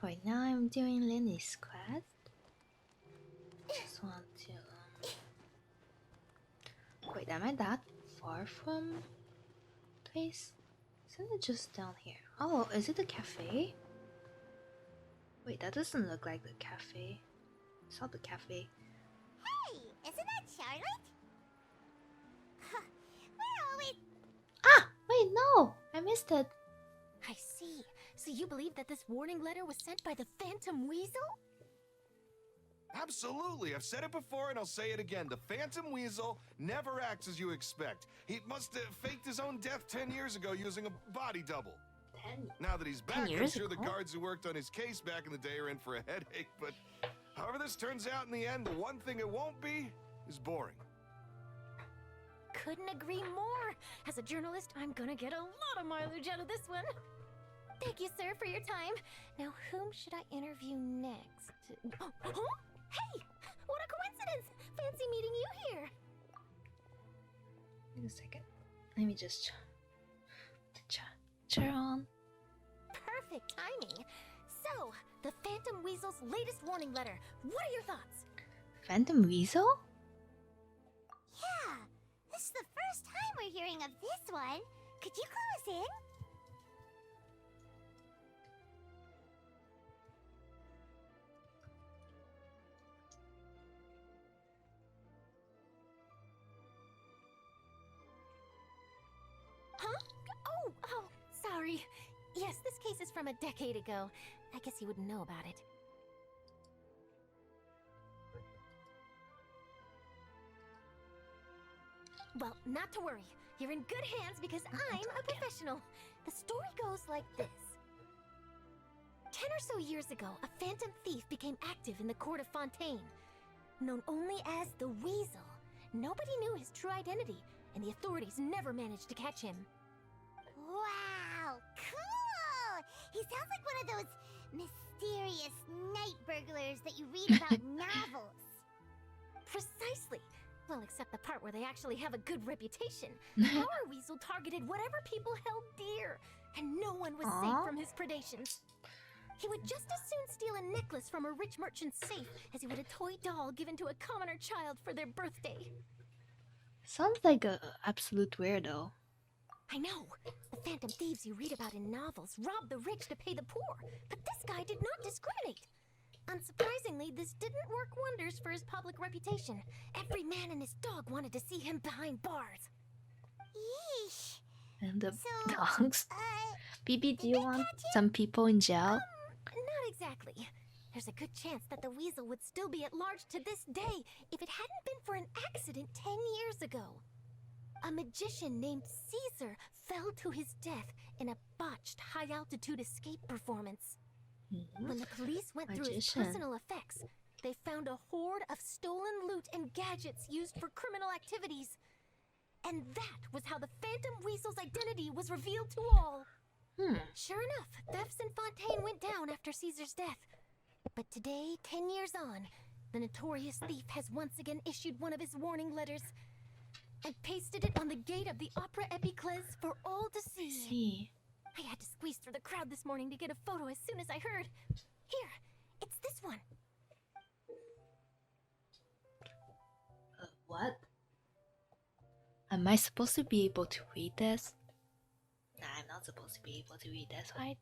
Right now I'm doing Lyney's quest. Just want to. Wait, am I that far from place? Isn't it just down here? Oh, is it a cafe? Wait, that doesn't look like the cafe. It's not the cafe. Hey, isn't that Charlotte? We're always... Ah! Wait, no! I missed it. I see. So you believe that this warning letter was sent by the Phantom Weasel? Absolutely. I've said it before and I'll say it again. The Phantom Weasel never acts as you expect. He must have faked his own death 10 years ago using a body double. 10. Now that he's 10 back, I'm years sure the ago? guards who worked on his case back in the day are in for a headache, but however this turns out in the end, the one thing it won't be is boring. Couldn't agree more. As a journalist, I'm gonna get a lot of mileage out of this one. Thank you, sir, for your time. Now, whom should I interview next? Huh? Hey! What a coincidence! Fancy meeting you here. Wait a second. Let me just turn on. Perfect timing. So, the Phantom Weasel's latest warning letter. What are your thoughts? Phantom Weasel? Yeah, this is the first time we're hearing of this one. Could you clue us in? Huh? Oh, sorry. Yes, this case is from a decade ago. I guess you wouldn't know about it. Well, not to worry. You're in good hands because I'm a professional. The story goes like this. 10 or so years ago, a phantom thief became active in the court of Fontaine. Known only as the Weasel, nobody knew his true identity, and the authorities never managed to catch him. Wow, cool! He sounds like one of those mysterious night burglars that you read about in novels. Precisely. Well, except the part where they actually have a good reputation. Our weasel targeted whatever people held dear, and no one was safe Aw. from his predations. He would just as soon steal a necklace from a rich merchant's safe as he would a toy doll given to a commoner child for their birthday. Sounds like a absolute weirdo. I know. The phantom thieves you read about in novels rob the rich to pay the poor, but this guy did not discriminate. Unsurprisingly, this didn't work wonders for his public reputation. Every man and his dog wanted to see him behind bars. Yeesh. And the So, dogs. BB, do you they want catch him? some people in jail? Not exactly. There's a good chance that the weasel would still be at large to this day if it hadn't been for an accident 10 years ago. A magician named Caesar fell to his death in a botched high-altitude escape performance. When the police went through his Magician. personal effects, they found a hoard of stolen loot and gadgets used for criminal activities. And that was how the Phantom Weasel's identity was revealed to all. Sure enough, thefts in Fontaine went down after Caesar's death. But today, 10 years on, the notorious thief has once again issued one of his warning letters and pasted it on the gate of the Opera Epiclese for all to see. I had to squeeze through the crowd this morning to get a photo as soon as I heard. Here, it's this one. What? Am I supposed to be able to read this? Nah, I'm not supposed to be able to read this, right?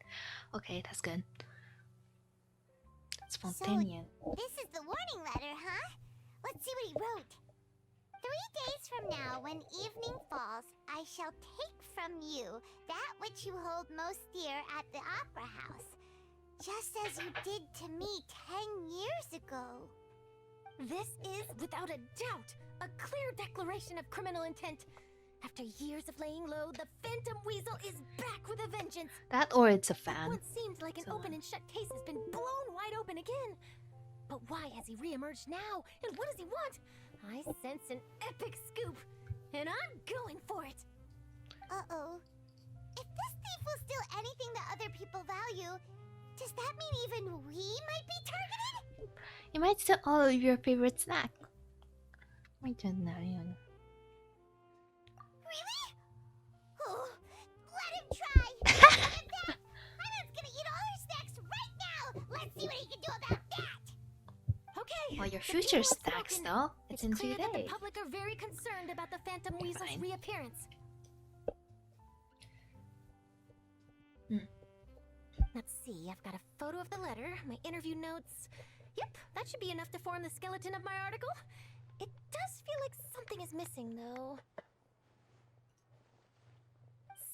Okay, that's good. Spontaneous. This is the warning letter, huh? Let's see what he wrote. 3 days from now, when evening falls, I shall take from you that which you hold most dear at the Opera House, just as you did to me 10 years ago. This is, without a doubt, a clear declaration of criminal intent. After years of laying low, the Phantom Weasel is back with a vengeance. That or it's a fan. What seemed like an open and shut case has been blown wide open again. But why has he reemerged now? And what does he want? I sense an epic scoop, and I'm going for it. Uh-oh. If this thief will steal anything that other people value, does that mean even we might be targeted? You might steal all of your favorite snack. My turn now, yun. Really? Oh, let him try! Look at that! I'm just gonna eat all our snacks right now! you can do about that? Okay. Well, your the deal future was stacks broken. though. It's in 2 clear that the days. public are very concerned about the Phantom Weasel's Fine. reappearance. Let's see, I've got a photo of the letter, my interview notes. Yep, that should be enough to form the skeleton of my article. It does feel like something is missing, though.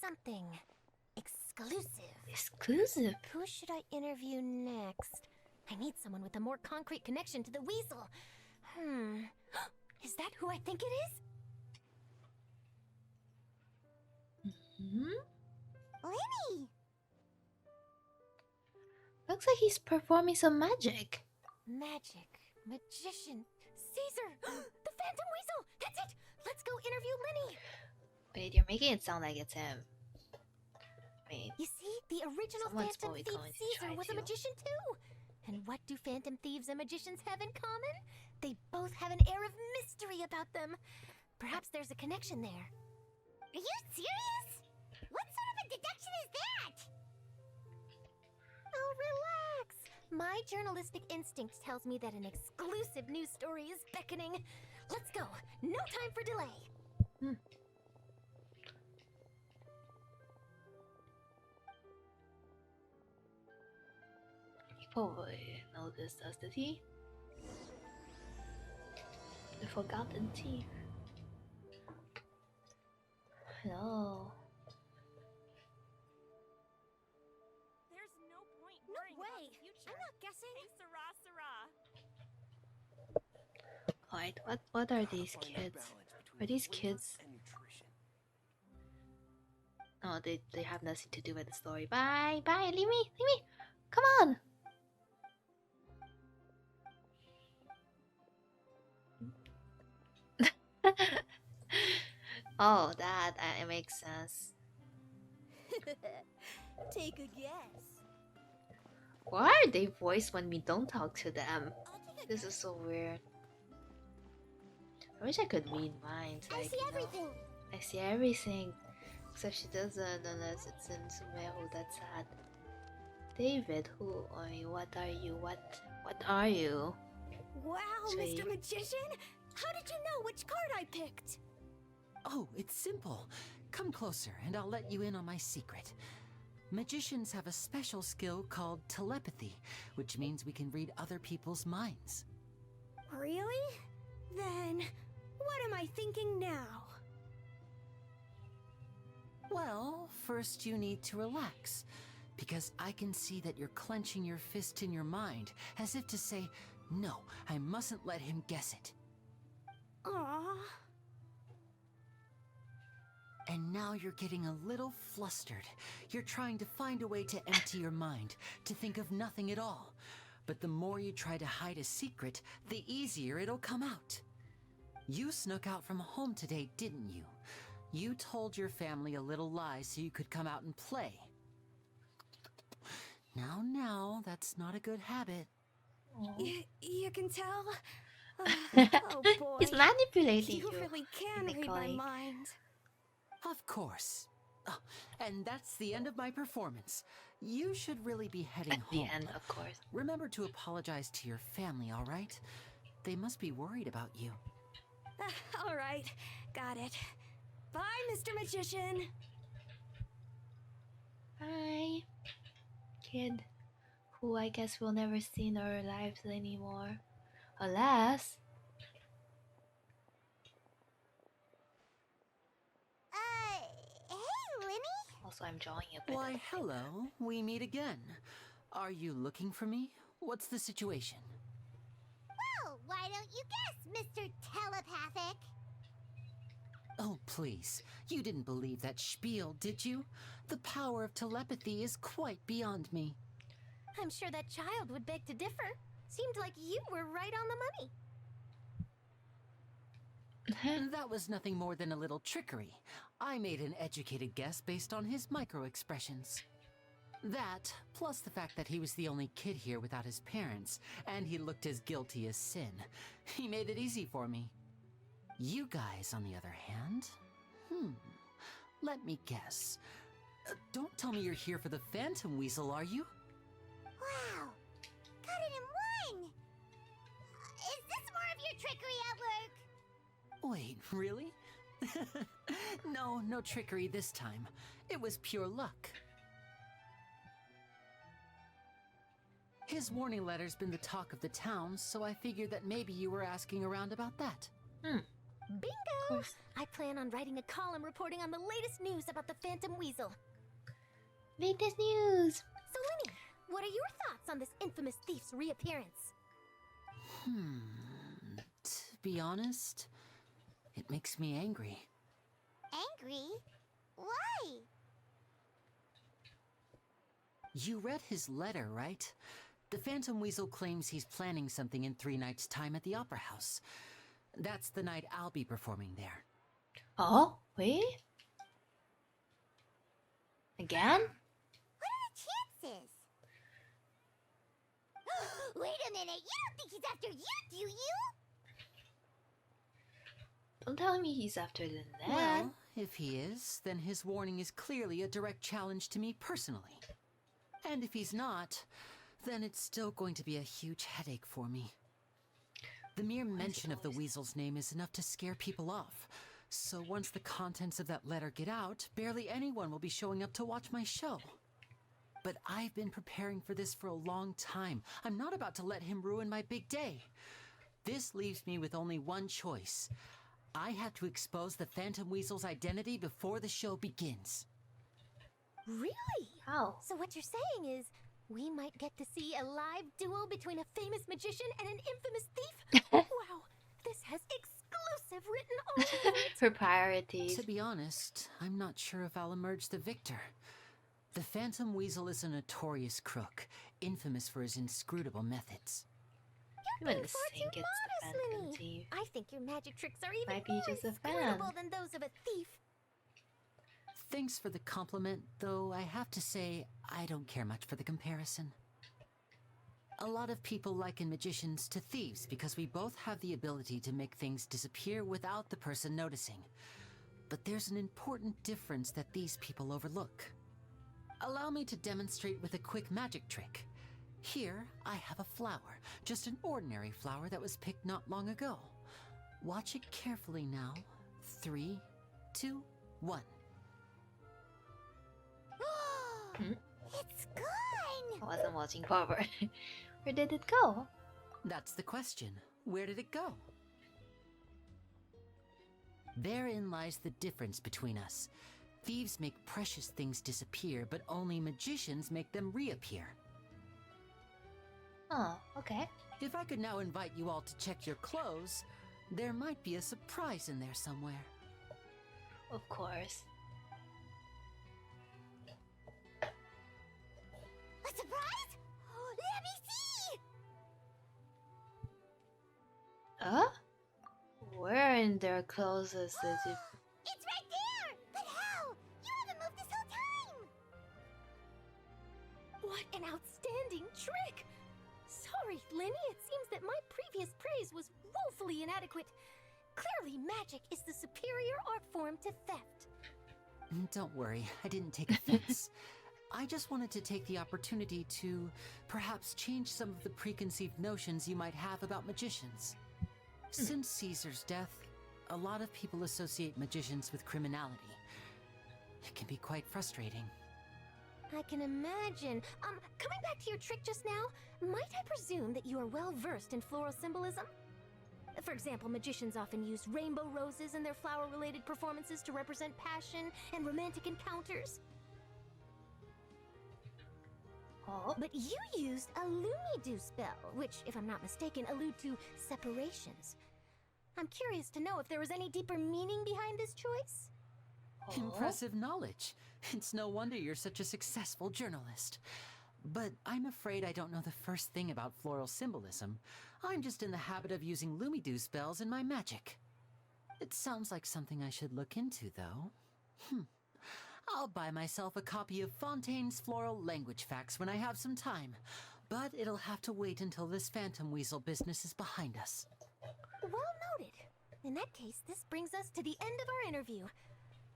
Something exclusive. Exclusive. Who should I interview next? I need someone with a more concrete connection to the weasel. Is that who I think it is? Lyney! Looks like he's performing some magic. Magic. Magician. Caesar! The Phantom Weasel! That's it! Let's go interview Lyney! Wait, you're making it sound like it's him. Wait, You see, the original Someone's Phantom probably Thief going to Caesar try was a to. magician too! And what do Phantom Thieves and magicians have in common? They both have an air of mystery about them. Perhaps there's a connection there. Are you serious? What sort of a deduction is that? Oh, relax! My journalistic instinct tells me that an exclusive news story is beckoning. Let's go. No time for delay. He probably noticed us, did he? The Forgotten Thief. Hello. There's no point No worrying about way! the future. I'm not guessing. Hey, Sarah, Sarah. Alright, what are these kids? Are these kids? No, they have nothing to do with the story. Bye, bye, leave me, come on. Oh, that it makes sense. Take a guess. Why are they voiced when we don't talk to them? This is so weird. I wish I could read minds. I Like, see you know. everything. I see everything. Except she doesn't unless it's in Sumeru. That's sad. David, who are you? What are you? What are you? Wow, Sweet. Mr. Magician! How did you know which card I picked? Oh, it's simple. Come closer and I'll let you in on my secret. Magicians have a special skill called telepathy, which means we can read other people's minds. Really? Then, what am I thinking now? Well, first you need to relax, because I can see that you're clenching your fist in your mind, as if to say, no, I mustn't let him guess it. Aww. And now you're getting a little flustered. You're trying to find a way to empty your mind, to think of nothing at all. But the more you try to hide a secret, the easier it'll come out. You snuck out from home today, didn't you? You told your family a little lie so you could come out and play. Now, that's not a good habit. You can tell? Oh boy. He's manipulating You you. really can read my technically. mind. Of course. Oh, and that's the end of my performance. You should really be heading At home. the end, of course. Remember to apologize to your family, all right? They must be worried about you. All right, got it. Bye, Mr. Magician. Hi, kid, who I guess we'll never see in our lives anymore. Alas. Hey, Lyney? Also, I'm drawing a bit. Why, hello. We meet again. Are you looking for me? What's the situation? Well, why don't you guess, Mr. Telepathic? Oh, please. You didn't believe that spiel, did you? The power of telepathy is quite beyond me. I'm sure that child would beg to differ. Seemed like you were right on the money. That was nothing more than a little trickery. I made an educated guess based on his micro-expressions. That, plus the fact that he was the only kid here without his parents, and he looked as guilty as sin. He made it easy for me. You guys, on the other hand, let me guess. Don't tell me you're here for the Phantom Weasel, are you? Wow, got trickery at work. Wait, really? No trickery this time. It was pure luck. His warning letter's been the talk of the town, so I figured that maybe you were asking around about that. Bingo! I plan on writing a column reporting on the latest news about the Phantom Weasel. Latest news. So, Lyney, what are your thoughts on this infamous thief's reappearance? To be honest, it makes me angry. Angry? Why? You read his letter, right? The Phantom Weasel claims he's planning something in 3 nights' time at the Opera House. That's the night I'll be performing there. Oh, wait. Again? What are the chances? Wait a minute, you don't think he's after you, do you? Don't tell me he's after the net. Well, if he is, then his warning is clearly a direct challenge to me personally. And if he's not, then it's still going to be a huge headache for me. The mere mention of the Weasel's name is enough to scare people off. So once the contents of that letter get out, barely anyone will be showing up to watch my show. But I've been preparing for this for a long time. I'm not about to let him ruin my big day. This leaves me with only one choice. I have to expose the Phantom Weasel's identity before the show begins. Really? How? So what you're saying is, we might get to see a live duel between a famous magician and an infamous thief? Wow, this has exclusive written all over it. For priorities. To be honest, I'm not sure if I'll emerge the victor. The Phantom Weasel is a notorious crook, infamous for his inscrutable methods. You wouldn't think it's the Phantom Thief. I think your magic tricks are even Might be more just a fan. inscrutable than those of a thief. Thanks for the compliment, though I have to say, I don't care much for the comparison. A lot of people liken magicians to thieves because we both have the ability to make things disappear without the person noticing. But there's an important difference that these people overlook. Allow me to demonstrate with a quick magic trick. Here, I have a flower, just an ordinary flower that was picked not long ago. Watch it carefully now. 3, 2, 1. It's gone! I wasn't watching forward. Where did it go? That's the question. Where did it go? Therein lies the difference between us. Thieves make precious things disappear, but only magicians make them reappear. Oh, okay. If I could now invite you all to check your clothes, there might be a surprise in there somewhere. Of course. A surprise? Let me see! Where in their clothes is it? It's right there! But how? You haven't moved this whole time! What an outstanding trick! Sorry, Lyney, it seems that my previous praise was woefully inadequate. Clearly, magic is the superior art form to theft. Don't worry, I didn't take offense. I just wanted to take the opportunity to perhaps change some of the preconceived notions you might have about magicians. Since Caesar's death, a lot of people associate magicians with criminality. It can be quite frustrating. I can imagine. Coming back to your trick just now, might I presume that you are well versed in floral symbolism? For example, magicians often use rainbow roses in their flower-related performances to represent passion and romantic encounters. Oh, But you used a Lumidu spell, which, if I'm not mistaken, allude to separations. I'm curious to know if there was any deeper meaning behind this choice? Impressive knowledge. It's no wonder you're such a successful journalist. But I'm afraid I don't know the first thing about floral symbolism. I'm just in the habit of using Lumidu spells in my magic. It sounds like something I should look into, though. I'll buy myself a copy of Fontaine's Floral Language Facts when I have some time. But it'll have to wait until this Phantom Weasel business is behind us. Well noted. In that case, this brings us to the end of our interview.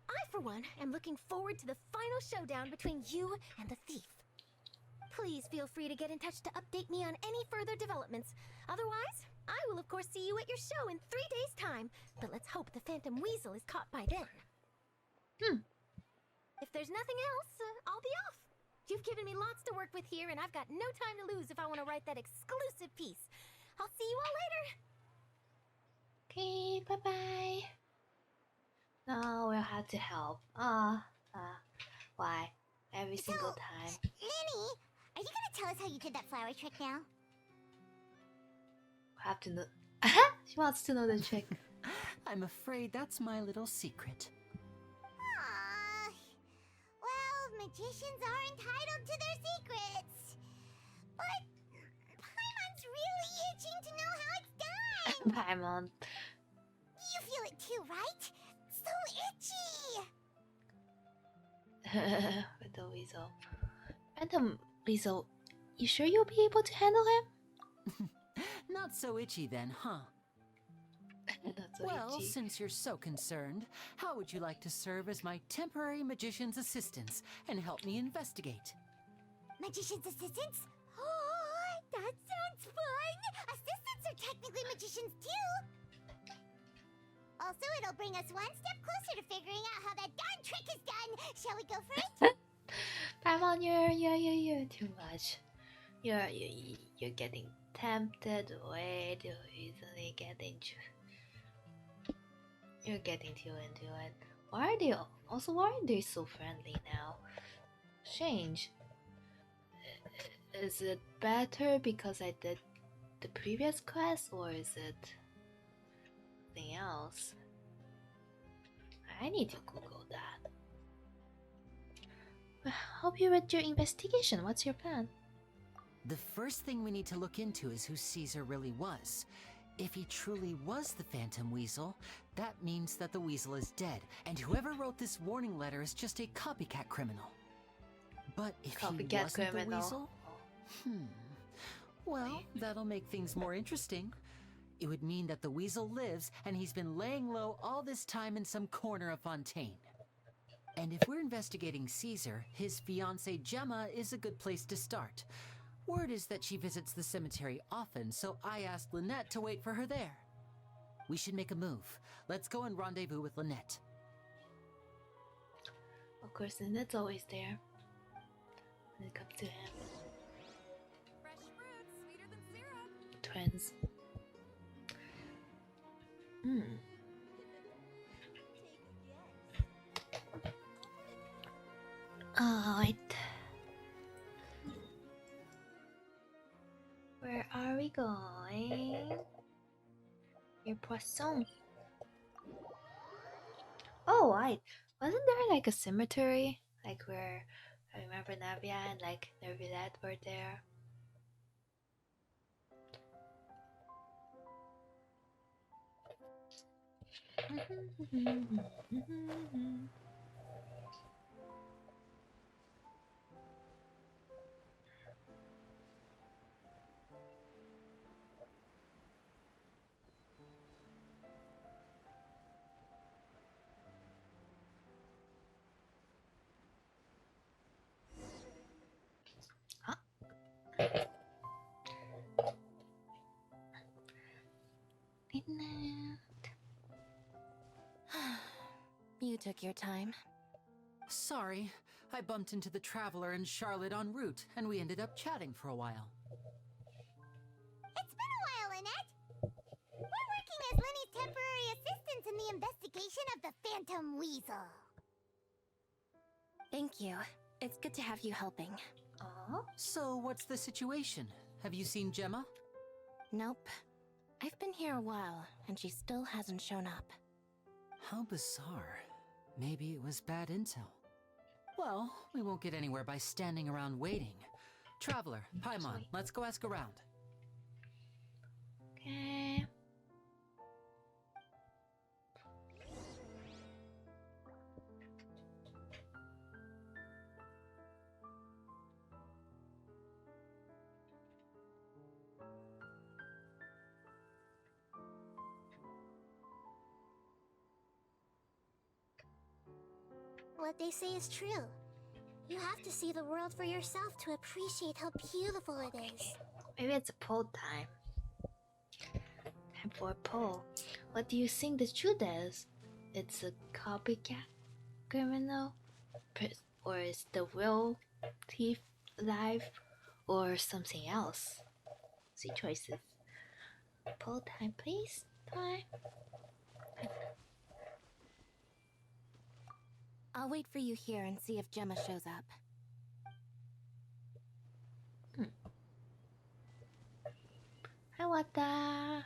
I, for one, am looking forward to the final showdown between you and the thief. Please feel free to get in touch to update me on any further developments. Otherwise, I will of course see you at your show in 3 days' time. But let's hope the Phantom Weasel is caught by then. If there's nothing else, I'll be off. You've given me lots to work with here, and I've got no time to lose if I want to write that exclusive piece. I'll see you all later. Okay, bye-bye. No, we'll have to help. Why? Every single time. Lyney, are you gonna tell us how you did that flower trick now? Have to know. She wants to know the trick. I'm afraid that's my little secret. Aww. Well, magicians are entitled to their secrets. But Paimon's really itching to know how it's done. Paimon. You feel it too, right? So itchy. With the weasel. Phantom Weasel, you sure you'll be able to handle him? Not so itchy then, huh? Not so Well, itchy. since you're so concerned, how would you like to serve as my temporary magician's assistants and help me investigate? Magician's assistants? Oh, that sounds fun! Assistants are technically magicians too! Also, it'll bring us one step closer to figuring out how that darn trick is done! Shall we go for it? Paimon, you're too much. You're getting tempted way too easily. You're getting too into it. Why are they so friendly now? Change. Is it better because I did the previous quest, or is it something else? I need to Google that. Hope you read your investigation. What's your plan? The first thing we need to look into is who Caesar really was. If he truly was the Phantom Weasel, that means that the weasel is dead, and whoever wrote this warning letter is just a copycat criminal. But if he Copycat wasn't criminal. the weasel, well, that'll make things more interesting. It would mean that the weasel lives, and he's been laying low all this time in some corner of Fontaine. And if we're investigating Caesar, his fiancée Gemma is a good place to start. Word is that she visits the cemetery often, so I asked Lynette to wait for her there. We should make a move. Let's go and rendezvous with Lynette. Of course, Lynette's always there when it comes to him. Fresh fruits, sweeter than syrup. Twins. Alright. Where are we going? Your poisson. Oh, right. Wasn't there like a cemetery? Like where I remember Navia and like Nervilette were there. You took your time. Sorry, I bumped into the Traveler and Charlotte en route, and we ended up chatting for a while. It's been a while, Lynette. We're working as Lyney's temporary assistants in the investigation of the Phantom Weasel. Thank you. It's good to have you helping. So, what's the situation? Have you seen Gemma? Nope. I've been here a while, and she still hasn't shown up. How bizarre. Maybe it was bad intel. Well, we won't get anywhere by standing around waiting. Traveler, Paimon, let's go ask around. Okay. What they say is true. You have to see the world for yourself to appreciate how beautiful it is. Maybe it's a poll time. Time for a poll. What do you think the truth is? It's a copycat criminal? Or is the real thief alive? Or something else? See choices. Poll time, please. Time. I'll wait for you here and see if Gemma shows up. Hi, Wata.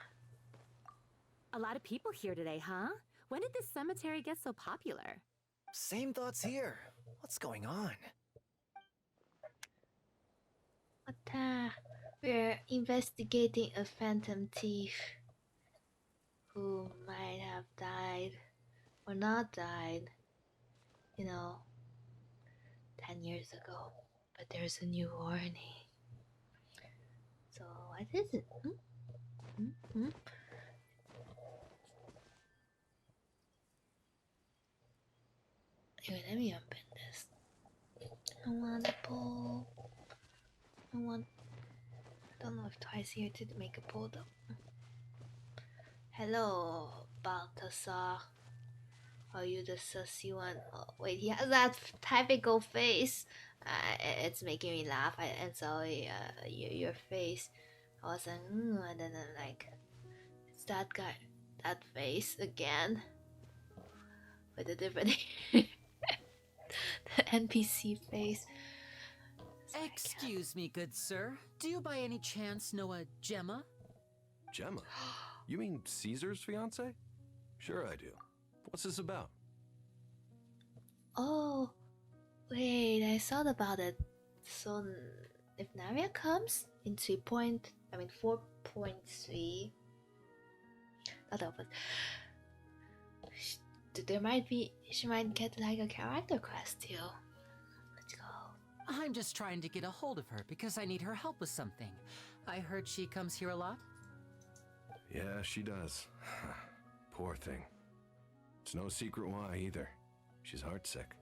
A lot of people here today, huh? When did this cemetery get so popular? Same thoughts here. What's going on? Wata. We're investigating a phantom thief who might have died or not died, 10 years ago. But there's a new warning. So, what is it? Here, let me open this. I want a poll. I don't know if Twice here to make a poll though. Hello, Balthasar. Are you the sussy one? Oh, wait, he has that typical face. It's making me laugh. I'm sorry, your face. I was like, and then I'm like, it's that guy, that face again. With a different the NPC face. Excuse me, good sir. Do you by any chance know a Gemma? Gemma? You mean Caesar's fiance? Sure I do. What's this about? Oh, wait, I thought about it. So, if Navia comes in 4.3, not open. She might get like a character quest too. Let's go. I'm just trying to get a hold of her because I need her help with something. I heard she comes here a lot. Yeah, she does. Poor thing. It's no secret why either. She's heartsick.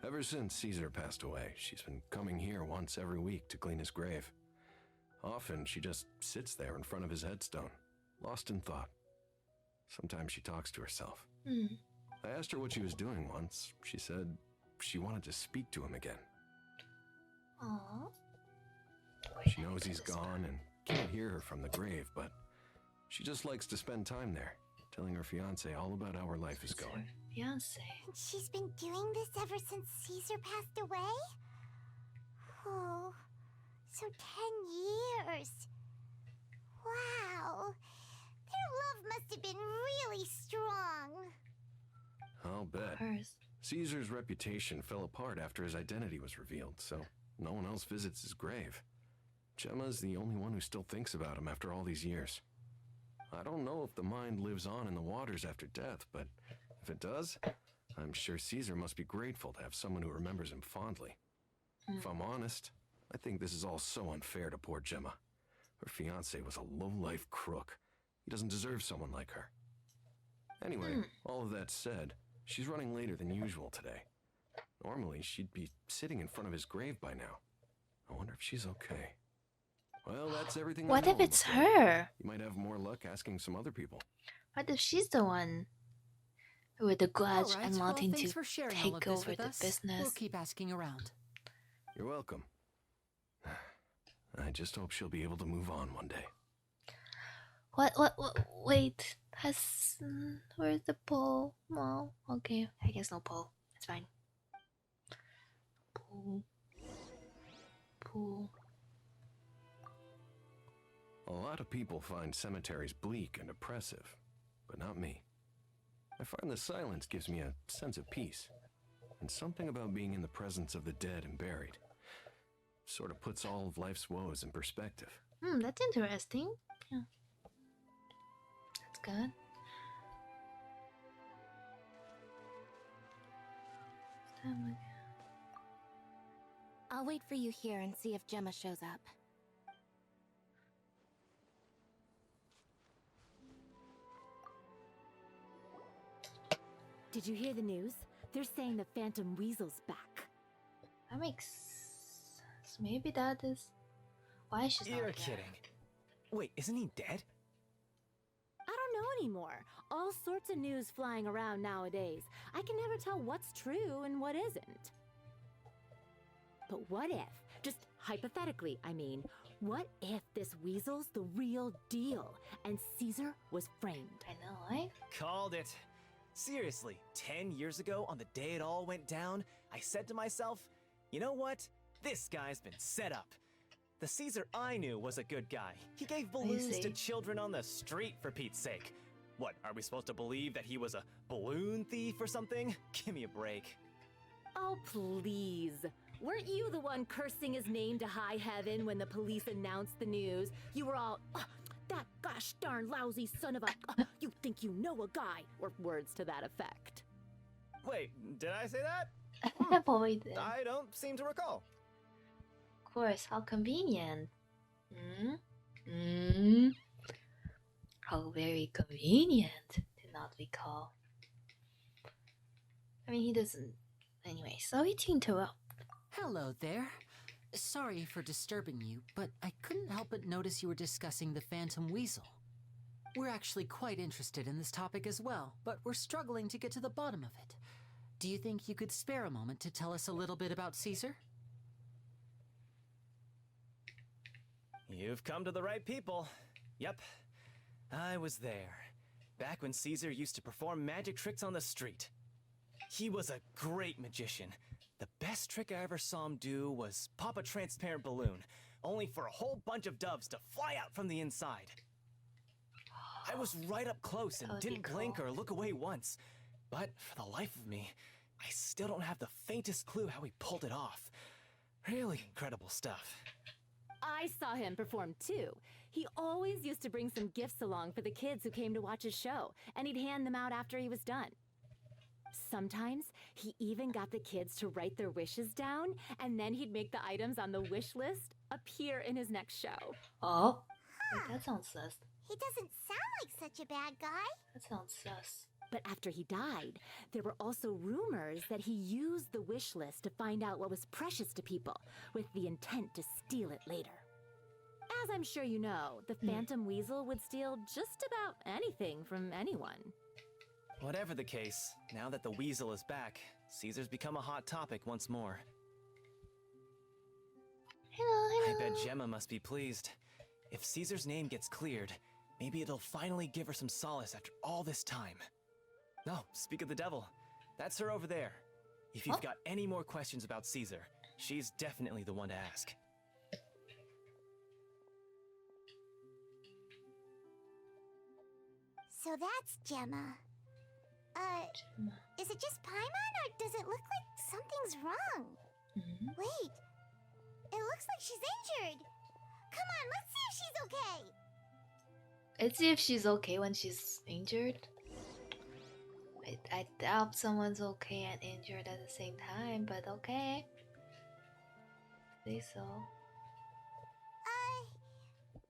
Ever since Caesar passed away, she's been coming here once every week to clean his grave. Often she just sits there in front of his headstone, lost in thought. Sometimes she talks to herself. I asked her what she was doing once. She said she wanted to speak to him again. Aww. She knows he's gone and can't hear her from the grave, but she just likes to spend time there, telling her fiancé all about how her life is going. Fiancé. And she's been doing this ever since Caesar passed away? Oh, so 10 years. Wow. Their love must have been really strong. I'll bet. Hers. Caesar's reputation fell apart after his identity was revealed, so no one else visits his grave. Gemma's the only one who still thinks about him after all these years. I don't know if the mind lives on in the waters after death, but if it does, I'm sure Caesar must be grateful to have someone who remembers him fondly. If I'm honest, I think this is all so unfair to poor Gemma. Her fiancé was a low-life crook. He doesn't deserve someone like her. Anyway, all of that said, she's running later than usual today. Normally, she'd be sitting in front of his grave by now. I wonder if she's okay. Well, that's everything. What I if know, it's I'm afraid. her? You might have more luck asking some other people. What if she's the one with the grudge All right, and wanting thanks to for sharing all of take this over with the us. business? We'll keep asking around. You're welcome. I just hope she'll be able to move on one day. What, wait, where's the poll? Well, okay, I guess no poll. It's fine. Pool. A lot of people find cemeteries bleak and oppressive, but not me. I find the silence gives me a sense of peace, and something about being in the presence of the dead and buried sort of puts all of life's woes in perspective. That's interesting. Yeah. That's good. I'll wait for you here and see if Gemma shows up. Did you hear the news? They're saying the Phantom Weasel's back. That makes maybe that is why she's not You're there. kidding. Wait, isn't he dead? I don't know anymore. All sorts of news flying around nowadays. I can never tell what's true and what isn't. But what if, just hypothetically, I mean, what if this weasel's the real deal and Caesar was framed? I know, right? Called it. Seriously, 10 years ago, on the day it all went down, I said to myself, you know what? This guy's been set up. The Caesar I knew was a good guy. He gave balloons to children on the street, for Pete's sake. What, are we supposed to believe that he was a balloon thief or something? Give me a break. Oh, please. Weren't you the one cursing his name to high heaven when the police announced the news? You were all, that gosh darn lousy son of a, you think you know a guy, or words to that effect. Wait, did I say that? Boy, then. I don't seem to recall. Of course, how convenient. How very convenient. Did not recall. I mean, he doesn't. Anyway, sorry to interrupt. Hello there. Sorry for disturbing you, but I couldn't help but notice you were discussing the Phantom Weasel. We're actually quite interested in this topic as well, but we're struggling to get to the bottom of it. Do you think you could spare a moment to tell us a little bit about Caesar? You've come to the right people. Yep, I was there. Back when Caesar used to perform magic tricks on the street. He was a great magician. The best trick I ever saw him do was pop a transparent balloon, only for a whole bunch of doves to fly out from the inside. I was right up close and didn't blink or look away once. But for the life of me, I still don't have the faintest clue how he pulled it off. Really incredible stuff. I saw him perform too. He always used to bring some gifts along for the kids who came to watch his show, and he'd hand them out after he was done. Sometimes he even got the kids to write their wishes down, and then he'd make the items on the wish list appear in his next show. Oh, wait, that sounds sus. He doesn't sound like such a bad guy. That sounds sus. But after he died, there were also rumors that he used the wish list to find out what was precious to people, with the intent to steal it later. As I'm sure you know, the Phantom Weasel would steal just about anything from anyone. Whatever the case, now that the weasel is back, Caesar's become a hot topic once more. Hello. I bet Gemma must be pleased. If Caesar's name gets cleared, maybe it'll finally give her some solace after all this time. No, speak of the devil. That's her over there. If you've got any more questions about Caesar, she's definitely the one to ask. So that's Gemma. Is it just Paimon, or does it look like something's wrong? Wait, it looks like she's injured. Come on, let's see if she's okay. Let's see if she's okay when she's injured. I doubt someone's okay and injured at the same time, but okay. Say so.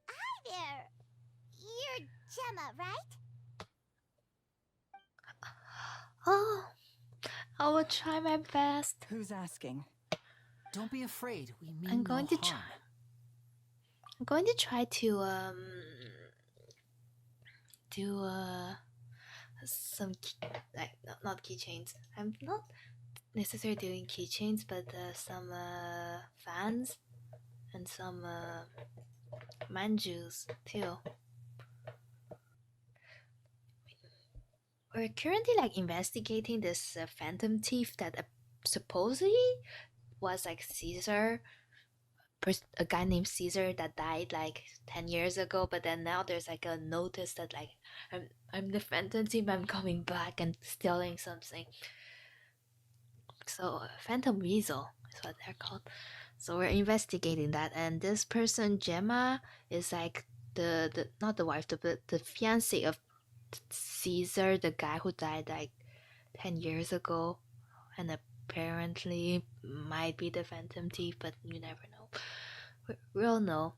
Hi there. You're Gemma, right? Oh, I will try my best. Who's asking? Don't be afraid. We mean I'm going no to try. harm. I'm going to try to do some like not keychains. I'm not necessarily doing keychains, but some fans and some manjus too. We're currently like investigating this phantom thief that supposedly was like Caesar, a guy named Caesar that died like 10 years ago. But then now there's like a notice that like I'm the phantom thief. I'm coming back and stealing something. So Phantom Weasel is what they're called. So we're investigating that, and this person Gemma is like the not the wife, the fiance of Caesar, the guy who died like 10 years ago, and apparently might be the phantom thief, but you never know. We'll know.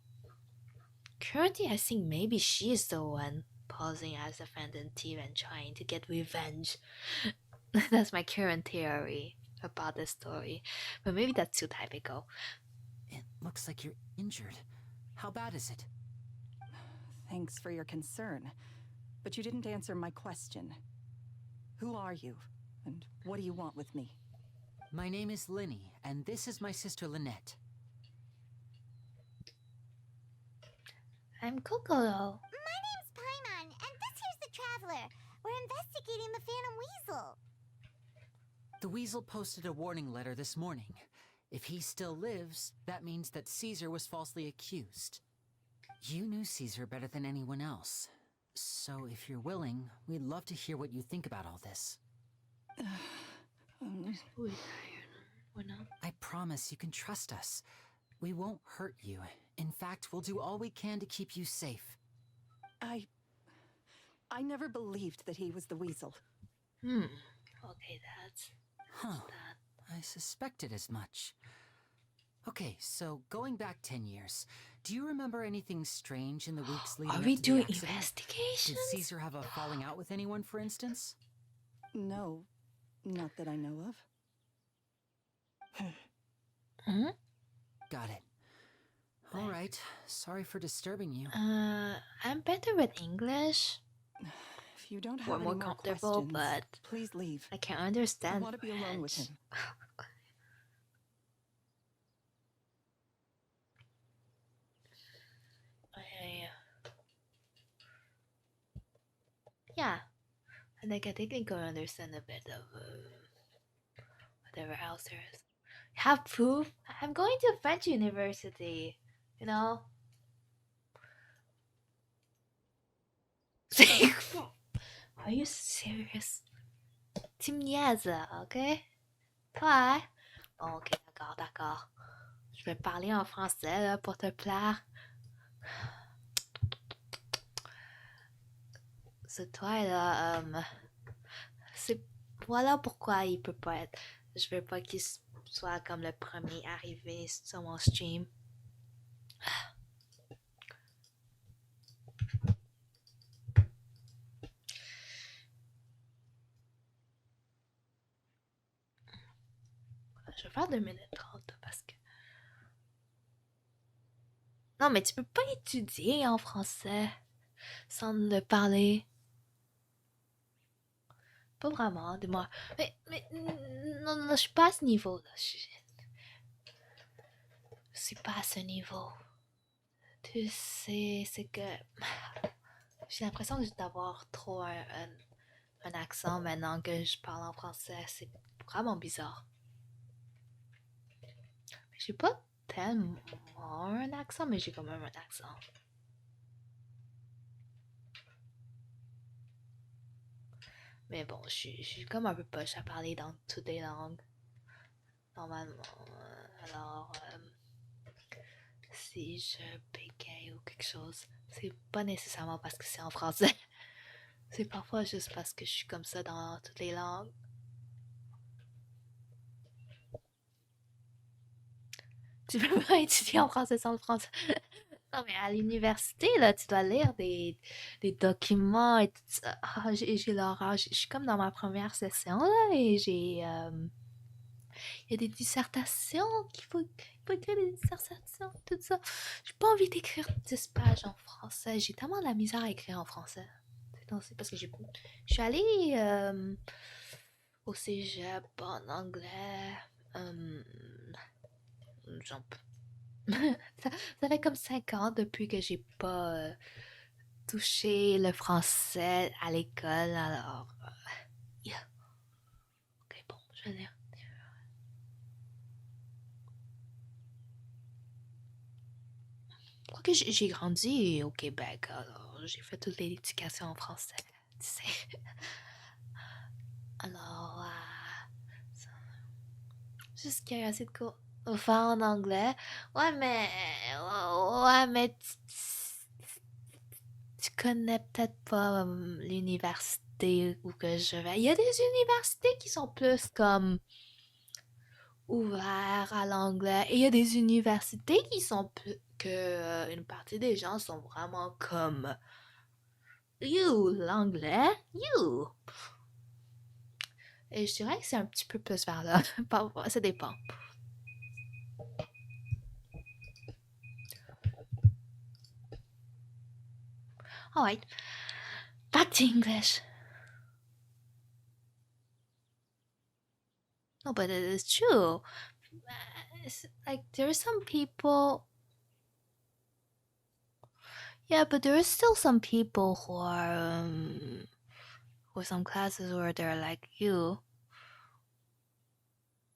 Currently, I think maybe she's the one posing as the phantom thief and trying to get revenge. That's my current theory. about this story. But maybe that's too typical. It looks like you're injured. How bad is it? Thanks for your concern, but you didn't answer my question. Who are you, and what do you want with me? My name is Lyney, and this is my sister Lynette. I'm Kokoro. My name's Paimon, and this here's the Traveler. We're investigating the Phantom Weasel. The Weasel posted a warning letter this morning. If he still lives, that means that Caesar was falsely accused. You knew Caesar better than anyone else. So if you're willing, we'd love to hear what you think about all this. I promise you can trust us. We won't hurt you. In fact, we'll do all we can to keep you safe. I never believed that he was the Weasel. Okay, that's that. I suspected as much. Okay, so going back 10 years, do you remember anything strange in the weeks leading Are up we to the doing accident? investigations? Did Caesar have a falling out with anyone, for instance? No, not that I know of. Got it. All right, sorry for disturbing you. I'm better with English. If you don't We're have more any more comfortable, questions, but please leave. I can't I understand want to be alone with French. him. Yeah, I think I can understand a bit of whatever else there is. Have proof? I'm going to French university. You know. Are you serious? Tu me niaises, ok? Toi? Bon, ok, d'accord, d'accord. Je vais parler en français là, pour te plaire. C'est toi là. C'est voilà pourquoi il peut pas être. Je veux pas qu'il soit comme le premier arrivé sur mon stream. Je vais faire 2 minutes 30 parce que. Non, mais tu peux pas étudier en français sans le parler. Pas vraiment, dis-moi. Mais non, non, je suis pas à ce niveau là. Je suis pas à ce niveau. Tu sais, c'est que j'ai l'impression d'avoir trop un accent maintenant que je parle en français. C'est vraiment bizarre. J'ai pas tellement un accent, mais j'ai quand même un accent. Mais bon, je suis comme un peu poche à parler dans toutes les langues. Normalement. Alors, si je bégaye ou quelque chose, c'est pas nécessairement parce que c'est en français. C'est parfois juste parce que je suis comme ça dans toutes les langues. Tu peux pas étudier en français sans le français. Non, mais à l'université, là, tu dois lire des documents et tout ça. Ah, j'ai l'horreur. Je suis comme dans ma première session, là, et j'ai... Il y a des dissertations qu'il faut écrire des dissertations, tout ça. J'ai pas envie d'écrire 10 pages en français. J'ai tellement de la misère à écrire en français. C'est parce que je suis allée au cégep en anglais. J'en peux. Ça fait comme 5 ans depuis que j'ai pas touché le français à l'école. Alors, yeah. Ok, bon, je vais lire. Quoique j'ai grandi au Québec, alors j'ai fait toute l'éducation en français, tu sais. Alors, juste qu'il y a assez de cours à faire en anglais. Ouais, mais tu connais peut-être pas l'université où que je vais. Il y a des universités qui sont plus comme ouvertes à l'anglais. Et il y a des universités qui sont plus que une partie des gens sont vraiment comme you, l'anglais, you. Et je dirais que c'est un petit peu plus vers là. Ça dépend. Alright. Back to English. No, but it is true. It's like there are some people. Yeah, but there are still some people who are with some classes where they're like you.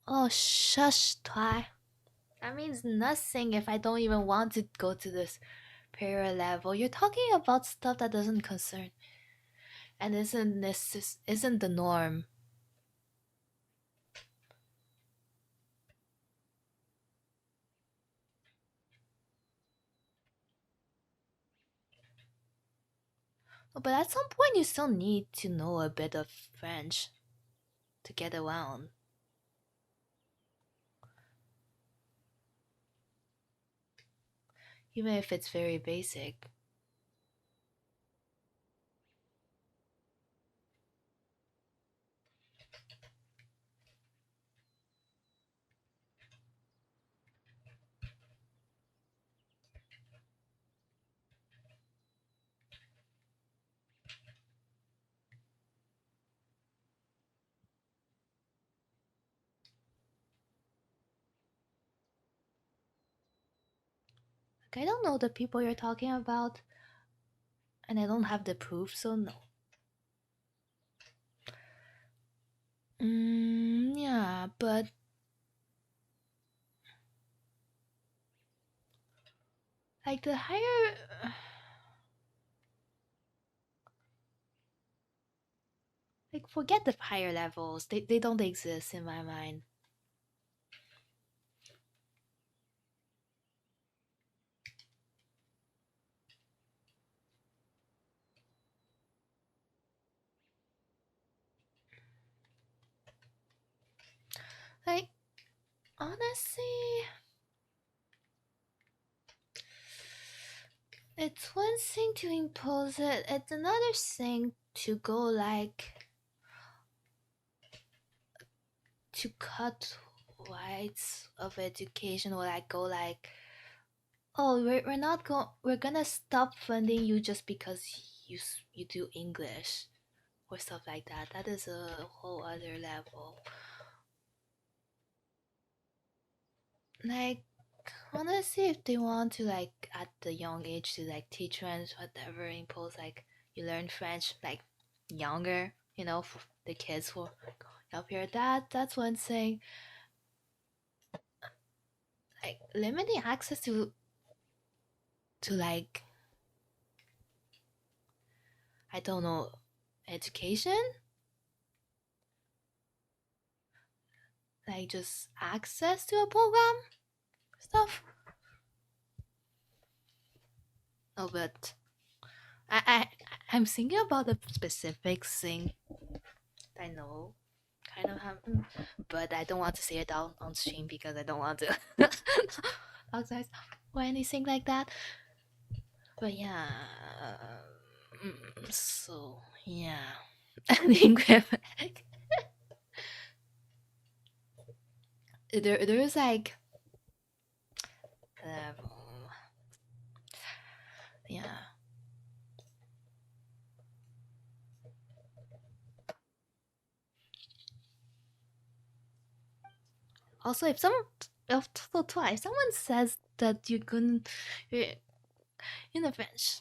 Oh, shush, Twy. That means nothing if I don't even want to go to this prayer level. You're talking about stuff that doesn't concern and isn't the norm. But at some point, you still need to know a bit of French to get around. Even if it's very basic. Like, I don't know the people you're talking about, and I don't have the proof, so no. Yeah, but like the higher. Like, forget the higher levels. They don't exist in my mind. Like, honestly, it's one thing to impose it, it's another thing to go like to cut rights of education or like go like, oh, we're not going, we're gonna stop funding you just because you do English or stuff like that. That is a whole other level. Like, honestly, if they want to like at the young age to like teach French, whatever, impose like you learn French like younger, for the kids who are up here, that's one thing. Like limiting access to like, I don't know, education, like just access to a program stuff. No, but I I'm thinking about the specific thing I know kind of happen, but I don't want to say it out on stream because I don't want to outside or anything like that. But yeah, so yeah, I think there's like yeah. Also, if someone, if someone says that you couldn't, in the French,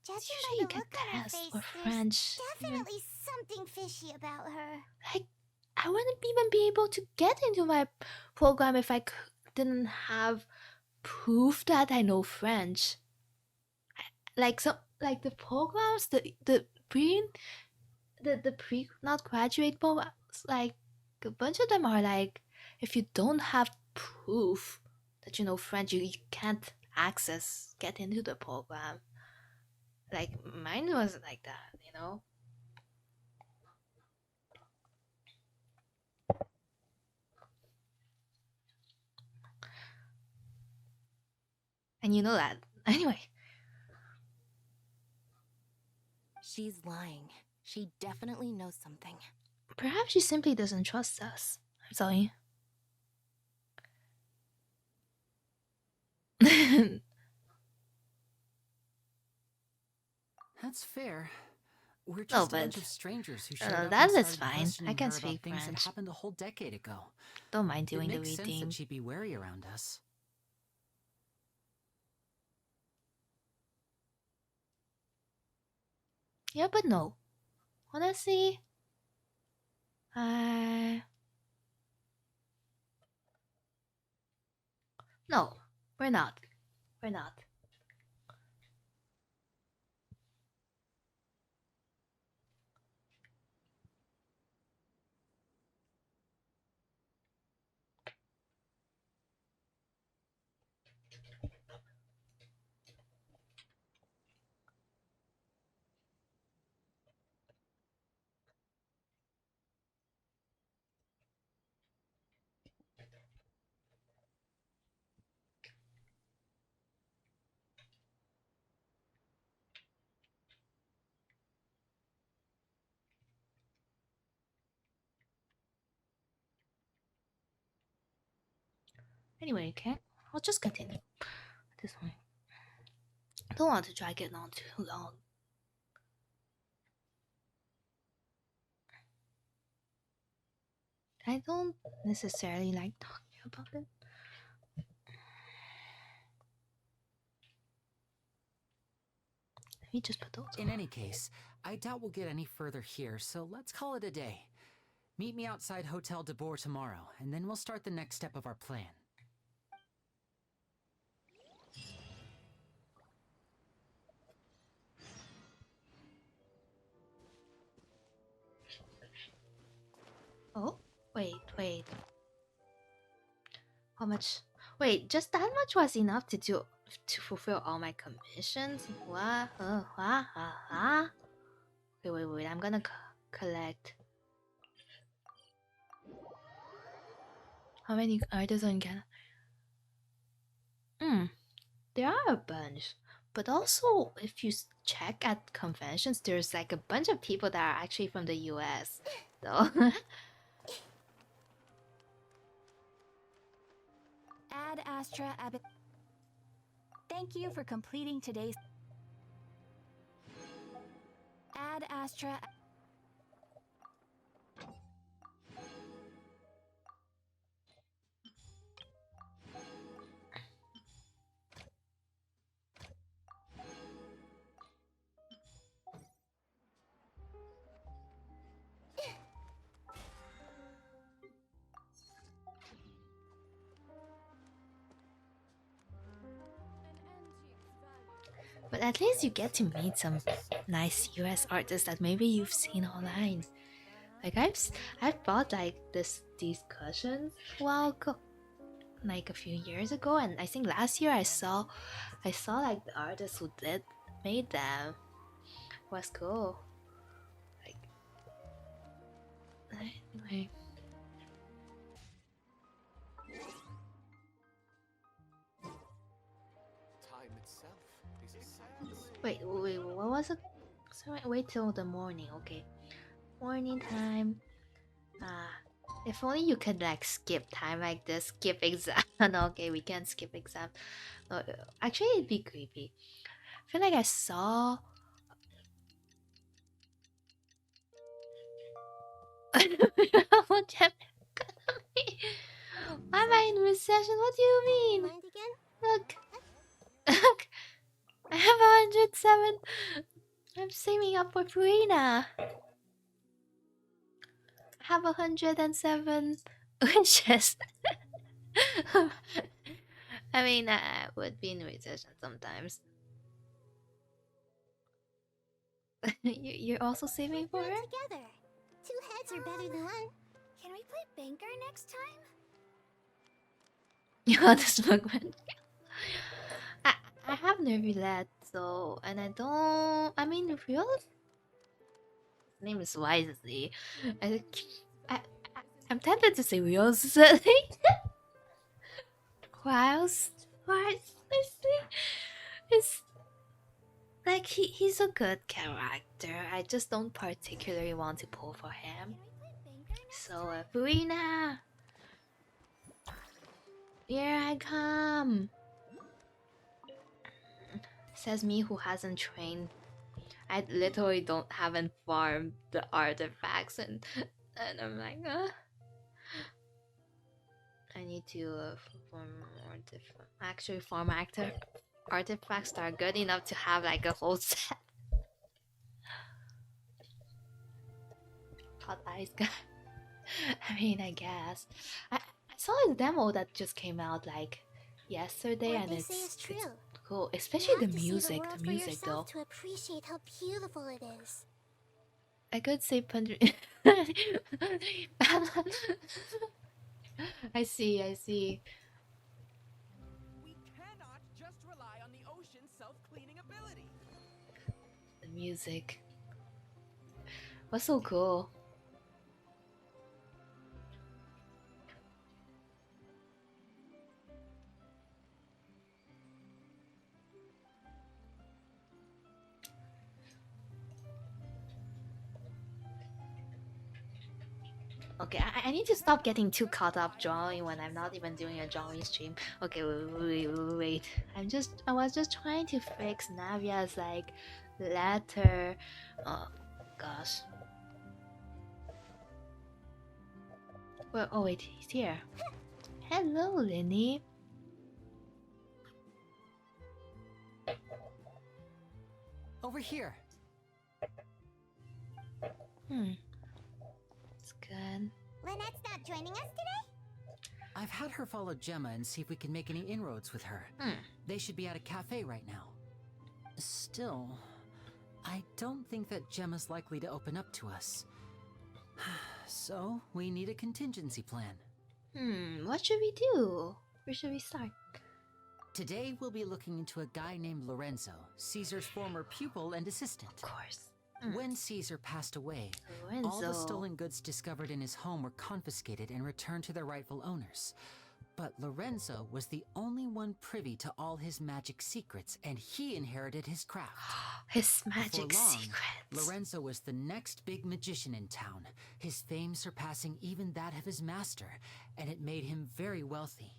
Judging usually by you the get look on her tests face, or there's French. definitely something fishy about her. Like, I wouldn't even be able to get into my program if I didn't have proof that I know French. Like some, like the programs, the pre not graduate programs, like a bunch of them are like, if you don't have proof that you know French, you can't get into the program. Like mine was like that. And you know that. Anyway. She's lying. She definitely knows something. Perhaps she simply doesn't trust us. I'm sorry. That's fair. We're No, just a but bunch of strangers who showed up that and is started fine. I questioning can her about speak things that French. happened a whole decade ago. Don't mind It doing the makes sense reading. that she'd be wary around us. Yeah, but no. Honestly, no, we're not. We're not. Anyway, okay, I'll just continue. This one. I don't want to drag it on too long. I don't necessarily like talking about it. Let me just put those In on. any case, I doubt we'll get any further here, so let's call it a day. Meet me outside Hotel de Boer tomorrow, and then we'll start the next step of our plan. Oh, wait. How much? Wait, just that much was enough to fulfill all my commissions? What? Wait. I'm gonna collect. How many artists on Canada? There are a bunch. But also, if you check at conventions, there's like a bunch of people that are actually from the US. So. Ad Astra Abbott. Thank you for completing today's. Ad Astra. But at least you get to meet some nice US artists that maybe you've seen online. Like I've bought like these cushions a while ago, like a few years ago, and I think last year I saw like the artist who made them. It was cool. Like anyway. Time itself is a science. Wait, what was it? Sorry, wait till the morning, okay. Morning time. If only you could like skip time like this, skip exam. No, okay, we can't skip exam. No, actually, it'd be creepy. I feel like I saw. Why am I in recession? What do you mean? Look, look, I have 107. I'm saving up for Purina. I have 107 wishes. I mean, I would be in recession sometimes. You're also saving for her? Together. Two heads are better than one. Can we play banker next time? You want to smoke one? I have no roulette, so and I don't. I mean, real. His name is Wisely. I'm tempted to say real Wisely. Wisely is Like he's a good character. I just don't particularly want to pull for him. So Furina, here I come. Says me who hasn't trained. I literally haven't farmed the artifacts and I'm like, I need to farm more different. Actually, farm artifacts that are good enough to have like a whole set. Hot ice guy. I mean, I guess I saw a demo that just came out like yesterday, What and they it's say is true. cool, You especially the have to see music. world The for music though. yourself to appreciate how beautiful it is. I could say Pandri. I see. We cannot just rely on the ocean's self-cleaning ability. The music was so cool. Okay, I need to stop getting too caught up drawing when I'm not even doing a drawing stream. Okay, wait. I was just trying to fix Navia's like letter. Oh gosh. Well, oh wait, he's here. Hello, Lyney. Over here. It's good. Lynette's not joining us today? I've had her follow Gemma and see if we can make any inroads with her. They should be at a cafe right now. Still, I don't think that Gemma's likely to open up to us. So, we need a contingency plan. What should we do? Where should we start? Today, we'll be looking into a guy named Lorenzo, Caesar's former pupil and assistant. Of course. When Caesar passed away, Lorenzo. all the stolen goods discovered in his home were confiscated and returned to their rightful owners. But Lorenzo was the only one privy to all his magic secrets, and he inherited his craft. His magic Before long, secrets. Lorenzo was the next big magician in town, his fame surpassing even that of his master, and it made him very wealthy.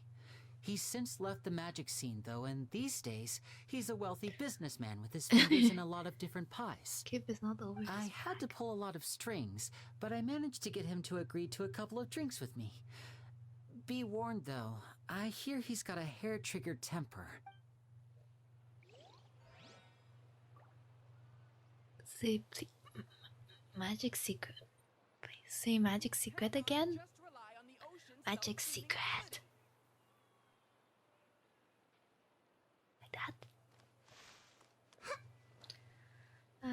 He's since left the magic scene, though, and these days, he's a wealthy businessman with his fingers in a lot of different pies. Kip is not over. I had to pull a lot of strings, but I managed to get him to agree to a couple of drinks with me. Be warned, though, I hear he's got a hair-triggered temper. Say, please. Magic secret. Please say magic secret again. Just rely on the ocean's Magic self-cleaning secret. Like that. No,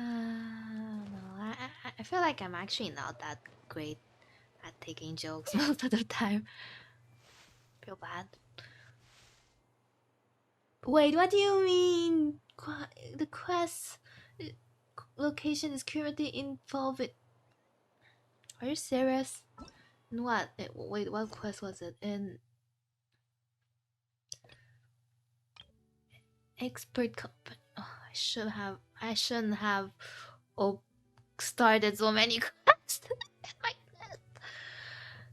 I feel like I'm actually not that great at taking jokes most of the time. Feel bad. Wait, what do you mean? The quest location is currently involved. Are you serious? In what? Wait, what quest was it? In expert company. Oh, I shouldn't have started so many quests like this.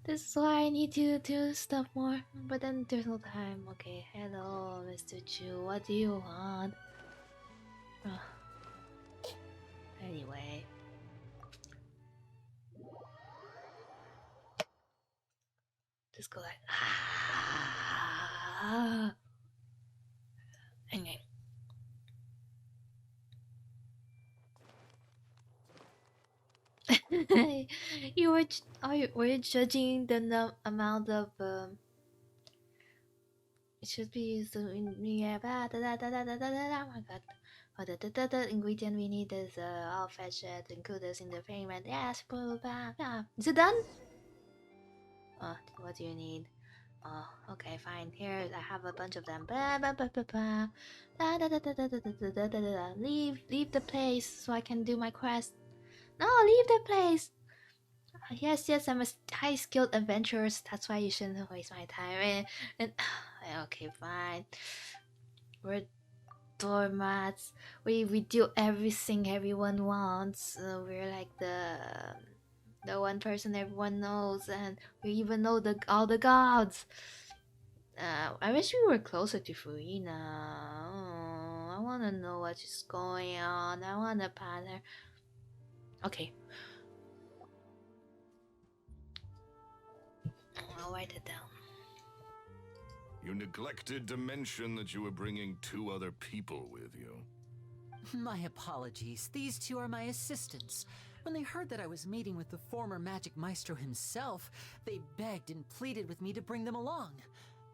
This is why I need to do stuff more. But then there's no time. Okay, hello, Mr. Chu. What do you want? Anyway. Just go like Anyway. Were you judging the amount of it should be so yeah, oh my god. The ingredient we need is all fetch it, include this in the payment. Yes, blah, blah, blah, blah. Is it done? What do you need? Oh, okay, fine. Here, I have a bunch of them. Blah, blah, blah, blah, blah. Da, da, da, da, da, da, da, da, da, da. Leave the place so I can do my quest. No, leave the place. Yes, I'm a high skilled adventurer. That's why you shouldn't waste my time. And okay, fine. We're doormats. We do everything everyone wants. We're like the one person everyone knows, and we even know all the gods. I wish we were closer to Furina. Oh, I want to know what is going on. I want to pat her. Okay. I'll write it down. You neglected to mention that you were bringing 2 other people with you. My apologies. These 2 are my assistants. When they heard that I was meeting with the former magic maestro himself, they begged and pleaded with me to bring them along.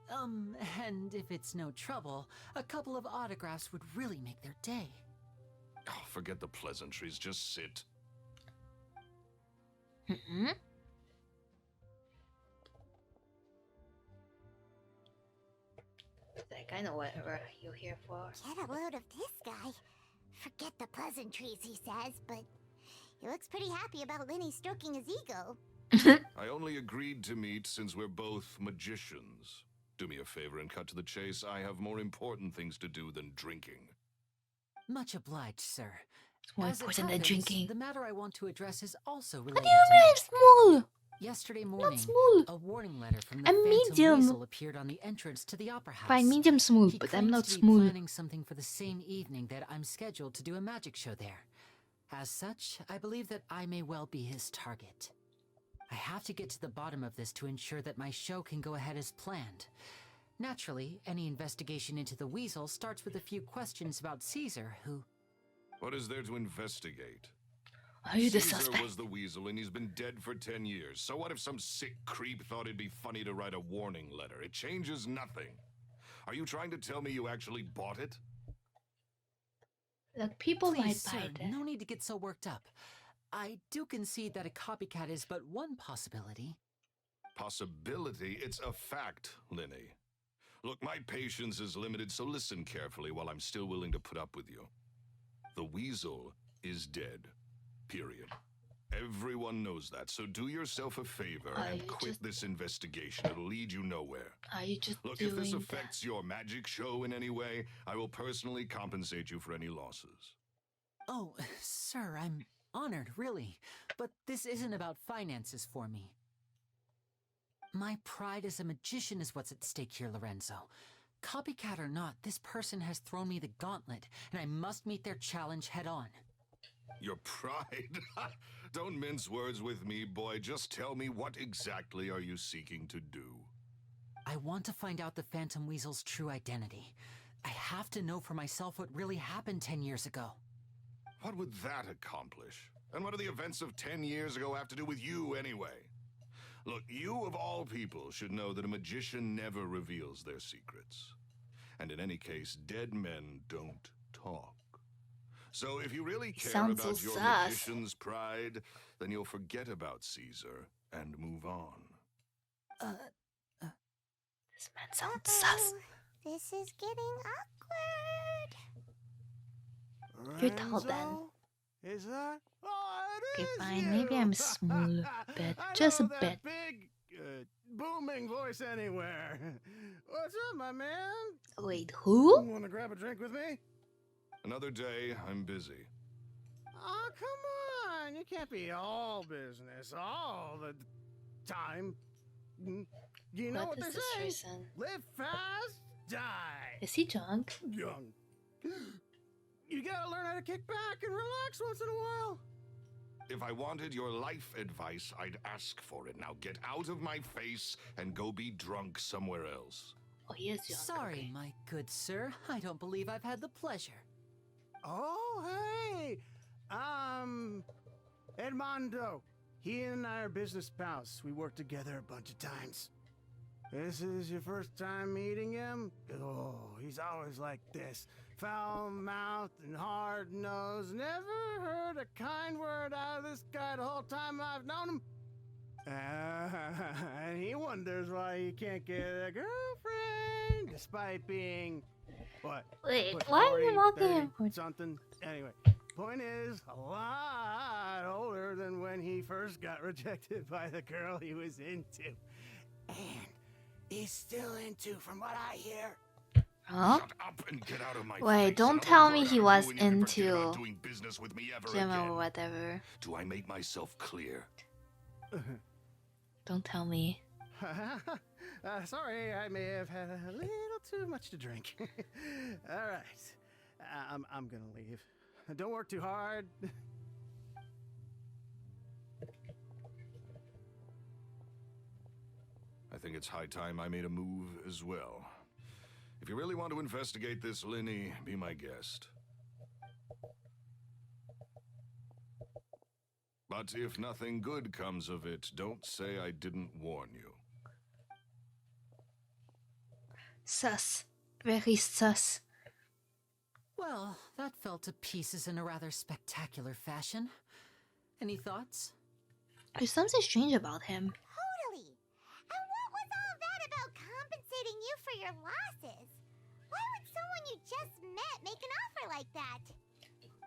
And if it's no trouble, a couple of autographs would really make their day. Oh, forget the pleasantries, just sit. Mm-hmm. Like, I know what you're here for. Get a load of this guy. Forget the pleasantries, he says, but he looks pretty happy about Lyney stroking his ego. I only agreed to meet since we're both magicians. Do me a favor and cut to the chase. I have more important things to do than drinking. Much obliged, sir. It's more As it important than happens, drinking. the matter I want to address is also What related do you mean I'm small? Yesterday Not morning, small. a warning letter from the I'm Phantom medium. Weasel appeared on the entrance to the Opera House. Fine, medium small, He but I'm claims not to be small. planning something for the same evening that I'm scheduled to do a magic show there. As such, I believe that I may well be his target. I have to get to the bottom of this to ensure that my show can go ahead as planned. Naturally, any investigation into the Weasel starts with a few questions about Caesar, who... What is there to investigate? Are you the Caesar suspect? was the Weasel, and he's been dead for 10 years. So what if some sick creep thought it'd be funny to write a warning letter? It changes nothing. Are you trying to tell me you actually bought it? Look, people might Please, buy sir, that. no need to get so worked up. I do concede that a copycat is but one possibility. Possibility? It's a fact, Lyney. Look, my patience is limited, so listen carefully while I'm still willing to put up with you. The Weasel is dead. Period. Everyone knows that, so do yourself a favor and quit this investigation. It'll lead you nowhere. Are you just Look, doing if this that? affects your magic show in any way, I will personally compensate you for any losses. Oh, sir, I'm honored, really. But this isn't about finances for me. My pride as a magician is what's at stake here, Lorenzo. Copycat or not, this person has thrown me the gauntlet, and I must meet their challenge head on. Your pride? Don't mince words with me, boy. Just tell me, what exactly are you seeking to do? I want to find out the Phantom Weasel's true identity. I have to know for myself what really happened 10 years ago. What would that accomplish? And what do the events of 10 years ago have to do with you, anyway? Look, you of all people should know that a magician never reveals their secrets. And in any case, dead men don't talk. So if you really care Sounds about so your sus. magician's pride, then you'll forget about Caesar and move on. This man sounds sus. This is getting awkward. You're tall then. Is that? Oh, it Okay, is fine. you. Maybe I'm small a bit. I Just a know that bit. big, booming voice anywhere. What's up, my man? Wait, who? Want to grab a drink with me? Another day, I'm busy. Oh, come on. You can't be all business all the time. You know what they is this say? reason? Live fast, die Is he drunk? young. You gotta learn how to kick back and relax once in a while. If I wanted your life advice, I'd ask for it. Now get out of my face and go be drunk somewhere else. Oh, he is young. Sorry, okay. my good sir. I don't believe I've had the pleasure. Oh, hey. Edmondo. He and I are business pals. We worked together a bunch of times. This is your first time meeting him? Oh, he's always like this. Foul-mouthed and hard-nosed. Never heard a kind word out of this guy the whole time I've known him. And he wonders why he can't get a girlfriend, despite being, what? Wait, what, why are 40, you walking 30 him? something? Anyway, point is, a lot older than when he first got rejected by the girl he was into. And is still into, from what I hear. Huh? Shut up and get out of my Wait, face. don't Another tell word me I he was ruin, you can forget into about doing business with me ever Gemma again. or whatever. Do I make myself clear? Don't tell me. Sorry, I may have had a little too much to drink. All right, I'm gonna leave. Don't work too hard. I think it's high time I made a move as well. If you really want to investigate this, Lyney, be my guest. But if nothing good comes of it, don't say I didn't warn you. Sus. Very sus. Well, that fell to pieces in a rather spectacular fashion. Any thoughts? There's something strange about him. Totally. And what was all that about compensating you for your losses? Why would someone you just met make an offer like that?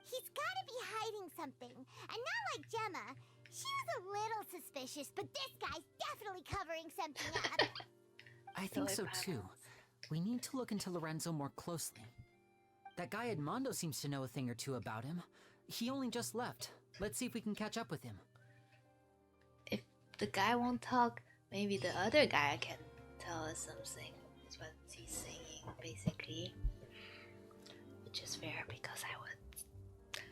He's gotta be hiding something. And not like Gemma. She was a little suspicious, but this guy's definitely covering something up. I think so too. We need to look into Lorenzo more closely. That guy Edmondo seems to know a thing or two about him. He only just left. Let's see if we can catch up with him. If the guy won't talk, maybe the other guy can tell us something. Is what he's saying, basically. Which is fair because I would.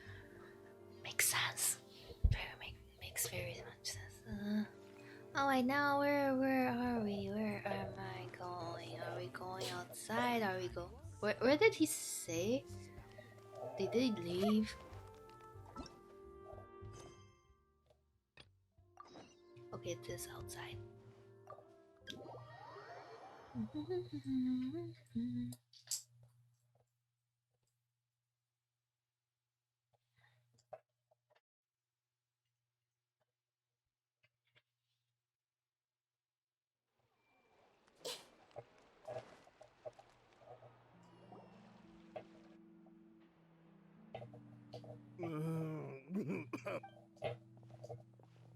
Makes sense. Makes very much sense. Oh wait, now where are we? Where am I going? Are we going outside? Are we go? Where did he say? Did they leave? Okay, it is outside.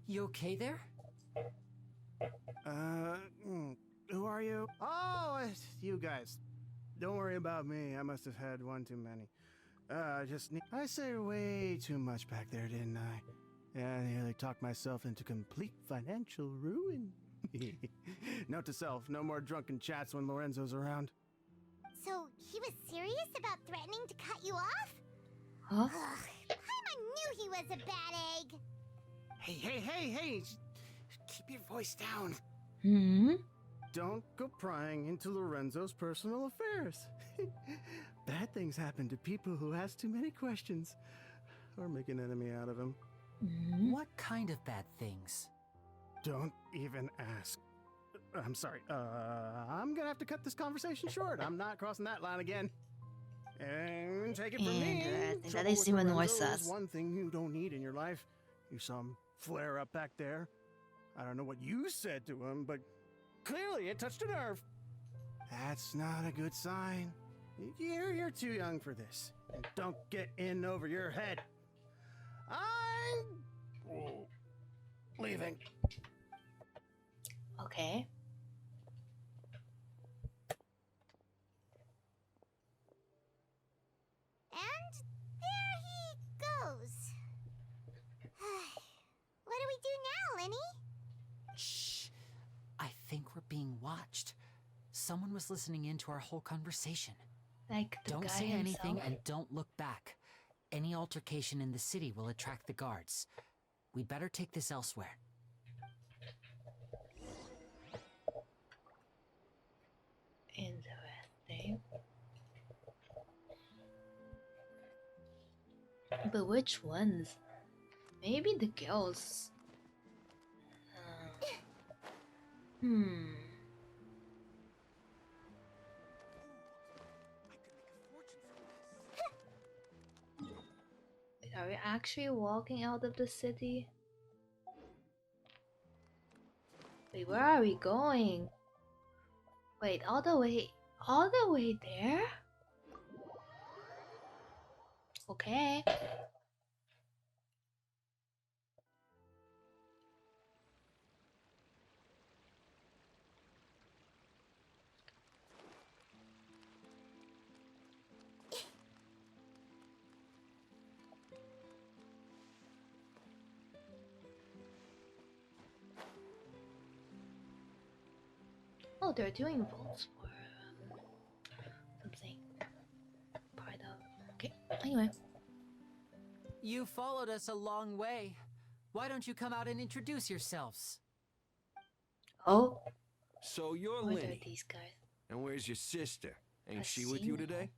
You okay there? Who are you? Oh, it's you guys. Don't worry about me. I must have had one too many. I said way too much back there, didn't I? Yeah, I nearly talked myself into complete financial ruin. Note to self, no more drunken chats when Lorenzo's around. So, he was serious about threatening to cut you off? Huh? Ugh, Paimon knew he was a bad egg. Hey! Keep your voice down. Hmm? Don't go prying into Lorenzo's personal affairs. Bad things happen to people who ask too many questions or make an enemy out of him. Hmm? What kind of bad things? Don't even ask. I'm sorry. I'm gonna have to cut this conversation short. I'm not crossing that line again. And take it from me. Interesting. That Trouble is with even more Lorenzo is sus. one thing you don't need in your life. You saw him flare up back there. I don't know what you said to him, but clearly it touched a nerve. That's not a good sign. You're too young for this. And don't get in over your head. I'm leaving. Okay. And there he goes. What do we do now, Lyney? Shh. I think we're being watched. Someone was listening in to our whole conversation. Like the Don't guy say himself. anything and don't look back. Any altercation in the city will attract the guards. We'd better take this elsewhere. Interesting. But which ones? Maybe the girls. Hmm. Are we actually walking out of the city? Wait, where are we going? Wait, all the way there? Okay. they're doing votes for something. Part of. Okay. Anyway. You followed us a long way. Why don't you come out and introduce yourselves? Oh. So you're What are Lyney. these guys? And where's your sister? Ain't I've she with seen you her. today?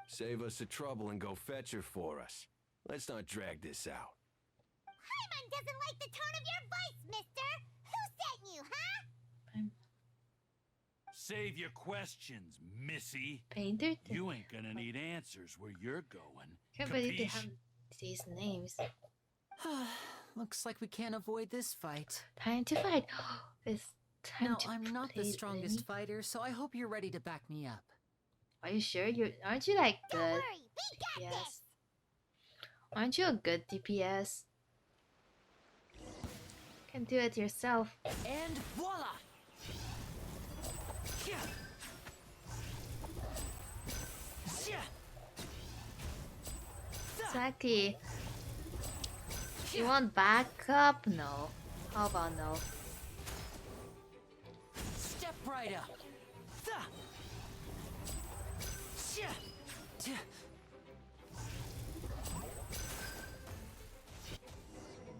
Save us the trouble and go fetch her for us. Let's not drag this out. Paimon doesn't like the tone of your voice, mister! Who sent you, huh? Save your questions, missy. Painter. You ain't gonna need answers where you're going. Can't believe they Capiche? have these names. Looks like we can't avoid this fight. Time to fight. It's time Now, to I'm not play the strongest Lyney. fighter, so I hope you're ready to back me up. Are you sure? Aren't you like Don't good worry, we got DPS? this! Aren't you a good DPS? Can do it yourself. And voila! Exactly. You want backup? No. How about no? Step right up.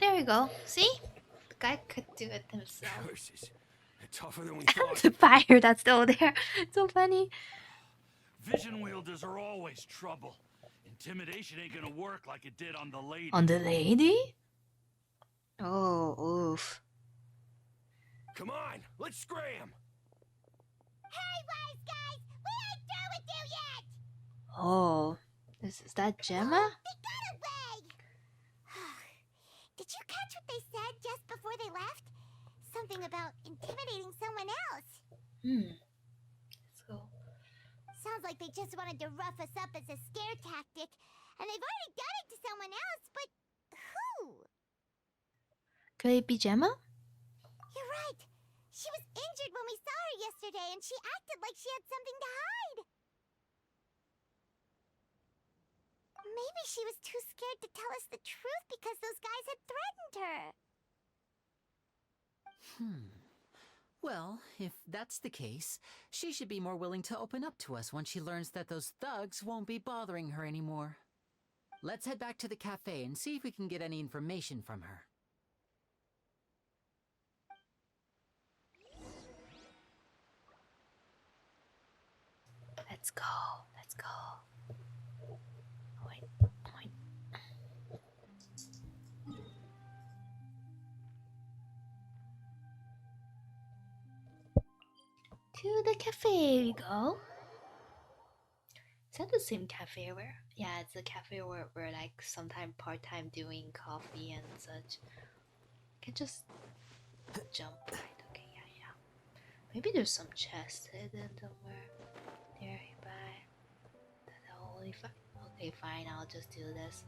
There we go. See? The guy could do it himself. Curses. They're tougher than we the thought. fire that's still there. So funny. Vision wielders are always trouble. Intimidation ain't gonna work like it did on the lady. On the lady? Oh, oof. Come on, let's scram. Hey, wise guys! We ain't through with you yet! Oh. Is that Gemma? They got away! Did you catch what they said just before they left? Something about intimidating someone else. Let's go. Sounds like they just wanted to rough us up as a scare tactic, and they've already done it to someone else, but who? Could it be Gemma? You're right. She was injured when we saw her yesterday, and she acted like she had something to hide. Maybe she was too scared to tell us the truth because those guys had threatened her. Well, if that's the case, she should be more willing to open up to us once she learns that those thugs won't be bothering her anymore. Let's head back to the cafe and see if we can get any information from her. Let's go. Let's go. Oh, wait. Wait. To the cafe we go. Is that the same cafe where? Yeah, it's a cafe where we're like sometime part-time doing coffee and such. Can just jump right. Okay, yeah. Maybe there's some chest hidden somewhere. There, bye. That'll only fine. Okay, fine. I'll just do this.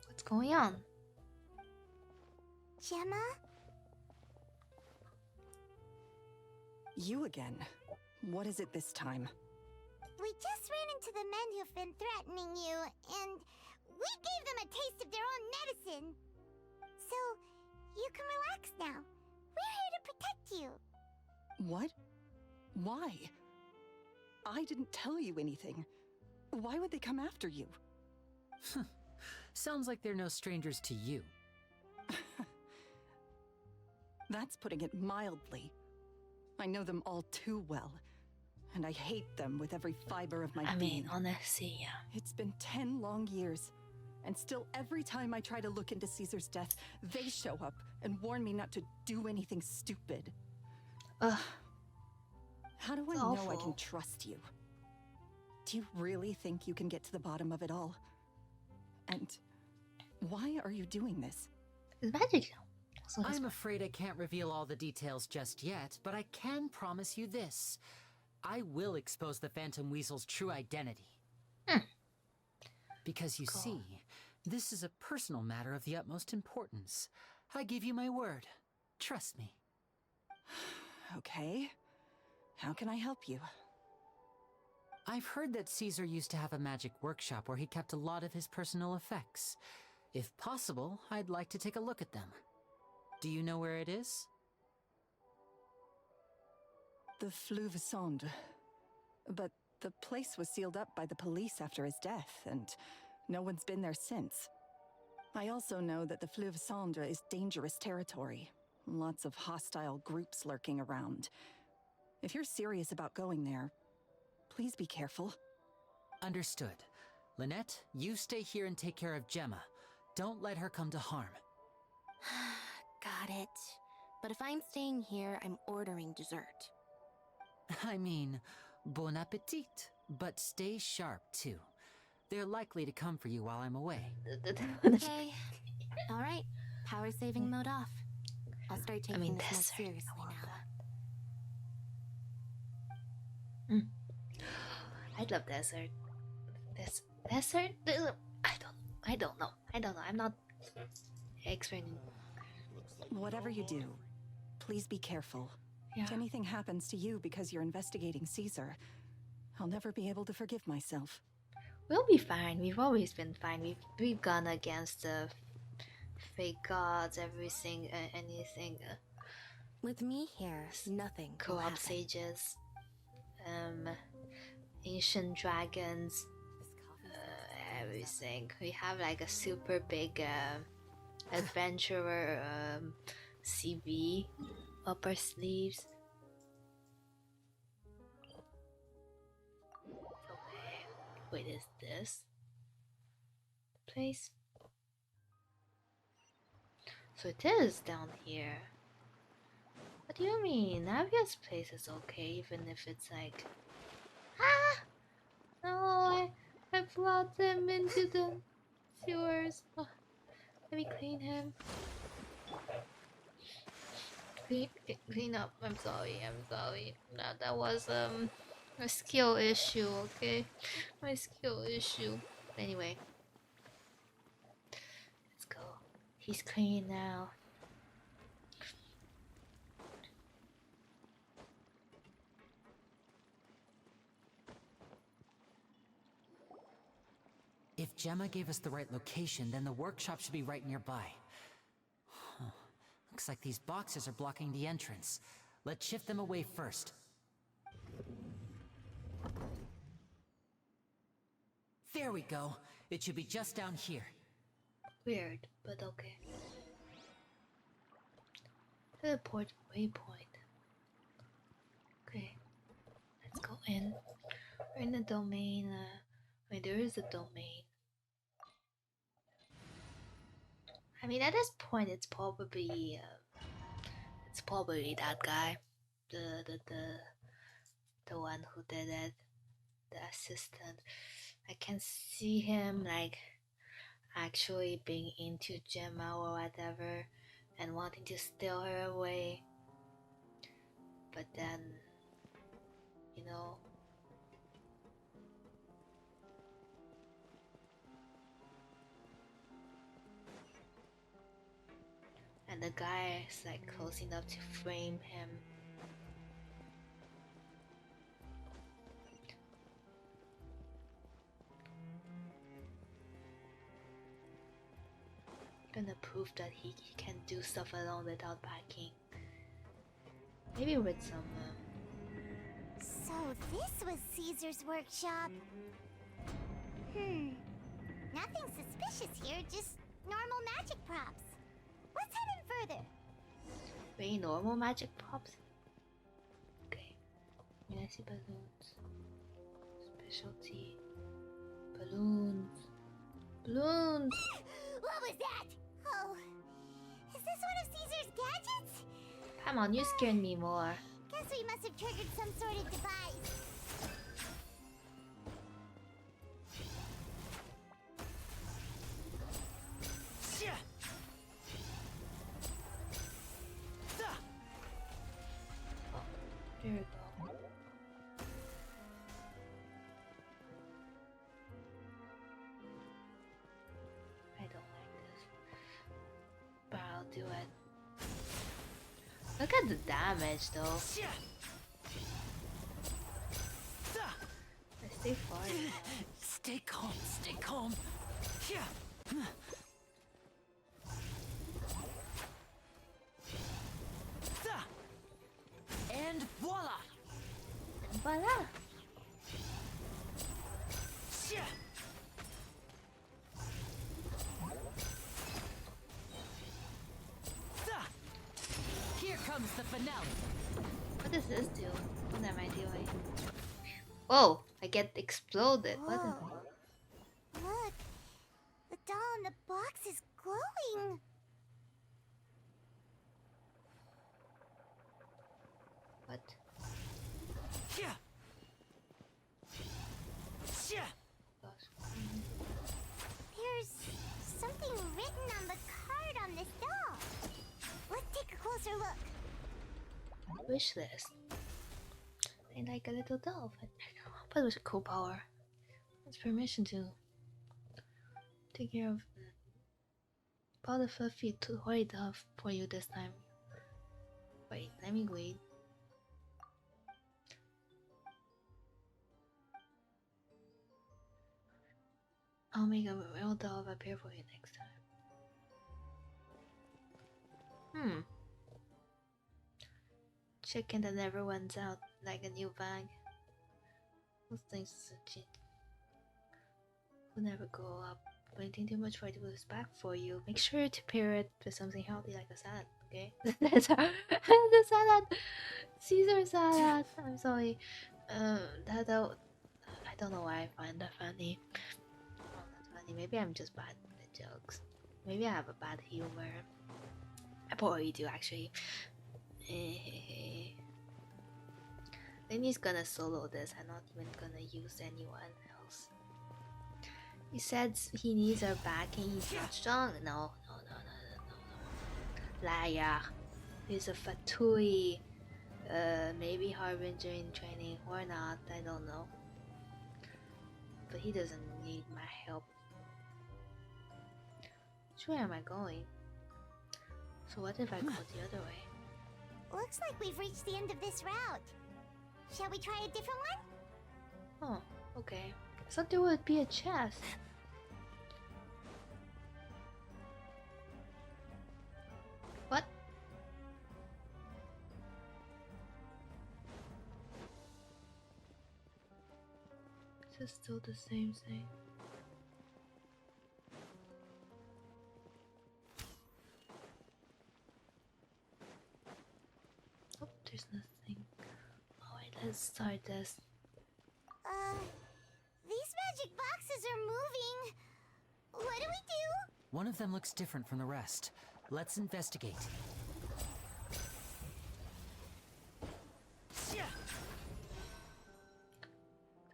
What's going on? Gemma? You again. What is it this time? We just ran into the men who've been threatening you, and we gave them a taste of their own medicine. So, you can relax now. We're here to protect you. What? Why? I didn't tell you anything. Why would they come after you? Sounds like they're no strangers to you. That's putting it mildly. I know them all too well, and I hate them with every fiber of my being. Honestly, yeah. It's been 10 long years, and still every time I try to look into Caesar's death, they show up and warn me not to do anything stupid. Ugh. How do I know I can trust you? Do you really think you can get to the bottom of it all? And why are you doing this? It's magic. I'm afraid I can't reveal all the details just yet, but I can promise you this. I will expose the Phantom Weasel's true identity. Because you see, this is a personal matter of the utmost importance. I give you my word. Trust me. Okay. How can I help you? I've heard that Caesar used to have a magic workshop where he kept a lot of his personal effects. If possible, I'd like to take a look at them. Do you know where it is? The Fleuve Sonde. But the place was sealed up by the police after his death, and no one's been there since. I also know that the Fleuve Sonde is dangerous territory. Lots of hostile groups lurking around. If you're serious about going there, please be careful. Understood. Lynette, you stay here and take care of Gemma. Don't let her come to harm. Got it. But if I'm staying here, I'm ordering dessert. I mean, bon appetit. But stay sharp, too. They're likely to come for you while I'm away. Okay. Alright. Power saving mode off. I'll start taking this more seriously now. I love desert. Desert? I don't know. I'm not explaining. Whatever you do, please be careful. Yeah. If anything happens to you because you're investigating Caesar, I'll never be able to forgive myself. We'll be fine. We've always been fine. We've gone against the fake gods, everything, anything. With me here, nothing will Co-op happen. sages, ancient dragons, everything. We have like a super big adventurer CB up our sleeves. Okay, wait, is this the place? So it is down here. What do you mean? Navia's place is okay, even if it's like... Ah! No, I brought them into the sewers. Oh, let me clean him. Clean up. I'm sorry. That was a skill issue, okay? My skill issue. Anyway. Let's go. He's clean now. If Gemma gave us the right location, then the workshop should be right nearby. Huh. Looks like these boxes are blocking the entrance. Let's shift them away first. There we go. It should be just down here. Weird, but okay. Teleport waypoint. Okay. Let's go in. We're in the domain. Wait, there is a domain. I mean, at this point, it's probably that guy, the one who did it, the assistant. I can see him like actually being into Gemma or whatever, and wanting to steal her away. But then, you know. And the guy is like close enough to frame him. Gonna prove that he can do stuff alone without backing. Maybe with some. So this was Caesar's workshop. Nothing suspicious here, just normal magic props. Let's head in further. Very normal magic props. Okay. I mean, I see balloons. Specialty. Balloons. Balloons! What was that? Oh, is this one of Caesar's gadgets? Come on, you scared me more. Guess we must have triggered some sort of device. There we go. I don't like this, but I'll do it. Look at the damage though. Let's Stay far. Stay calm, stay calm. Yeah. And voila! Voila! Here comes the finale. What does this do? What am I doing? Whoa! I get exploded. What am I? Look, the doll in the box is glowing. What? Yeah. Gosh. There's something written on the card on this doll. Let's take a closer look. Wish list. I like a little doll, but with a cool power. It's permission to take care of all the fluffy toy stuff for you this time. Wait, let me wait. I'll make a real doll appear for you next time. Chicken that never runs out, like a new bag. Those things will never grow up. Waiting too much for it to lose back for you. Make sure to pair it with something healthy like a salad, okay? That's the salad! Caesar salad! I'm sorry. I don't know why I find that funny. Well, not funny. Maybe I'm just bad at jokes. Maybe I have a bad humor. I probably do, actually. Lyney's gonna solo this. I'm not even gonna use anyone else. He said he needs our backing. He's not strong. No. Liar. He's a fatui. Maybe Harbinger in training or not. I don't know. But he doesn't need my help. Which way am I going? So what if I go the other way? Looks like we've reached the end of this route. Shall we try a different one? Oh, okay. I thought there would be a chest. What? Is this still the same thing? Oh, there's nothing. Alright, let's start this. These magic boxes are moving. What do we do? One of them looks different from the rest. Let's investigate.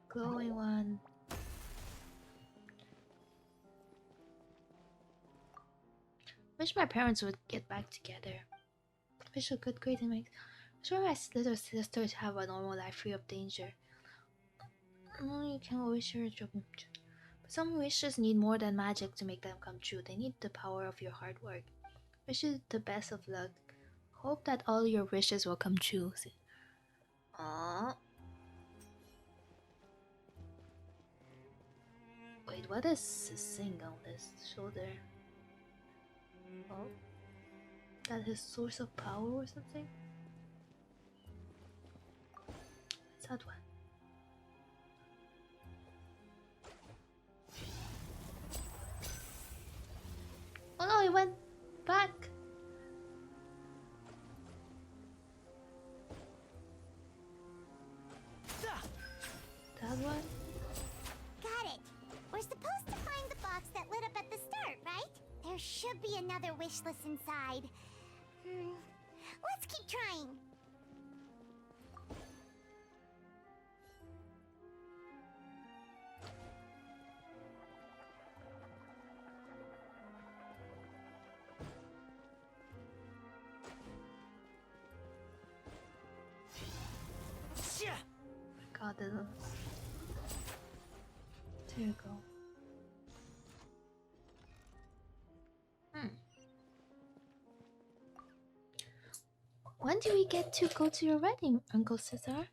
Glowing one. Wish my parents would get back together. Wish a good grade and make sure my little sisters have a normal life free of danger. You can always wish your job. But some wishes need more than magic to make them come true. They need the power of your hard work. Wish you the best of luck. Hope that all your wishes will come true. Aww. Wait, what is this thing on his shoulder? Oh, that his source of power or something? What's that one? Oh no, it went back. That one? Got it. We're supposed to find the box that lit up at the start, right? There should be another wish list inside. Let's keep trying. God, there you go. When do we get to go to your wedding, Uncle Cesar?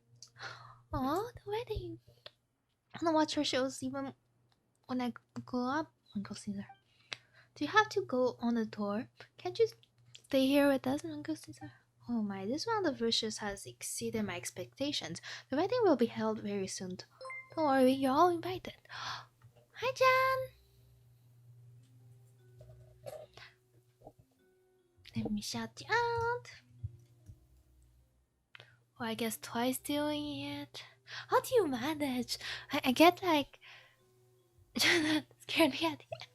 Oh, the wedding. wanna watch her shows even when I grow up. Uncle Caesar, do you have to go on the tour? Can't you stay here with us, Uncle Caesar? Oh my, this round of wishes has exceeded my expectations. The wedding will be held very soon. Don't worry, you're all invited. Hi, Jan! Let me shout you out. Oh, I guess twice doing it. How do you manage? I get like... scared me at the end.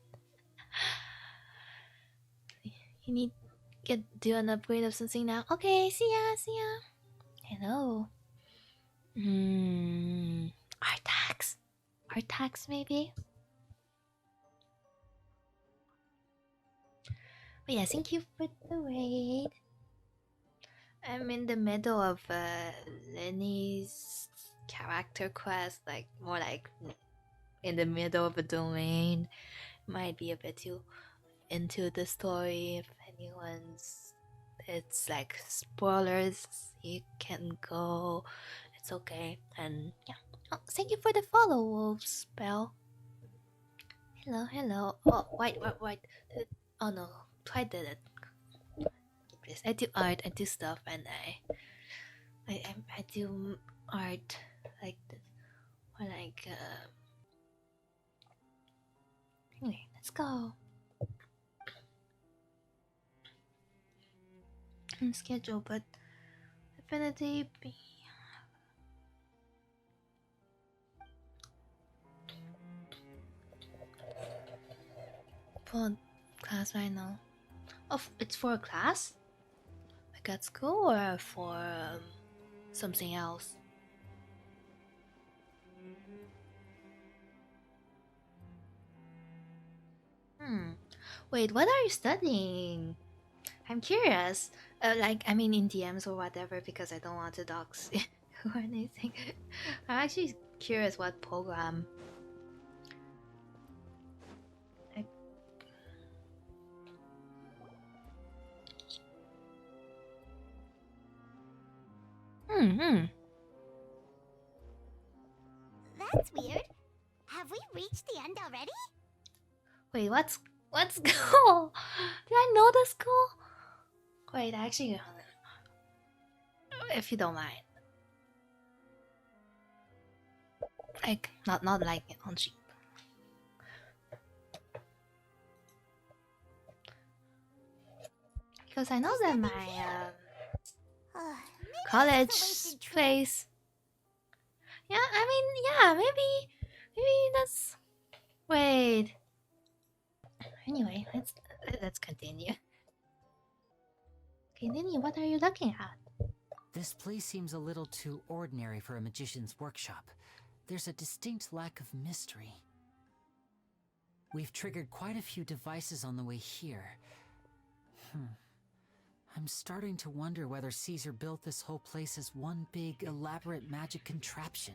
You need do an upgrade of something now. Okay, see ya, see ya. Hello. Artax. Artax, maybe? But yeah, thank you for the raid. I'm in the middle of Lyney's character quest, like more like in the middle of a domain. Might be a bit too into the story. If anyone's, it's like spoilers, you can go. It's okay. And yeah. Oh, thank you for the follow, Wolf Spell. Hello, hello. Oh, wait. Oh no, I did it. I do art, I do stuff, and I do art like this, or like Anyway, let's go. On schedule, but definitely be. For class right now. Oh, it's for a class? Like at school or for something else? Wait, what are you studying? I'm curious. Like, I mean, in DMs or whatever, because I don't want to dox or anything. I'm actually curious what program. That's weird. Have we reached the end already? Wait, what's school? Did I know the school? Wait, actually, if you don't mind, like not like on cheap. Because I know that my college place. Yeah, I mean, yeah, maybe that's. Wait. Anyway, let's continue. Continue. What are you looking at? This place seems a little too ordinary for a magician's workshop. There's a distinct lack of mystery. We've triggered quite a few devices on the way here. I'm starting to wonder whether Caesar built this whole place as one big, elaborate magic contraption.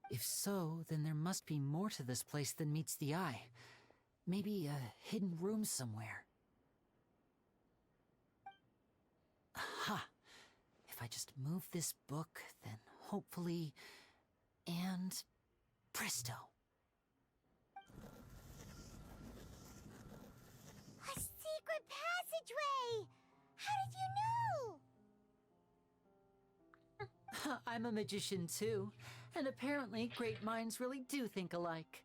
If so, then there must be more to this place than meets the eye. Maybe a hidden room somewhere. Aha! If I just move this book, then hopefully... And... presto! A secret passageway! How did you know? I'm a magician too, and apparently great minds really do think alike.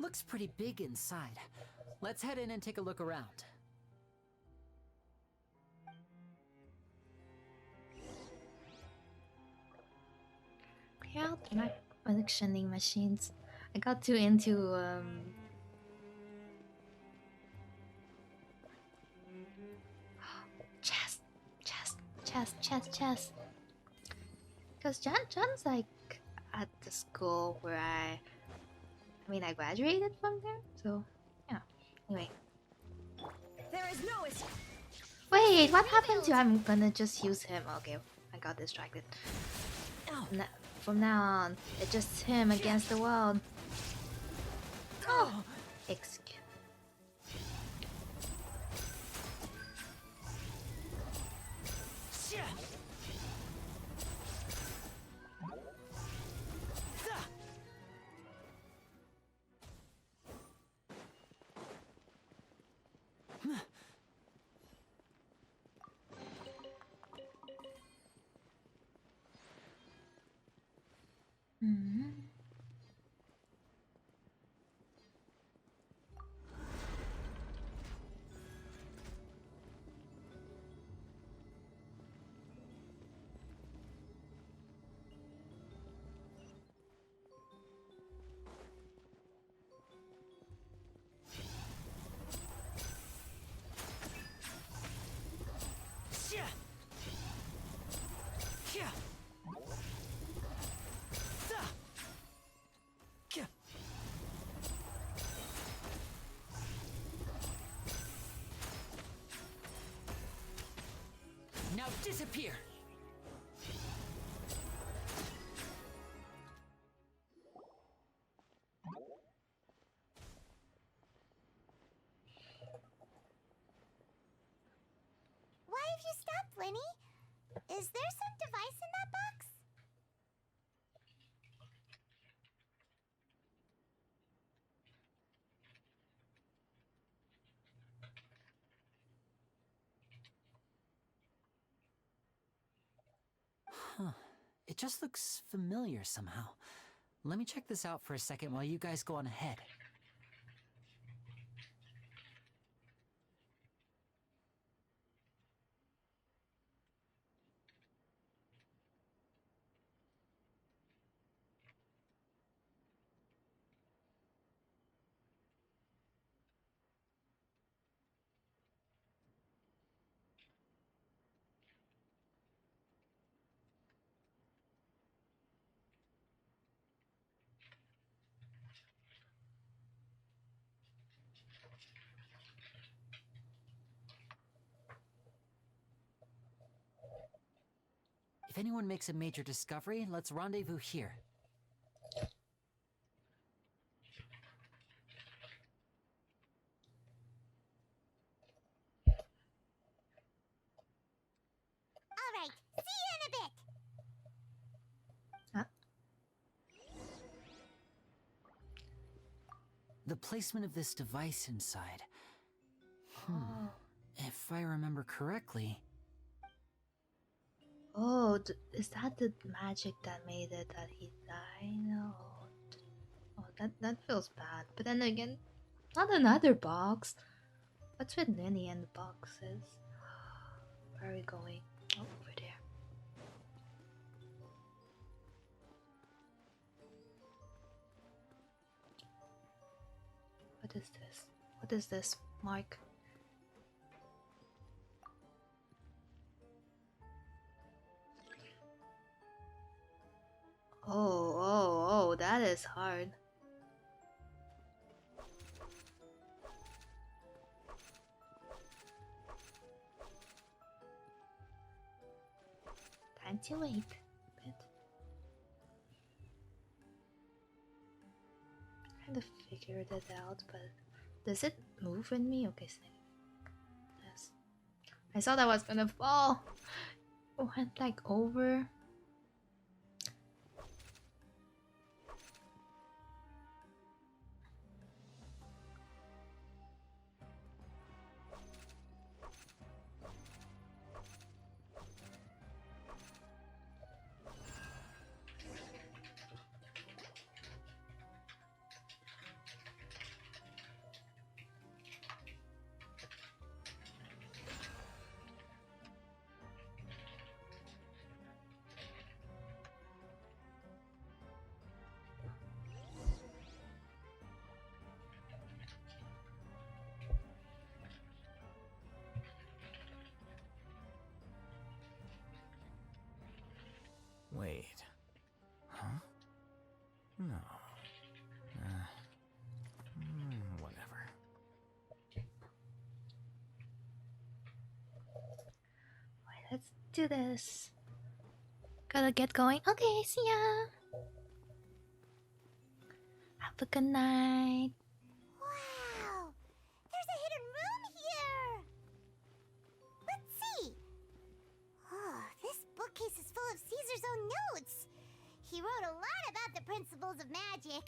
Looks pretty big inside. Let's head in and take a look around. out my collectioning machines. I got too into chess, chess. Because John's like at the school where I graduated from there, so yeah. Anyway. There is no escape. Wait, what happened to? I'm gonna just use him. Okay, I got distracted. From now on, it's just him against the world. Oh, excuse. Now disappear! Why have you stopped, Lyney? Is there some device in that box? Huh. It just looks familiar somehow. Let me check this out for a second while you guys go on ahead. If anyone makes a major discovery, let's rendezvous here. Alright, see you in a bit! Huh? The placement of this device inside. If I remember correctly... Oh, is that the magic that made it that he died? No. Oh, that feels bad. But then again, not another box. What's with Lyney and the boxes? Where are we going? Oh, over there. What is this? What is this, Mark? Oh, that is hard. Time to wait a bit. Kind of figured it out, but does it move in me? Okay, so yes. I thought I was gonna fall. It went like over. Wait. Huh? No. Whatever. Alright, let's do this. Gotta get going. Okay, see ya. Have a good night. Wow! There's a hidden room here! Let's see! Oh, this bookcase is full of Caesar's own notes! He wrote a lot about the principles of magic.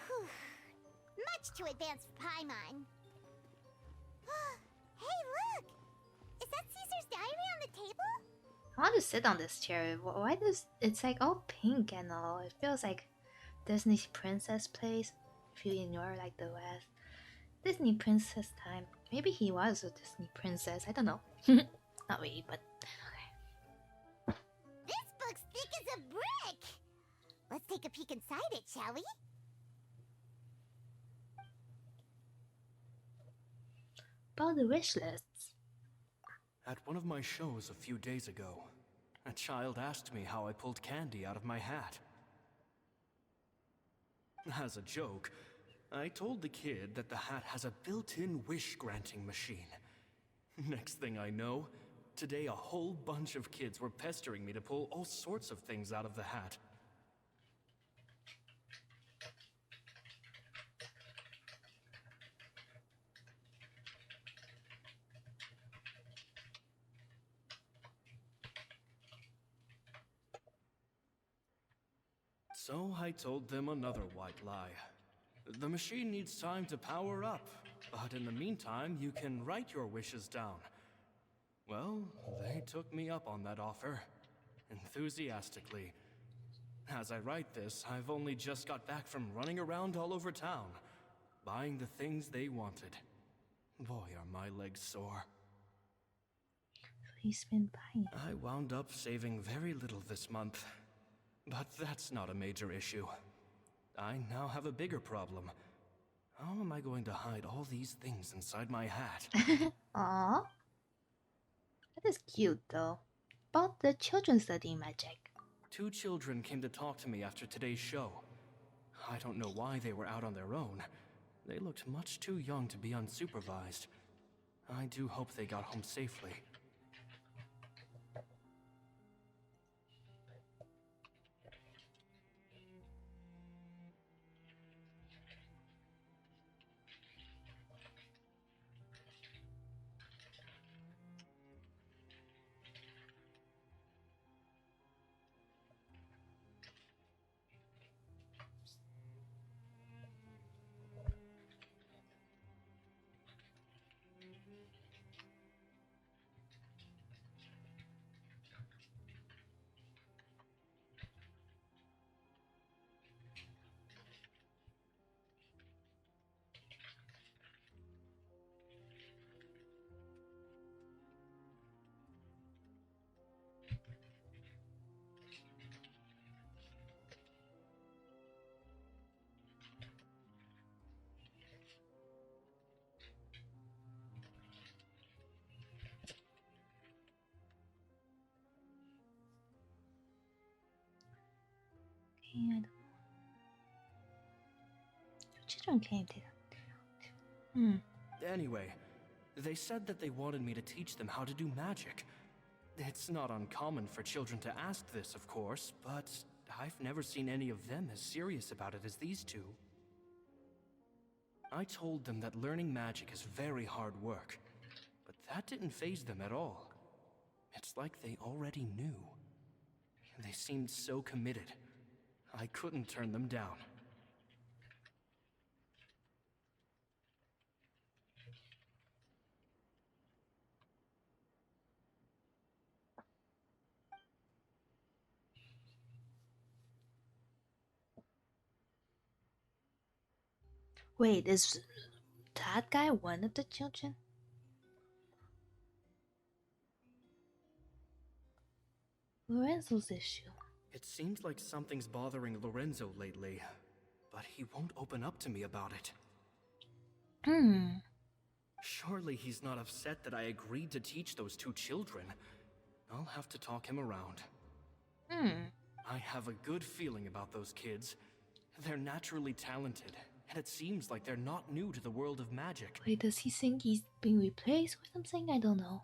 Whew. Much too advanced for Paimon. Hey, look! Is that Caesar's diary on the table? I want to sit on this chair. Why does it's like all pink and all? It feels like Disney princess place. If you ignore like the West, Disney princess time. Maybe he was a Disney princess. I don't know. Not really, but okay. This book's thick as a brick! Let's take a peek inside it, shall we? About the wish lists. At one of my shows a few days ago, a child asked me how I pulled candy out of my hat. As a joke, I told the kid that the hat has a built-in wish-granting machine. Next thing I know, today a whole bunch of kids were pestering me to pull all sorts of things out of the hat. So I told them another white lie. The machine needs time to power up, but in the meantime, you can write your wishes down. Well, they took me up on that offer, enthusiastically. As I write this, I've only just got back from running around all over town, buying the things they wanted. Boy, are my legs sore. He's been buying. I wound up saving very little this month. But that's not a major issue. I now have a bigger problem. How am I going to hide all these things inside my hat? Aww. That is cute though. About the children studying magic. 2 children came to talk to me after today's show. I don't know why they were out on their own. They looked much too young to be unsupervised. I do hope they got home safely. And children came to that. Anyway, they said that they wanted me to teach them how to do magic. It's not uncommon for children to ask this, of course, but I've never seen any of them as serious about it as these 2. I told them that learning magic is very hard work, but that didn't faze them at all. It's like they already knew. They seemed so committed. I couldn't turn them down. Wait, is that guy one of the children? Lorenzo's issue. It seems like something's bothering Lorenzo lately, but he won't open up to me about it. Surely he's not upset that I agreed to teach those 2 children. I'll have to talk him around. have a good feeling about those kids. They're naturally talented, and it seems like they're not new to the world of magic. Wait, does he think he's being replaced with something? I don't know.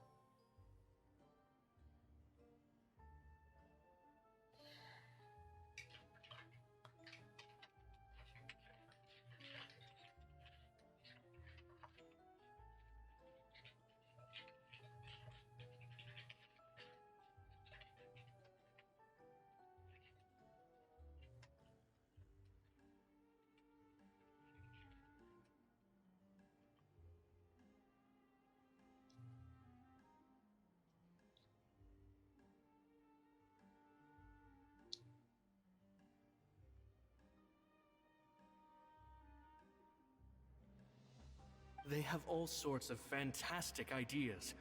They have all sorts of fantastic ideas.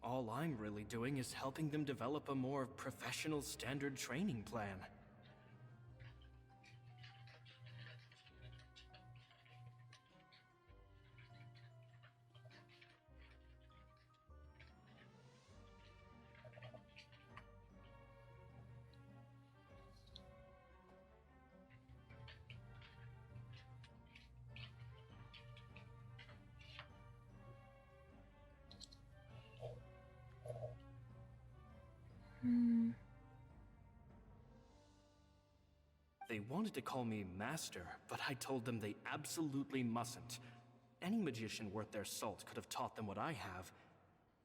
All I'm really doing is helping them develop a more professional standard training plan. They wanted to call me Master, but I told them they absolutely mustn't. Any magician worth their salt could have taught them what I have.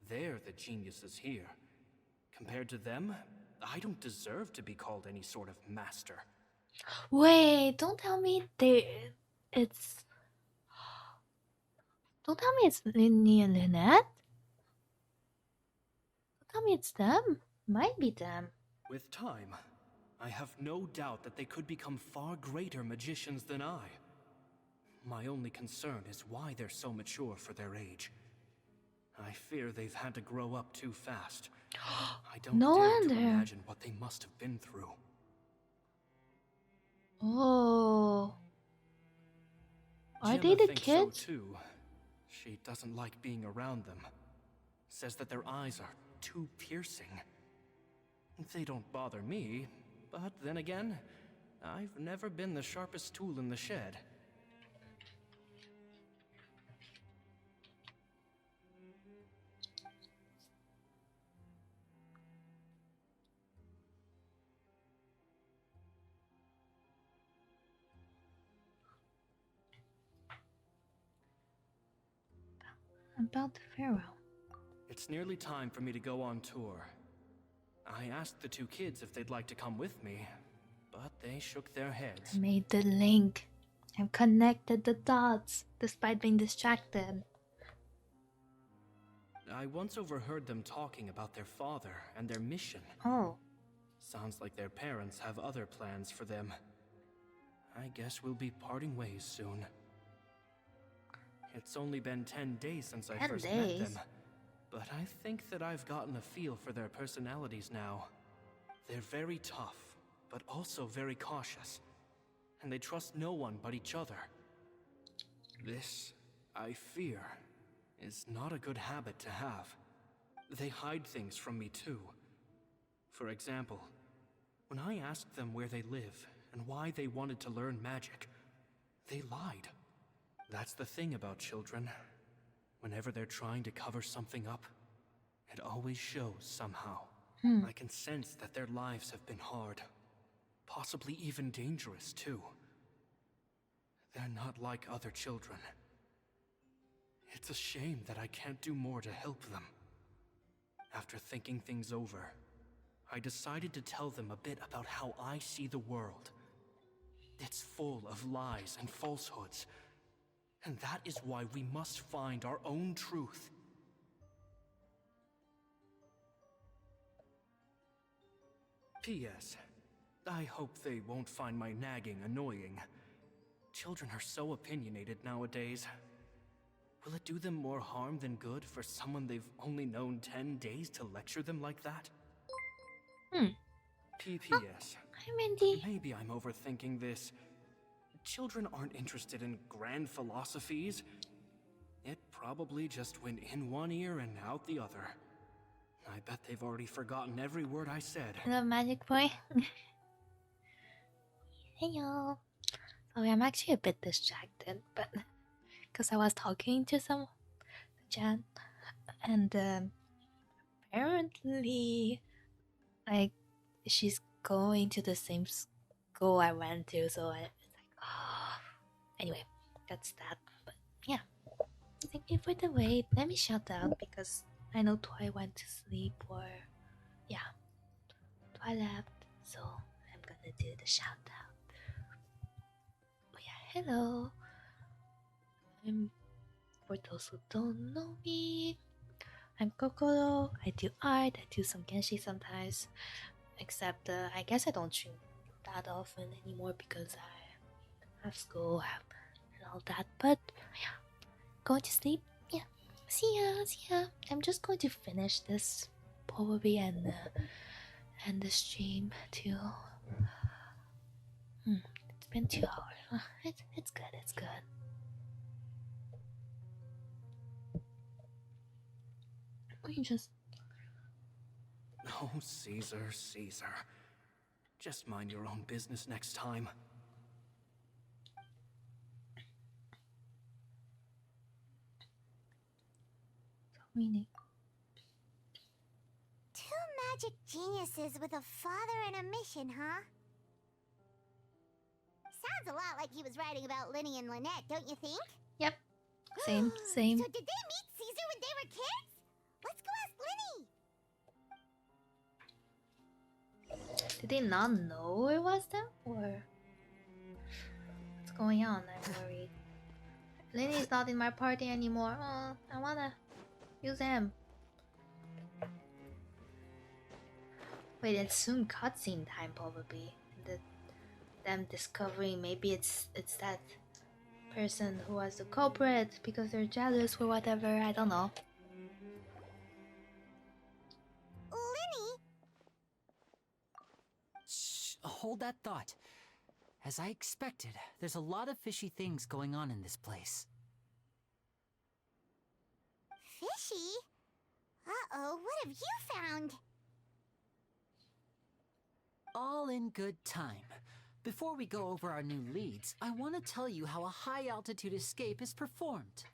They're the geniuses here. Compared to them, I don't deserve to be called any sort of master. Wait, don't tell me it's... Don't tell me it's Lyney and Lynette. Don't tell me it's them. Might be them. With time, I have no doubt that they could become far greater magicians than I. My only concern is why they're so mature for their age. I fear they've had to grow up too fast. I don't dare to imagine what they must have been through. Oh. Are Gemma they the thinks kids? So too. She doesn't like being around them. Says that their eyes are too piercing. They don't bother me, but then again, I've never been the sharpest tool in the shed. About the farewell. It's nearly time for me to go on tour. I asked the two kids if they'd like to come with me, but they shook their heads. I made the link. I've connected the dots, despite being distracted. I once overheard them talking about their father and their mission. Oh. Sounds like their parents have other plans for them. I guess we'll be parting ways soon. It's only been 10 days since I first met them, but I think that I've gotten a feel for their personalities now. They're very tough, but also very cautious, and they trust no one but each other. This, I fear, is not a good habit to have. They hide things from me too. For example, when I asked them where they live and why they wanted to learn magic, they lied. That's the thing about children. Whenever they're trying to cover something up, it always shows somehow. I can sense that their lives have been hard, possibly even dangerous too. They're not like other children. It's a shame that I can't do more to help them. After thinking things over, I decided to tell them a bit about how I see the world. It's full of lies and falsehoods, and that is why we must find our own truth. P.S. I hope they won't find my nagging annoying. Children are so opinionated nowadays. Will it do them more harm than good for someone they've only known 10 days to lecture them like that? P.P.S. Hi, Mindy. Maybe I'm overthinking this. Children aren't interested in grand philosophies. It probably just went in one ear and out the other. I bet they've already forgotten every word I said. I love Magic Boy. Hey y'all. Sorry, I'm actually a bit distracted, but because I was talking to some Jan, and apparently, like, she's going to the same school I went to, so it's like, oh. Anyway, that's that. But yeah, thank you for the wait. Let me shout out because I know Twi went to sleep, or yeah, Twi left, so I'm gonna do the shout out. Oh yeah, hello. For those who don't know me, I'm Kokoro. I do art, I do some genshin sometimes. Except I guess I don't stream that often anymore because I have school and all that. But yeah, going to sleep. Yeah, see ya, see ya. I'm just going to finish this probably and end the stream too. It's been 2 hours. It's good. It's good. We can just. Oh, Caesar, Caesar. Just mind your own business next time. Meaning. Two magic geniuses with a father and a mission, huh? Sounds a lot like he was writing about Lyney and Lynette, don't you think? Yep. Same. So did they meet Caesar when they were kids? Let's go ask Lyney! Did they not know it was them? Or what's going on? I'm worried. Lyney's not in my party anymore. Oh, I wanna use him. Wait, it's soon cutscene time probably. Them discovering maybe it's that person who was the culprit because they're jealous or whatever. I don't know. Lyney! Shh, hold that thought. As I expected, there's a lot of fishy things going on in this place. Fishy? Uh-oh, what have you found? All in good time. Before we go over our new leads, I want to tell you how a high-altitude escape is performed.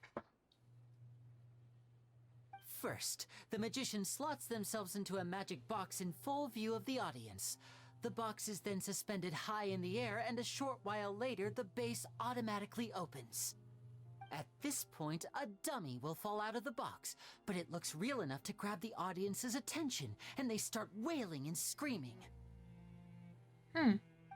First, the magician slots themselves into a magic box in full view of the audience. The box is then suspended high in the air, and a short while later, the base automatically opens. At this point, a dummy will fall out of the box, but it looks real enough to grab the audience's attention, and they start wailing and screaming.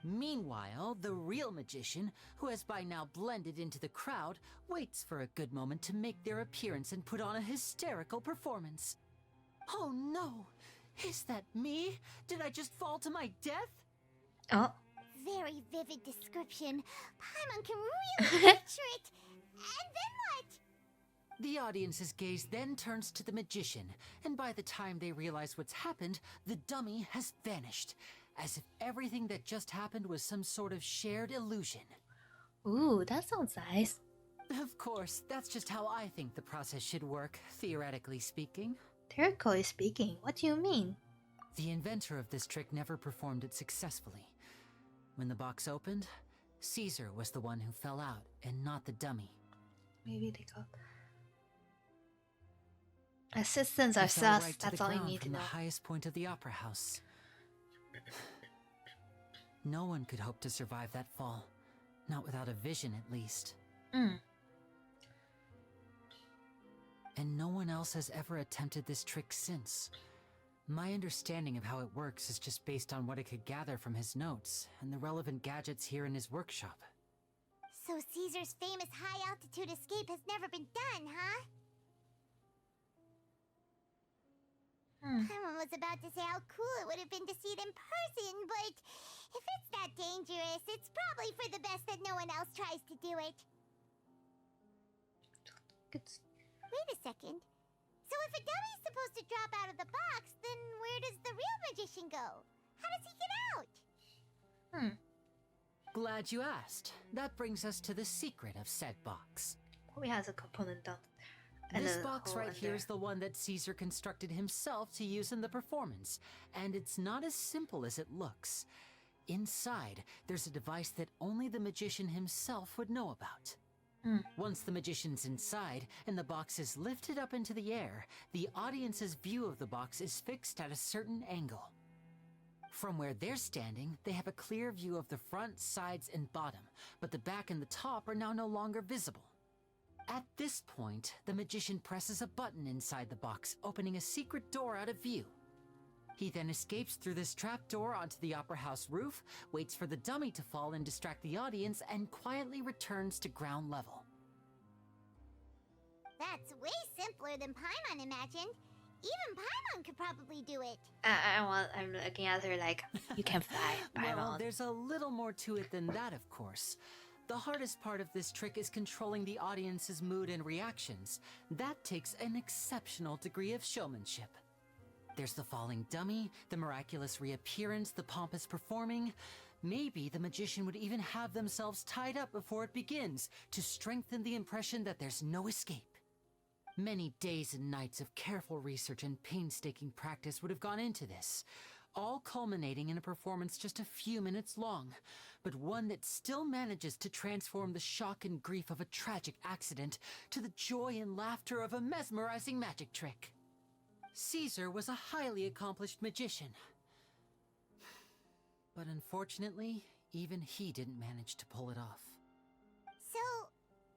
Meanwhile, the real magician, who has by now blended into the crowd, waits for a good moment to make their appearance and put on a hysterical performance. Oh no! Is that me? Did I just fall to my death? Oh. Very vivid description. Paimon can really picture it. And then what? The audience's gaze then turns to the magician, and by the time they realize what's happened, the dummy has vanished, as if everything that just happened was some sort of shared illusion. Ooh, that sounds nice. Of course, that's just how I think the process should work, theoretically speaking. Theoretically speaking, what do you mean? The inventor of this trick never performed it successfully. When the box opened, Caesar was the one who fell out, and not the dummy. Maybe they got... Assistants are sus, right, that's all you need to know. From the highest point of the opera house. No one could hope to survive that fall. Not without a vision, at least. And no one else has ever attempted this trick since. My understanding of how it works is just based on what I could gather from his notes and the relevant gadgets here in his workshop. So Caesar's famous high-altitude escape has never been done, huh? Paimon was about to say how cool it would have been to see it in person, but if it's that dangerous, it's probably for the best that no one else tries to do it. Wait a second. So if a dummy's supposed to drop out of the box, then where does the real magician go? How does he get out? Glad you asked. That brings us to the secret of said box. Probably has a component down. This box right here is the one that Caesar constructed himself to use in the performance, and it's not as simple as it looks. inside, there's a device that only the magician himself would know about. Once the magician's inside and the box is lifted up into the air, the audience's view of the box is fixed at a certain angle. From where they're standing, they have a clear view of the front, sides, and bottom, but the back and the top are now no longer visible. At this point, the magician presses a button inside the box, opening a secret door out of view. He then escapes through this trapdoor onto the opera house roof, waits for the dummy to fall and distract the audience, and quietly returns to ground level. That's way simpler than Paimon imagined. Even Paimon could probably do it. I'm looking at her like, you can fly, Paimon. Well, there's a little more to it than that, of course. The hardest part of this trick is controlling the audience's mood and reactions. That takes an exceptional degree of showmanship. There's the falling dummy, the miraculous reappearance, the pompous performing. Maybe the magician would even have themselves tied up before it begins to strengthen the impression that there's no escape. Many days and nights of careful research and painstaking practice would have gone into this, all culminating in a performance just a few minutes long, but one that still manages to transform the shock and grief of a tragic accident to the joy and laughter of a mesmerizing magic trick. Caesar was a highly accomplished magician. But unfortunately, even he didn't manage to pull it off. So,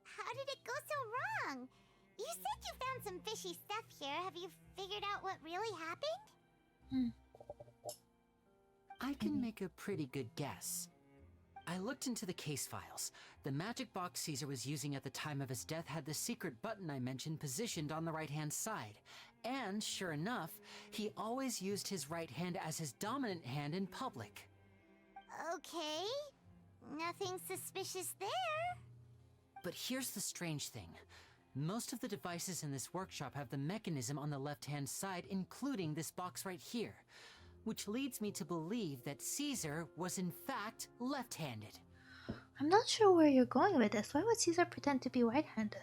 how did it go so wrong? You said you found some fishy stuff here. Have you figured out what really happened? I can make a pretty good guess. I looked into the case files. The magic box Caesar was using at the time of his death had the secret button I mentioned positioned on the right-hand side. And, sure enough, he always used his right hand as his dominant hand in public. Okay. Nothing suspicious there. But here's the strange thing. Most of the devices in this workshop have the mechanism on the left-hand side, including this box right here, which leads me to believe that Caesar was in fact left-handed. I'm not sure where you're going with this. Why would Caesar pretend to be right-handed?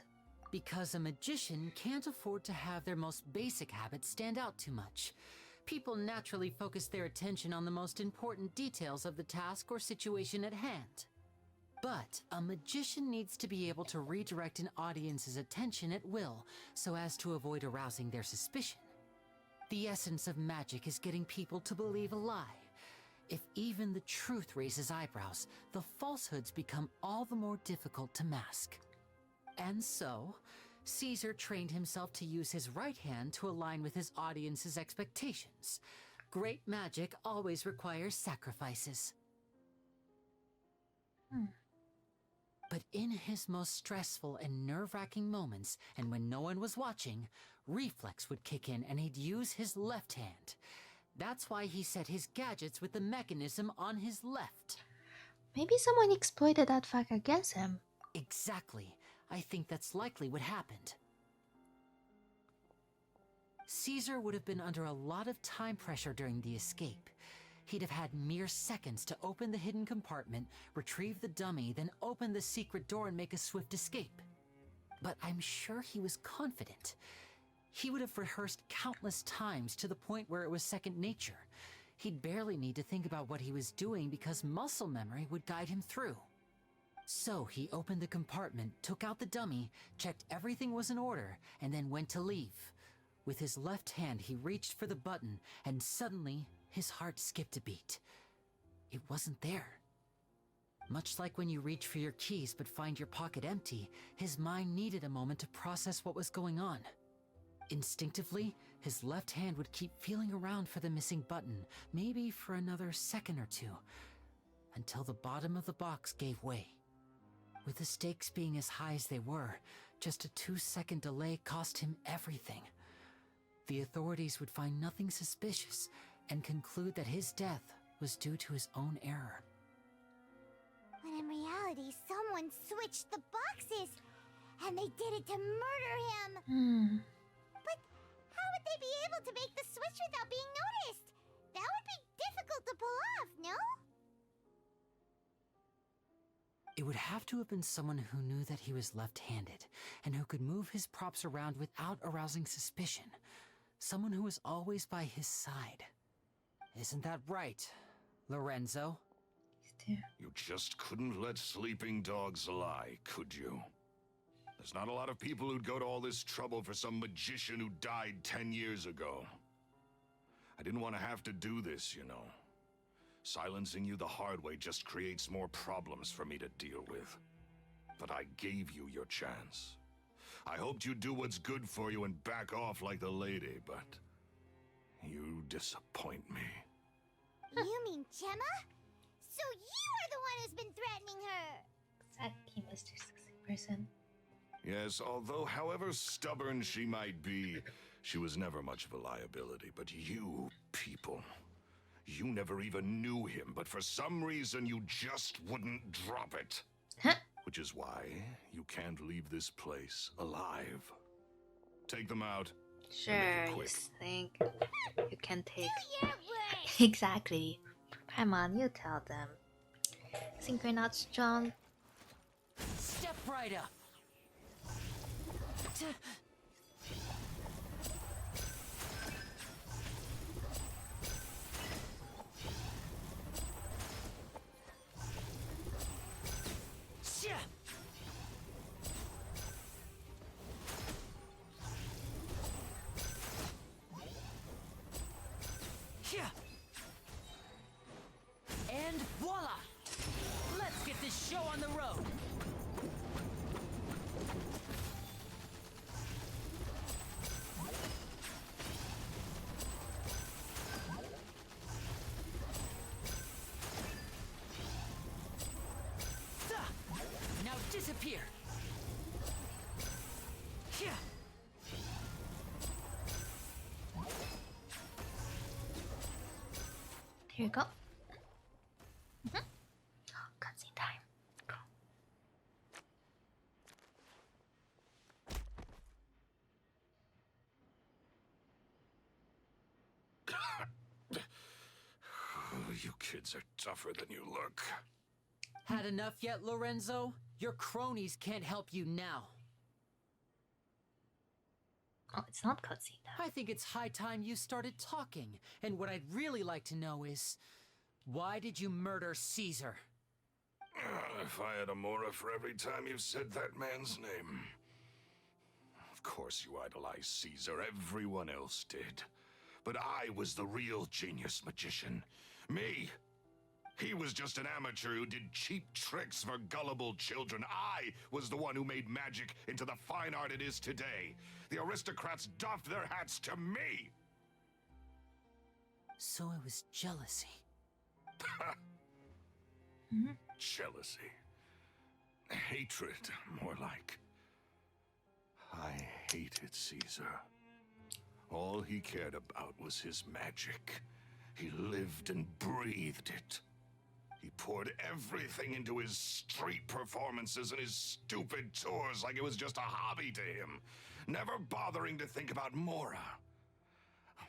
Because a magician can't afford to have their most basic habits stand out too much. People naturally focus their attention on the most important details of the task or situation at hand. But a magician needs to be able to redirect an audience's attention at will, so as to avoid arousing their suspicion. The essence of magic is getting people to believe a lie. If even the truth raises eyebrows, the falsehoods become all the more difficult to mask. And so, Caesar trained himself to use his right hand to align with his audience's expectations. Great magic always requires sacrifices. But in his most stressful and nerve-wracking moments, and when no one was watching, reflex would kick in and he'd use his left hand. That's why he set his gadgets with the mechanism on his left. Maybe someone exploited that fact against him. Exactly. I think that's likely what happened. Caesar would have been under a lot of time pressure during the escape. He'd have had mere seconds to open the hidden compartment, retrieve the dummy, then open the secret door and make a swift escape. But I'm sure he was confident. He would have rehearsed countless times to the point where it was second nature. He'd barely need to think about what he was doing because muscle memory would guide him through. So he opened the compartment, took out the dummy, checked everything was in order, and then went to leave. With his left hand, he reached for the button, and suddenly, his heart skipped a beat. It wasn't there. Much like when you reach for your keys but find your pocket empty, his mind needed a moment to process what was going on. Instinctively, his left hand would keep feeling around for the missing button, maybe for another second or two, until the bottom of the box gave way. With the stakes being as high as they were, just a 2-second delay cost him everything. The authorities would find nothing suspicious and conclude that his death was due to his own error. When in reality, someone switched the boxes, and they did it to murder him. But how would they be able to make the switch without being noticed? That would be difficult to pull off, no? It would have to have been someone who knew that he was left-handed, and who could move his props around without arousing suspicion. Someone who was always by his side. Isn't that right, Lorenzo? dear. You just couldn't let sleeping dogs lie, could you? There's not a lot of people who'd go to all this trouble for some magician who died 10 years ago. I didn't want to have to do this, you know. Silencing you the hard way just creates more problems for me to deal with. But I gave you your chance. I hoped you'd do what's good for you and back off like the lady, but you disappoint me. You mean Gemma? So you are the one who's been threatening her! Exactly, Mr. Sexy Person. Yes, although however stubborn she might be, she was never much of a liability. But you people, you never even knew him, but for some reason you just wouldn't drop it. Huh? Which is why you can't leave this place alive. Take them out. Sure, you quick. think you can take... Do your work! Exactly. Come on, you tell them. Think you're not strong? Step right up. And voila! Let's get this show on the road. Now disappear. Here you go. Cutscene time. Go. You kids are tougher than you look. Had enough yet, Lorenzo? Your cronies can't help you now. Oh, it's not cutscene time. I think it's high time you started talking. And what I'd really like to know is, why did you murder Caesar? If I had a Mora for every time you've said that man's name. Of course you idolized Caesar, everyone else did. But I was the real genius magician. Me! He was just an amateur who did cheap tricks for gullible children. I was the one who made magic into the fine art it is today. The aristocrats doffed their hats to me! So it was jealousy. Jealousy. Hatred, more like. I hated Caesar. All he cared about was his magic. He lived and breathed it. He poured everything into his street performances and his stupid tours like it was just a hobby to him, never bothering to think about Mora.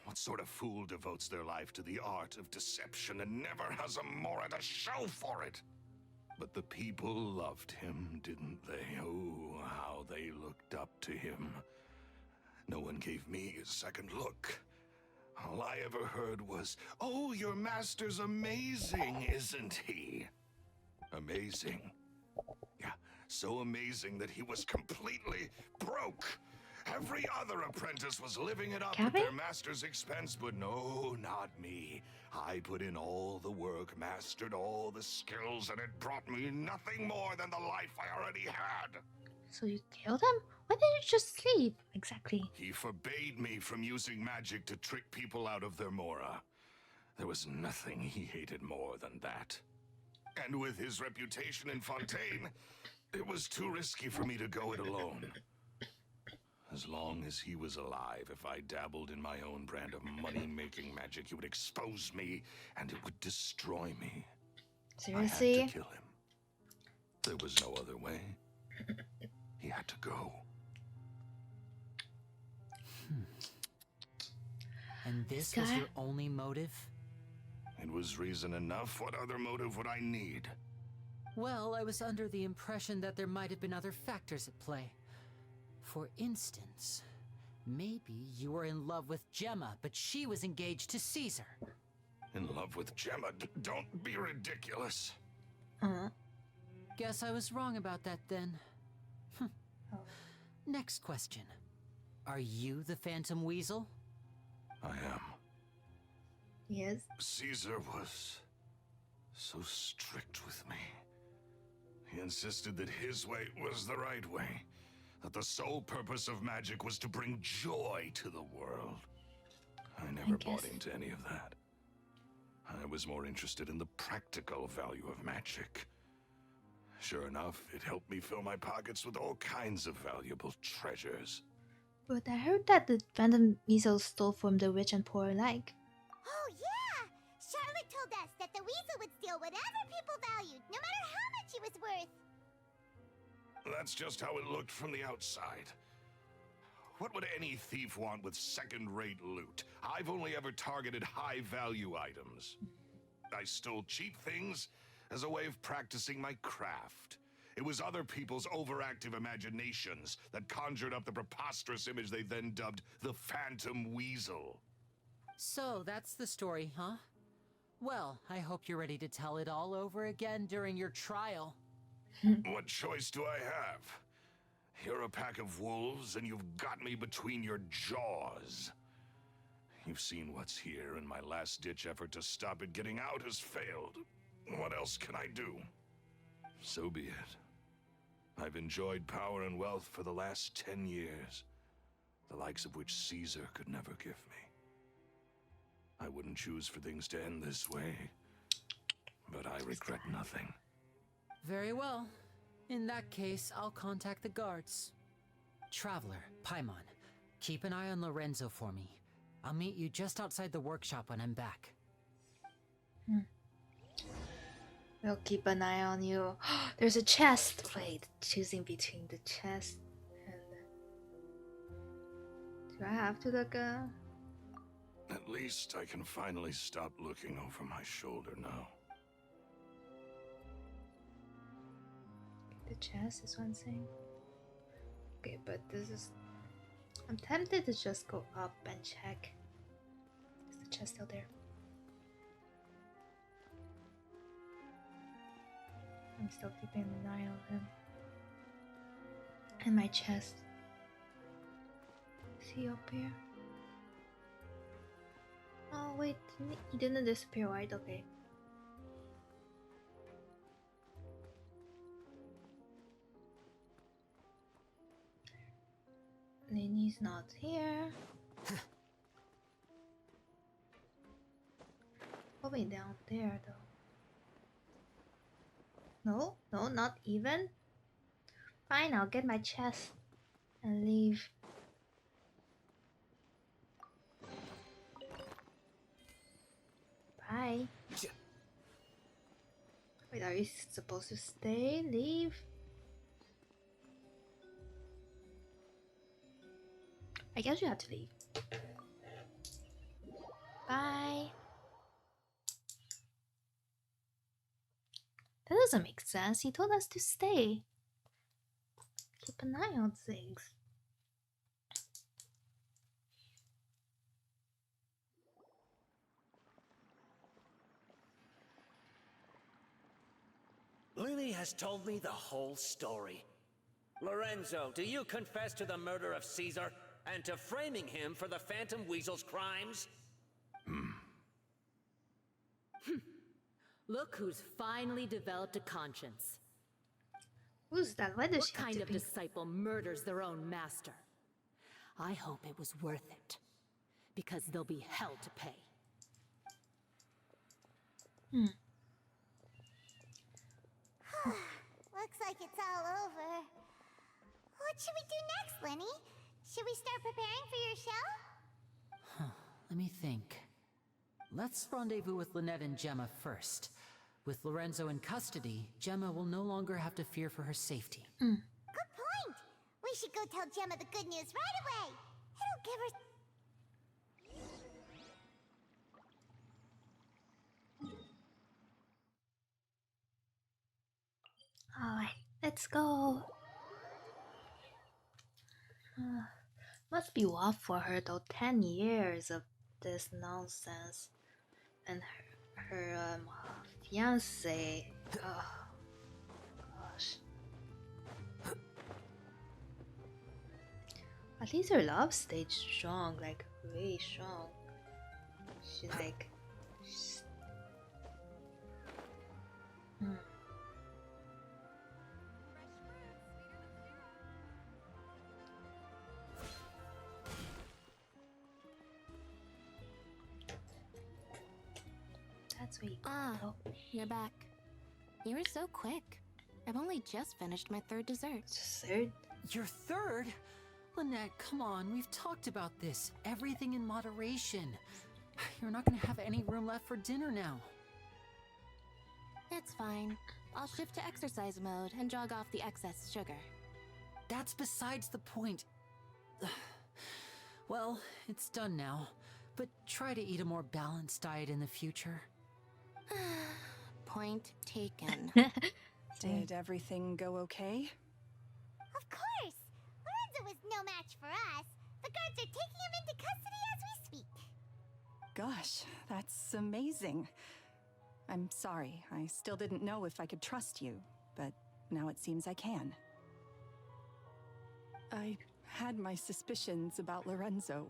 What sort of fool devotes their life to the art of deception and never has a Mora to show for it? But the people loved him, didn't they? Oh, how they looked up to him. No one gave me a second look. All I ever heard was, "Oh, your master's amazing, isn't he?" Amazing. Yeah, so amazing that he was completely broke. Every other apprentice was living it up at their master's expense, but no, not me. I put in all the work, mastered all the skills, and it brought me nothing more than the life I already had. So you killed him? Why didn't you just sleep? Exactly. He forbade me from using magic to trick people out of their Mora. There was nothing he hated more than that. And with his reputation in Fontaine, it was too risky for me to go it alone. As long as he was alive, if I dabbled in my own brand of money-making magic, he would expose me, and it would destroy me. Seriously? I had to kill him. There was no other way. He had to go. And this was your only motive? It was reason enough. What other motive would I need? Well, I was under the impression that there might have been other factors at play. For instance, maybe you were in love with Gemma, but she was engaged to Caesar. In love with Gemma? Don't be ridiculous. Guess I was wrong about that then. Oh. Next question. Are you the Phantom Weasel? I am. Yes. Caesar was so strict with me. He insisted that his way was the right way, that the sole purpose of magic was to bring joy to the world. I never bought into any of that. I was more interested in the practical value of magic. Sure enough, it helped me fill my pockets with all kinds of valuable treasures. But I heard that the Phantom Weasel stole from the rich and poor alike. Oh, yeah! Charlotte told us that the weasel would steal whatever people valued, no matter how much it was worth. That's just how it looked from the outside. What would any thief want with second-rate loot? I've only ever targeted high-value items. I stole cheap things as a way of practicing my craft. It was other people's overactive imaginations that conjured up the preposterous image they then dubbed the Phantom Weasel. So that's the story, huh? Well, I hope you're ready to tell it all over again during your trial. What choice do I have? You're a pack of wolves, and you've got me between your jaws. You've seen what's here, and my last-ditch effort to stop it getting out has failed. What else can I do? So be it. I've enjoyed power and wealth for the last 10 years, the likes of which Caesar could never give me. I wouldn't choose for things to end this way, but I regret nothing. Very well. In that case, I'll contact the guards. Traveler, Paimon, keep an eye on Lorenzo for me. I'll meet you just outside the workshop when I'm back. We'll keep an eye on you. There's a chest. Wait, choosing between the chest and... Do I have to look At least I can finally stop looking over my shoulder now. The chest is one thing. Okay, but this is... I'm tempted to just go up and check. Is the chest still there? I'm still keeping an eye on him. And my chest. Is he up here? Oh wait, he didn't disappear, right? Okay. Lyney's not here. Probably down there though. No, no, not even. Fine, I'll get my chest and leave. Bye. Wait, are you supposed to stay? Leave? I guess you have to leave. Bye. That doesn't make sense. He told us to stay. Keep an eye on things. Lyney has told me the whole story. Lorenzo, do you confess to the murder of Caesar and to framing him for the Phantom Weasel's crimes? Look who's finally developed a conscience. Who's that? Why does What kind of disciple murders their own master? I hope it was worth it, because there'll be hell to pay. Looks like it's all over. What should we do next, Lyney? Should we start preparing for your show? Let me think. Let's rendezvous with Lynette and Gemma first. With Lorenzo in custody, Gemma will no longer have to fear for her safety. Good point! We should go tell Gemma the good news right away. It'll give her... Alright, let's go. Must be rough for her though. 10 years of this nonsense. And her fiance. At least her love stayed strong, like really strong. She like. Hmm. That's where you go. You're back. You were so quick. I've only just finished my third dessert. Dessert? Your third? Lynette, come on, we've talked about this. Everything in moderation. You're not gonna have any room left for dinner now. It's fine. I'll shift to exercise mode and jog off the excess sugar. That's besides the point. Well, it's done now, but try to eat a more balanced diet in the future. Point taken. Did everything go okay? Of course! Lorenzo was no match for us. The guards are taking him into custody as we speak. Gosh, that's amazing. I'm sorry, I still didn't know if I could trust you, but now it seems I can. I had my suspicions about Lorenzo,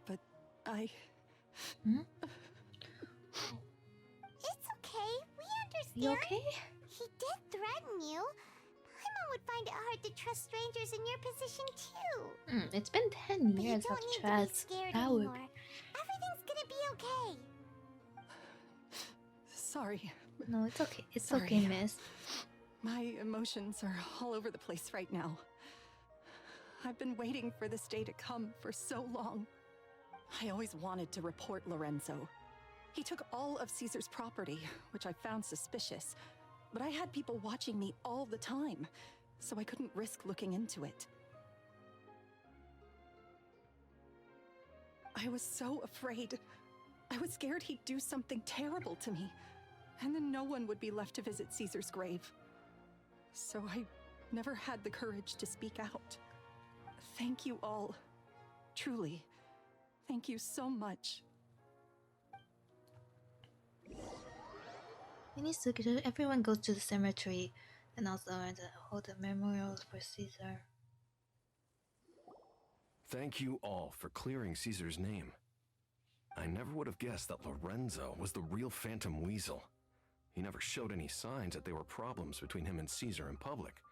but I... It's okay, we understand. You okay? He did threaten you. Paimon would find it hard to trust strangers in your position too. It's been 10 But you years don't of need to be trust. scared That would anymore. Everything's gonna be okay. Sorry. No, it's okay. It's Sorry. okay, miss. My emotions are all over the place right now. I've been waiting for this day to come for so long. I always wanted to report Lorenzo. He took all of Caesar's property, which I found suspicious, but I had people watching me all the time, so I couldn't risk looking into it. I was so afraid. I was scared he'd do something terrible to me, and then no one would be left to visit Caesar's grave. So I never had the courage to speak out. Thank you all. Truly. Thank you so much. We need to get everyone goes to the cemetery and also hold the memorials for Caesar. Thank you all for clearing Caesar's name. I never would have guessed that Lorenzo was the real Phantom Weasel. He never showed any signs that there were problems between him and Caesar in public.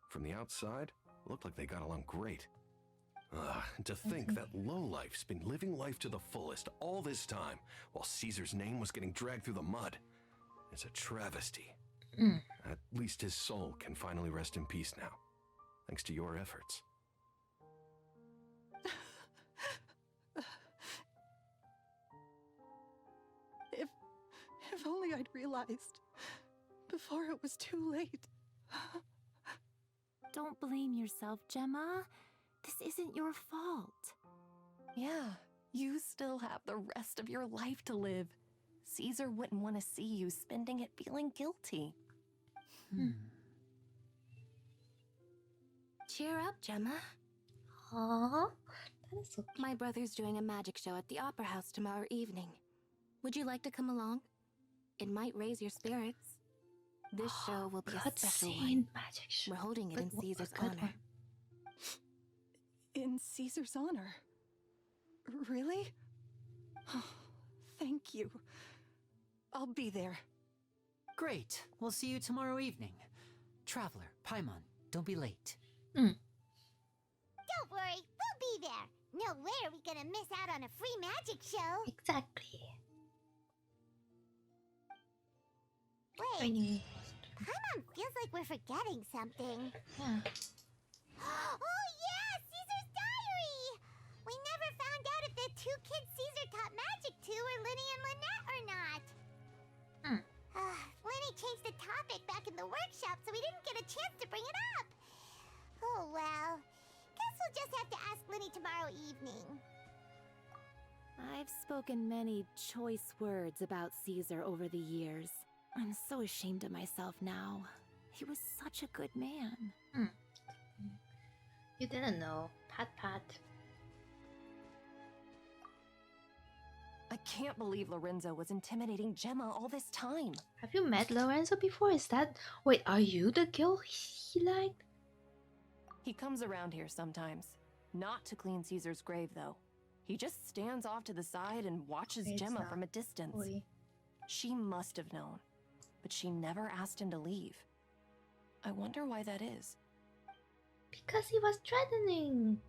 From the outside, it looked like they got along great. To think that lowlife's been living life to the fullest all this time, while Caesar's name was getting dragged through the mud. It's a travesty. At least his soul can finally rest in peace now, thanks to your efforts. If only I'd realized before it was too late. Don't blame yourself, Gemma. This isn't your fault. Yeah, you still have the rest of your life to live. Caesar wouldn't want to see you spending it feeling guilty. Cheer up, Gemma. Aww, that is so cute. My brother's doing a magic show at the Opera House tomorrow evening. Would you like to come along? It might raise your spirits. This show will be a special one. Magic show. We're holding it in Caesar's honor. In Caesar's honor? Really? Thank you. I'll be there. Great. We'll see you tomorrow evening. Traveler, Paimon, don't be late. Don't worry, we'll be there. No way are we gonna miss out on a free magic show. Exactly. Wait, Paimon feels like we're forgetting something. Yeah. Oh yeah, Caesar's diary! We never found out if the two kids Caesar taught magic to were Lyney and Lynette or not. Lyney changed the topic back in the workshop, so we didn't get a chance to bring it up. Oh well, guess we'll just have to ask Lyney tomorrow evening. I've spoken many choice words about Caesar over the years. I'm so ashamed of myself now. He was such a good man. You didn't know. Pat pat. I can't believe Lorenzo was intimidating Gemma all this time. Have you met Lorenzo before? Is that... Wait, are you the girl he liked? He comes around here sometimes. Not to clean Caesar's grave, though. He just stands off to the side and watches It's Gemma not. from a distance. Oi. She must have known, but she never asked him to leave. I wonder why that is. Because he was threatening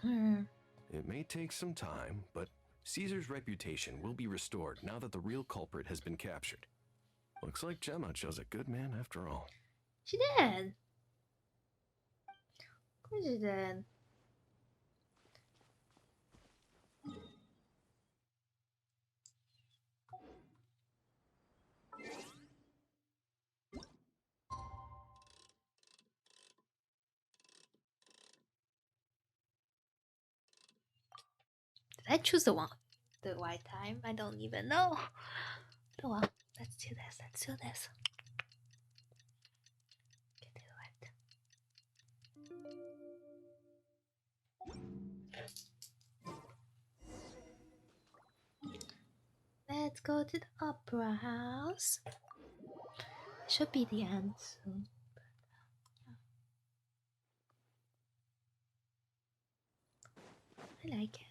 her. It may take some time, but Caesar's reputation will be restored now that the real culprit has been captured. Looks like Gemma chose a good man after all. She did. Of course she did. Did I choose the right time? I don't even know. Oh well, let's do this. Let's do this. Get to it. Let's go to the opera house. Should be the end soon. I like it.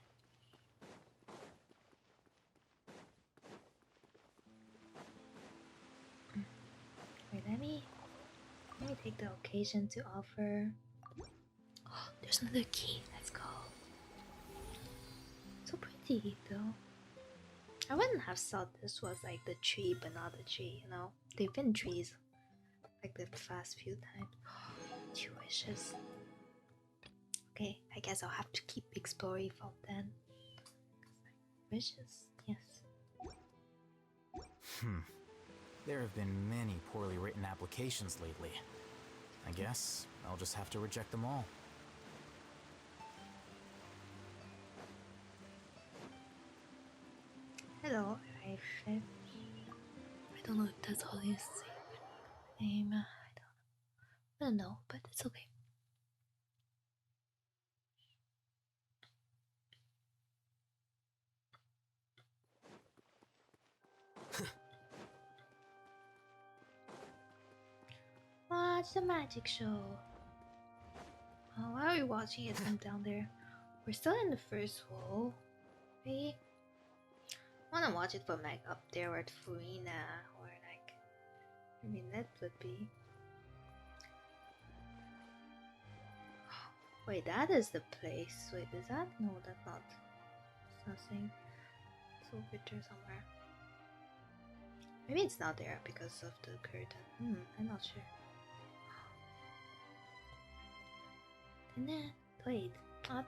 Wait, let me take the occasion to offer. Oh, there's another key. Let's go. So pretty though. I wouldn't have thought this was like the tree, but not the tree. You know, they've been trees like the past few times. 2 wishes. Okay, I guess I'll have to keep exploring from then. Wishes, yes. There have been many poorly written applications lately. I guess I'll just have to reject them all. Hello, I don't know if that's how you say my name. I don't know, but it's okay. Watch the magic show. Oh, why are we watching it from down there? We're still in the first wall. Right? I wanna watch it from like up there with Furina or like, I mean that would be. Wait, that is the place. Wait, is that? No, that's not. It's nothing. It's over there somewhere. Maybe it's not there because of the curtain. I'm not sure. Wait, what?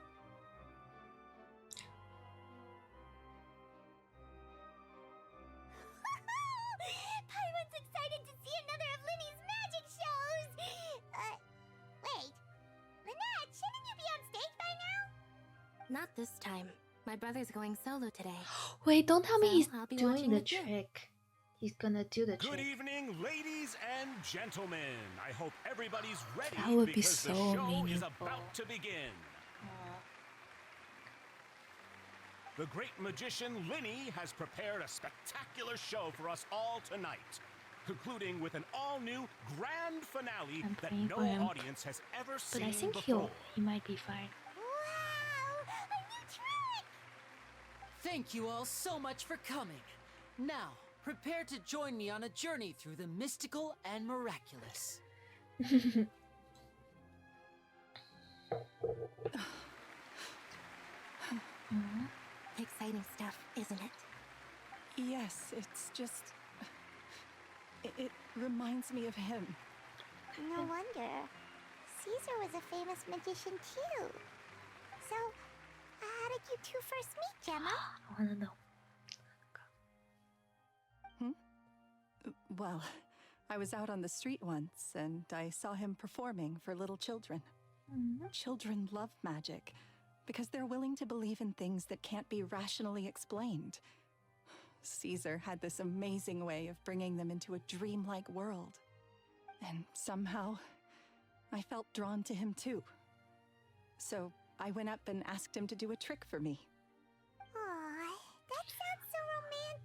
Paimon's excited to see another of Lyney's magic shows! Wait. Lynette, shouldn't you be on stage by now? Not this time. My brother's going solo today. Wait, don't tell me So he's I'll be doing watching the with you. trick. He's gonna do the Good trick. evening, ladies and gentlemen. I hope everybody's ready That would be because so the show is meaningful. about to begin. The great magician Lyney has prepared a spectacular show for us all tonight, concluding with an all-new grand finale I'm that praying no for him. audience has ever But seen I think before. he might be fine. Wow! A new trick! Thank you all so much for coming. Now, prepare to join me on a journey through the mystical and miraculous. Exciting stuff, isn't it? Yes, it's just... It reminds me of him. No wonder. Caesar was a famous magician too. So, how did you two first meet, Gemma? I wanna know. Well, I was out on the street once, and I saw him performing for little children. Children love magic, because they're willing to believe in things that can't be rationally explained. Caesar had this amazing way of bringing them into a dreamlike world. And somehow, I felt drawn to him too. So I went up and asked him to do a trick for me. Aw, that sounds so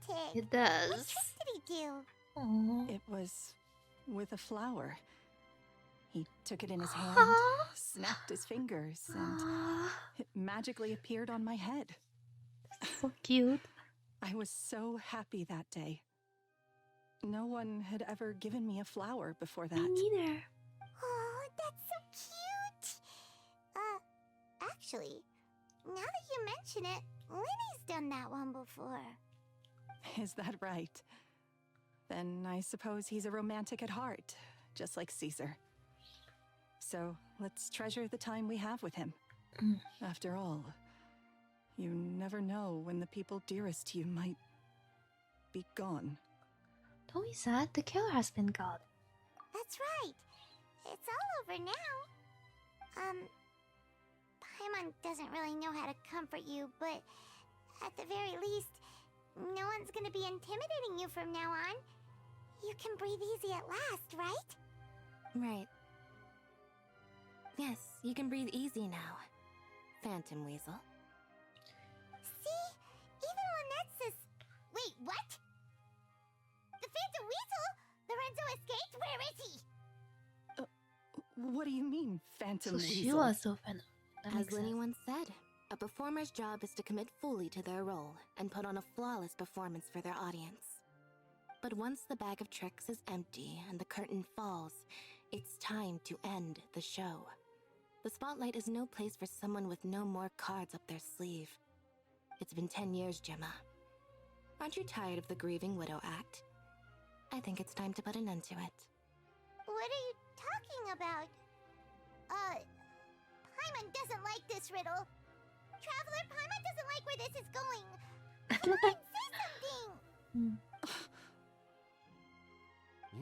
romantic. It does. What trick did he do? Aww. It was with a flower. He took it in his hand, snapped his fingers, and it magically appeared on my head. So cute. I was so happy that day. No one had ever given me a flower before that. Me neither. Oh, that's so cute. Actually, now that you mention it, Lyney's done that one before. Is that right? Then I suppose he's a romantic at heart, just like Caesar. So let's treasure the time we have with him. After all, you never know when the people dearest to you might be gone. Don't be sad, the killer has been caught. That's right. It's all over now. Paimon doesn't really know how to comfort you, but at the very least, no one's gonna be intimidating you from now on. You can breathe easy at last, right? Right. Yes, you can breathe easy now, Phantom Weasel. See? Even Lynette says... Wait, what? The Phantom Weasel? Lorenzo escaped? Where is he? What do you mean, Phantom So Weasel? she was so phantom. As Lyney once said, a performer's job is to commit fully to their role and put on a flawless performance for their audience. But once the bag of tricks is empty and the curtain falls, it's time to end the show. The spotlight is no place for someone with no more cards up their sleeve. It's been 10 years, Gemma. Aren't you tired of the grieving widow act? I think it's time to put an end to it. What are you talking about? Paimon doesn't like this riddle. Traveler, Paimon doesn't like where this is going. Come on, say something!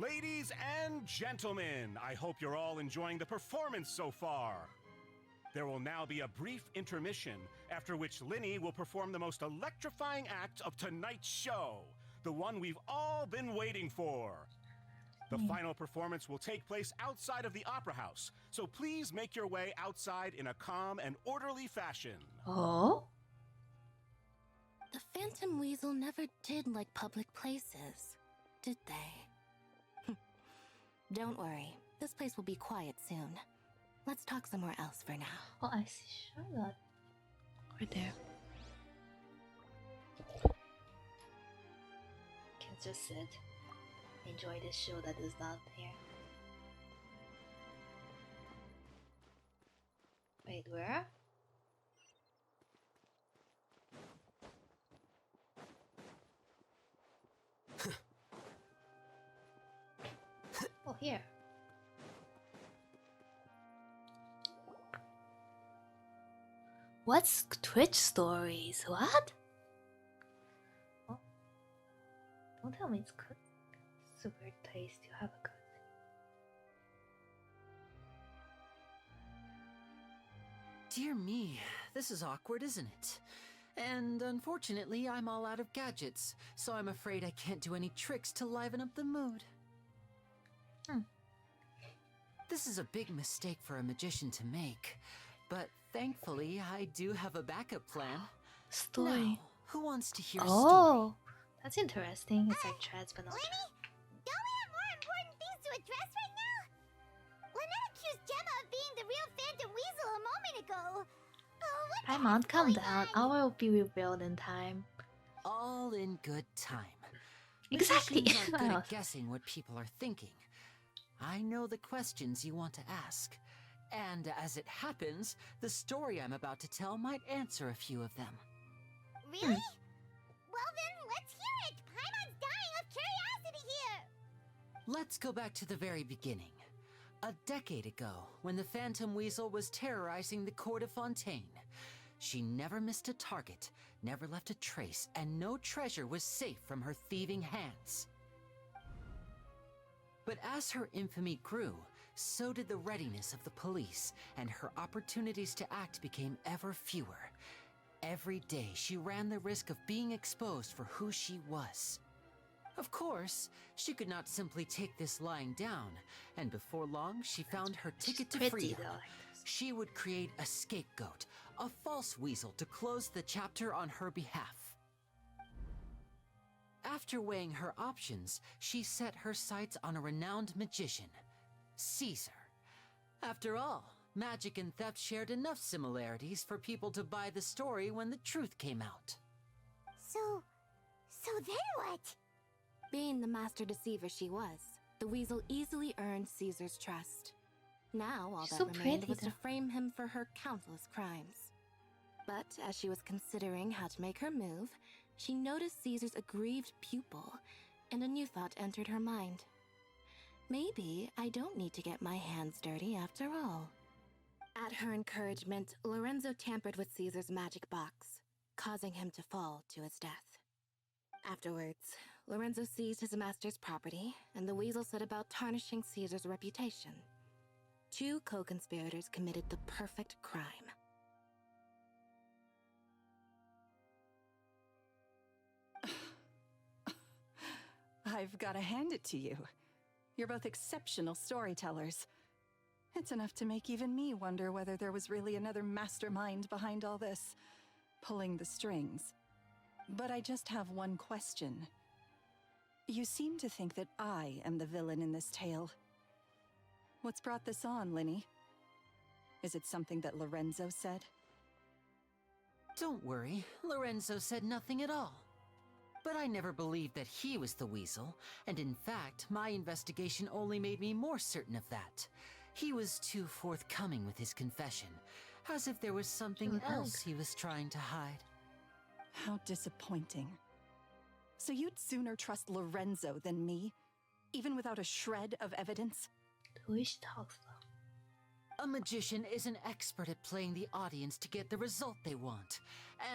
Ladies and gentlemen, I hope you're all enjoying the performance so far. There will now be a brief intermission, after which Lyney will perform the most electrifying act of tonight's show, the one we've all been waiting for. The final performance will take place outside of the Opera House, so please make your way outside in a calm and orderly fashion. Oh? The Phantom Weasel never did like public places, did they? Don't worry, this place will be quiet soon. Let's talk somewhere else for now. Oh, I see Charlotte. Right there. Can just sit. Enjoy this show that is not here. Wait, where? Oh, here. What's Twitch stories? What? Oh. Don't tell me it's good. Super place to have a good. Dear me, this is awkward, isn't it? And unfortunately, I'm all out of gadgets, so I'm afraid I can't do any tricks to liven up the mood. This is a big mistake for a magician to make, but thankfully, I do have a backup plan. Story. Now, who wants to hear a Oh, story? that's interesting. It's like threads, but not. Lyney, don't we have more important things to address right now? Lynette accused Gemma of being the real Phantom Weasel a moment ago. Oh, what the Paimon, heck's calm going down. on? All will be revealed in time. All in good time. Exactly. Magicians aren't good Well. at guessing what people are thinking. I know the questions you want to ask. And as it happens, the story I'm about to tell might answer a few of them. Really? Well then, let's hear it! Paimon's dying of curiosity here! Let's go back to the very beginning. A decade ago, when the Phantom Weasel was terrorizing the court of Fontaine. She never missed a target, never left a trace, and no treasure was safe from her thieving hands. But as her infamy grew, so did the readiness of the police, and her opportunities to act became ever fewer. Every day she ran the risk of being exposed for who she was. Of course, she could not simply take this lying down, and before long she found her ticket to pretty, freedom. though. She would create a scapegoat, a false weasel to close the chapter on her behalf. After weighing her options, she set her sights on a renowned magician, Caesar, After all, magic and theft shared enough similarities for people to buy the story when the truth came out. So then what? Being the master deceiver she was, the weasel easily earned Caesar's trust. Now all She's that so remained pretty, was to though. frame him for her countless crimes. But as she was considering how to make her move, she noticed Caesar's aggrieved pupil, and a new thought entered her mind. Maybe I don't need to get my hands dirty after all. At her encouragement, Lorenzo tampered with Caesar's magic box, causing him to fall to his death. Afterwards, Lorenzo seized his master's property, and the weasel set about tarnishing Caesar's reputation. Two co-conspirators committed the perfect crime. I've got to hand it to you. You're both exceptional storytellers. It's enough to make even me wonder whether there was really another mastermind behind all this, pulling the strings. But I just have one question. You seem to think that I am the villain in this tale. What's brought this on, Lyney? Is it something that Lorenzo said? Don't worry, Lorenzo said nothing at all. But I never believed that he was the weasel, and in fact, my investigation only made me more certain of that. He was too forthcoming with his confession, as if there was something else he was trying to hide. How disappointing. So you'd sooner trust Lorenzo than me, even without a shred of evidence? The way she talks, though. A magician is an expert at playing the audience to get the result they want.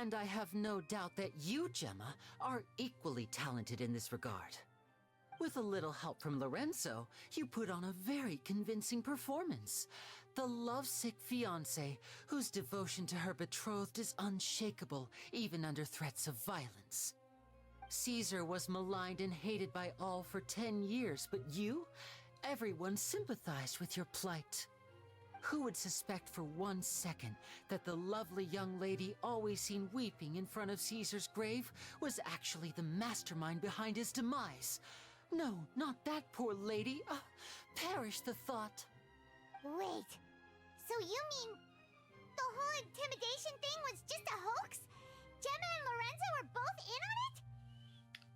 And I have no doubt that you, Gemma, are equally talented in this regard. With a little help from Lorenzo, you put on a very convincing performance. The lovesick fiancé, whose devotion to her betrothed is unshakable, even under threats of violence. Caesar was maligned and hated by all for 10 years, but you? Everyone sympathized with your plight. Who would suspect for 1 second that the lovely young lady always seen weeping in front of Caesar's grave was actually the mastermind behind his demise? No, not that poor lady. Perish the thought. Wait, so you mean the whole intimidation thing was just a hoax? Gemma and Lorenzo were both in on it?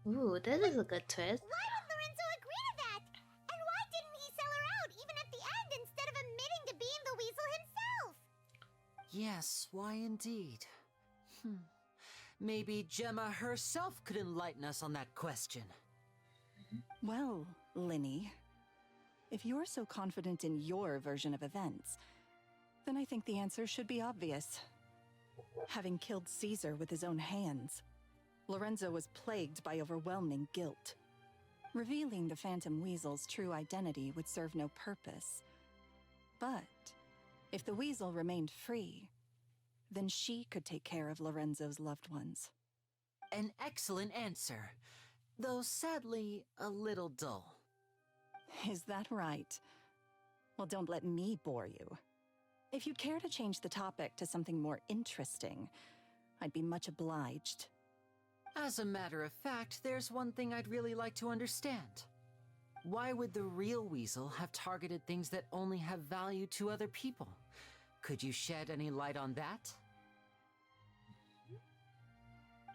Ooh, this is a good twist. Why would Lorenzo agree to that? And why didn't he sell her out even at the end instead of admitting to being the weasel himself? Yes, why indeed? Maybe Gemma herself could enlighten us on that question. Well, Lyney, if you're so confident in your version of events, then I think the answer should be obvious. Having killed Caesar with his own hands, Lorenzo was plagued by overwhelming guilt. Revealing the Phantom Weasel's true identity would serve no purpose. But if the Weasel remained free, then she could take care of Lorenzo's loved ones. An excellent answer, though sadly a little dull. Is that right? Well, don't let me bore you. If you'd care to change the topic to something more interesting, I'd be much obliged. As a matter of fact, there's one thing I'd really like to understand. Why would the real weasel have targeted things that only have value to other people? Could you shed any light on that?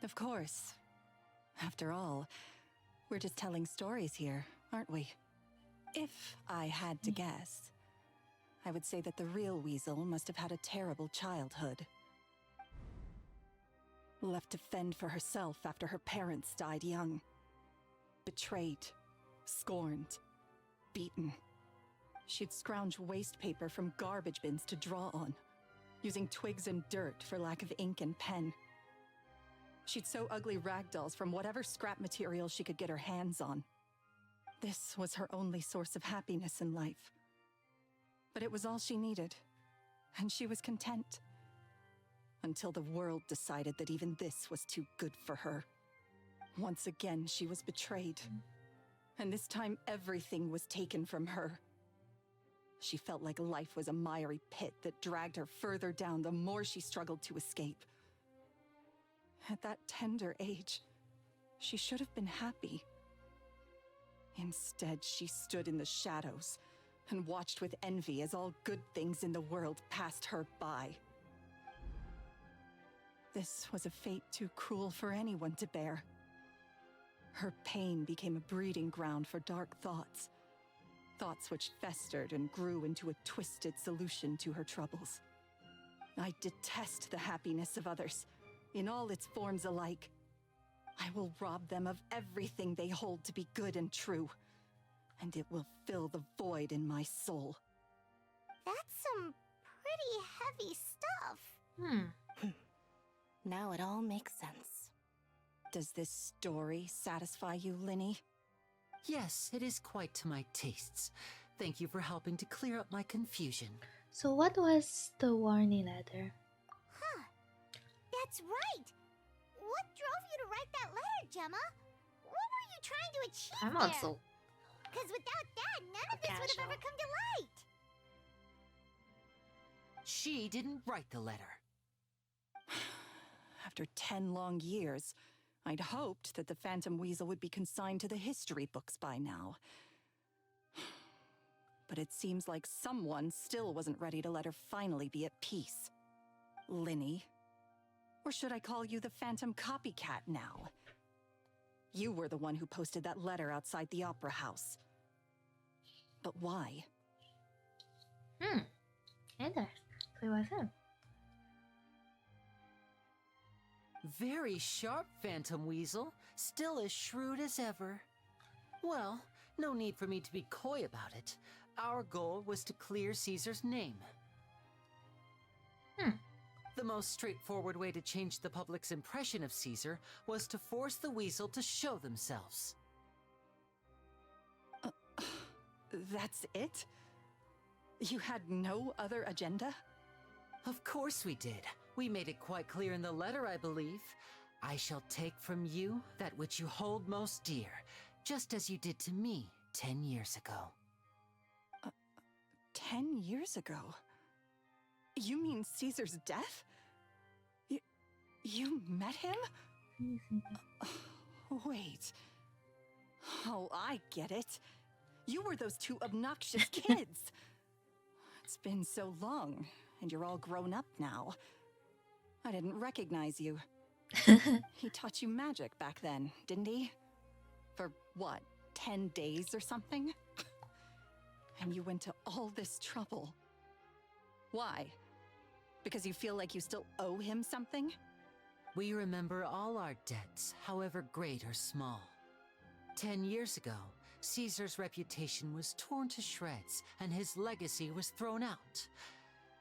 Of course. After all, we're just telling stories here, aren't we? If I had to guess, I would say that the real weasel must have had a terrible childhood. Left to fend for herself after her parents died young. Betrayed, scorned, beaten. She'd scrounge waste paper from garbage bins to draw on, using twigs and dirt for lack of ink and pen. She'd sew ugly rag dolls from whatever scrap material she could get her hands on. This was her only source of happiness in life. But it was all she needed, and she was content. Until the world decided that even this was too good for her. Once again, she was betrayed. And this time, everything was taken from her. She felt like life was a miry pit that dragged her further down the more she struggled to escape. At that tender age, she should have been happy. Instead, she stood in the shadows, and watched with envy as all good things in the world passed her by. This was a fate too cruel for anyone to bear. Her pain became a breeding ground for dark thoughts. Thoughts which festered and grew into a twisted solution to her troubles. I detest the happiness of others, in all its forms alike. I will rob them of everything they hold to be good and true, and it will fill the void in my soul. That's some pretty heavy stuff. Now it all makes sense. Does this story satisfy you, Lyney? Yes, it is quite to my tastes. Thank you for helping to clear up my confusion. So what was the warning letter? Huh. That's right. What drove you to write that letter, Gemma? What were you trying to achieve I'm there? also Because without that, none of this would have ever come to light. She didn't write the letter. After 10 long years, I'd hoped that the Phantom Weasel would be consigned to the history books by now. But it seems like someone still wasn't ready to let her finally be at peace. Lyney. Or should I call you the Phantom Copycat now? You were the one who posted that letter outside the Opera House. But why? Interesting. So it was him. Very sharp, Phantom Weasel. Still as shrewd as ever. Well, no need for me to be coy about it. Our goal was to clear Caesar's name. The most straightforward way to change the public's impression of Caesar was to force the Weasel to show themselves. That's it? You had no other agenda? Of course we did. We made it quite clear in the letter, I believe. I shall take from you that which you hold most dear, just as you did to me 10 years ago. 10 years ago? You mean Caesar's death? You met him? Wait. Oh, I get it. You were those two obnoxious kids. It's been so long, and you're all grown up now. I didn't recognize you. He taught you magic back then, didn't he? For what, 10 days or something? And you went to all this trouble. Why? Because you feel like you still owe him something? We remember all our debts, however great or small. 10 years ago, Caesar's reputation was torn to shreds, and his legacy was thrown out.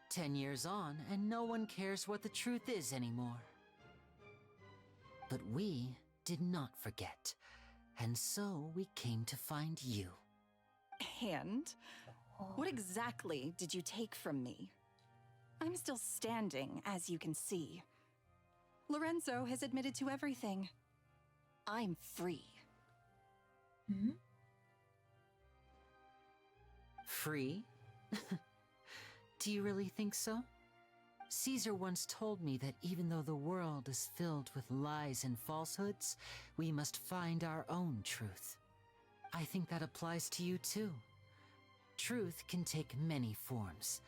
10 years on, and no one cares what the truth is anymore. But we did not forget, and so we came to find you. And? What exactly did you take from me? I'm still standing, as you can see. Lorenzo has admitted to everything. I'm free. Free? Do you really think so? Caesar once told me that even though the world is filled with lies and falsehoods, we must find our own truth. I think that applies to you too. Truth can take many forms.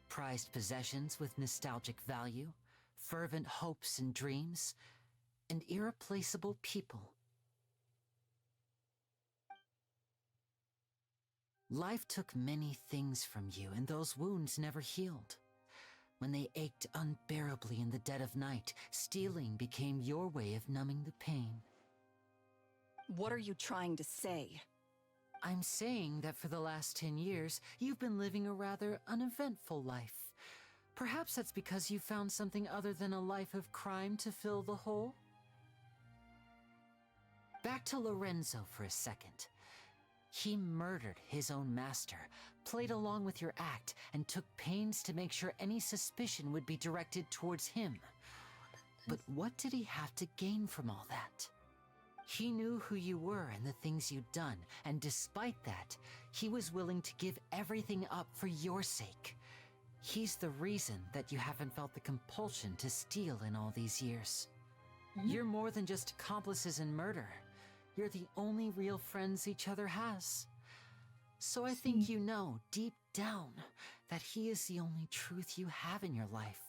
Prized possessions with nostalgic value, fervent hopes and dreams, and irreplaceable people. Life took many things from you, and those wounds never healed. When they ached unbearably in the dead of night, stealing became your way of numbing the pain. What are you trying to say? I'm saying that for the last 10 years, you've been living a rather uneventful life. Perhaps that's because you found something other than a life of crime to fill the hole? Back to Lorenzo for a second. He murdered his own master, played along with your act, and took pains to make sure any suspicion would be directed towards him. But what did he have to gain from all that? He knew who you were and the things you'd done, and despite that, he was willing to give everything up for your sake. He's the reason that you haven't felt the compulsion to steal in all these years. You're more than just accomplices in murder. You're the only real friends each other has. So I think you know, deep down, that he is the only truth you have in your life.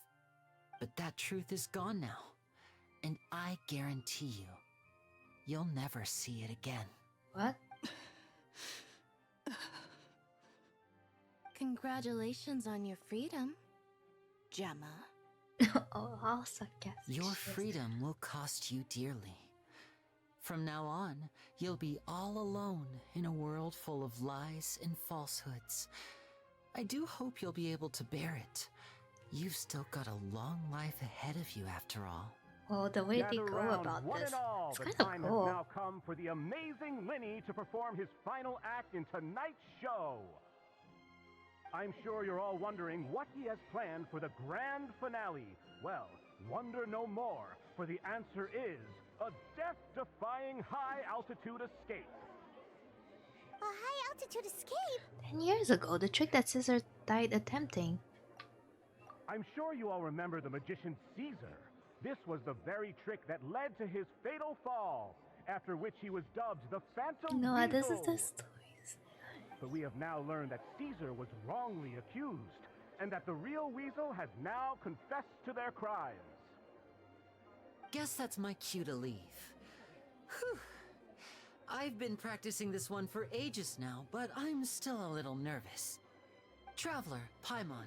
But that truth is gone now. And I guarantee you, you'll never see it again. What? Congratulations on your freedom, Gemma. Oh, how sarcastic. Your freedom will cost you dearly. From now on, you'll be all alone in a world full of lies and falsehoods. I do hope you'll be able to bear it. You've still got a long life ahead of you after all. Well, the way they Gather go round, about one this, and all, it's the kind of time cool. has now come for the amazing Lyney to perform his final act in tonight's show. I'm sure you're all wondering what he has planned for the grand finale. Well, wonder no more, for the answer is a death-defying high-altitude escape. A high-altitude escape? 10 years ago, the trick that Caesar died attempting. I'm sure you all remember the magician Caesar. This was the very trick that led to his fatal fall, after which he was dubbed the Phantom No, Weasel. this is the story. But we have now learned that Caesar was wrongly accused, and that the real Weasel has now confessed to their crimes. Guess that's my cue to leave. Whew. I've been practicing this one for ages now, but I'm still a little nervous. Traveler, Paimon,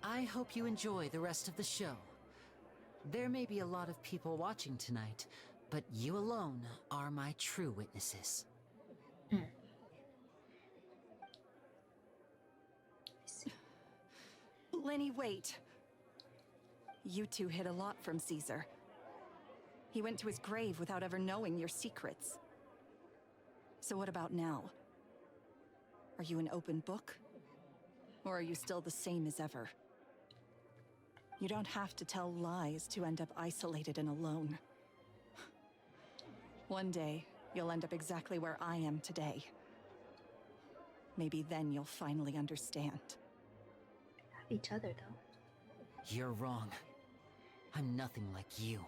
I hope you enjoy the rest of the show. There may be a lot of people watching tonight, but you alone are my true witnesses. Lyney, wait. You two hid a lot from Caesar. He went to his grave without ever knowing your secrets. So what about now? Are you an open book? Or are you still the same as ever? You don't have to tell lies to end up isolated and alone. One day, you'll end up exactly where I am today. Maybe then you'll finally understand. Have each other, though. You're wrong. I'm nothing like you.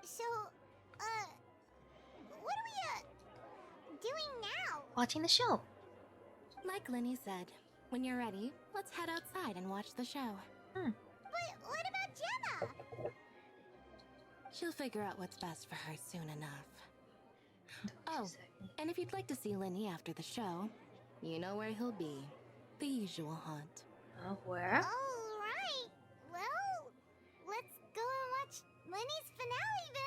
So, what are we, doing now? Watching the show. Like Lyney said, when you're ready, let's head outside and watch the show. But what about Gemma? She'll figure out what's best for her soon enough. Oh, and if you'd like to see Lyney after the show, you know where he'll be. The usual haunt. Where? All right. Well, let's go and watch Lyney's finale then.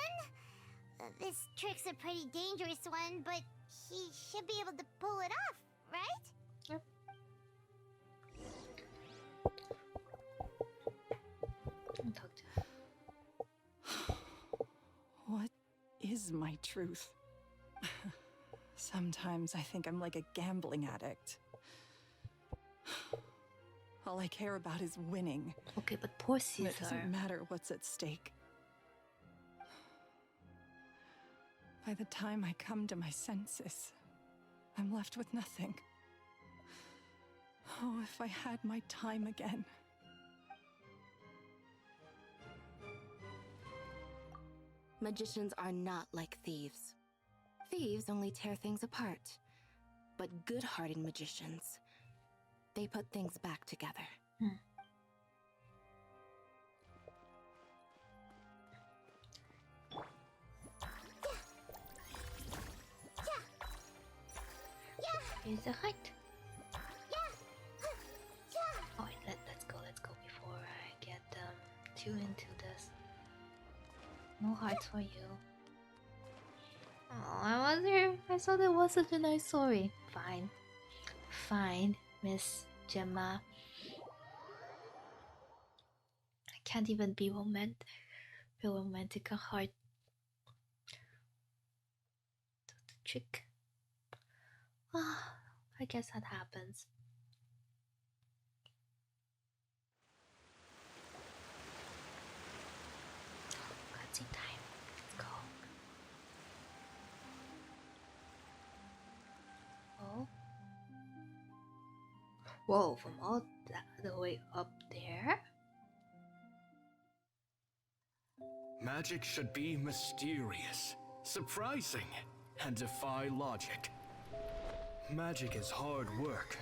This trick's a pretty dangerous one, but he should be able to pull it off, right? Yep. Talk to her. What is my truth? Sometimes I think I'm like a gambling addict. All I care about is winning. Okay, but poor Caesar. It doesn't matter what's at stake. By the time I come to my senses, I'm left with nothing. Oh, if I had my time again. Magicians are not like thieves. Thieves only tear things apart. But good-hearted magicians, they put things back together. Here's the hut. Oh, wait, let's go before I get too into this. No hearts for you. Oh, I was here. I thought it was such a nice story. Fine. Fine, Miss Gemma. I can't even be feel romantic at heart. The trick. Ah, I guess that happens. Cutscene time. Let's go. Oh. Whoa, from all that the way up there? Magic should be mysterious, surprising, and defy logic. Magic is hard work.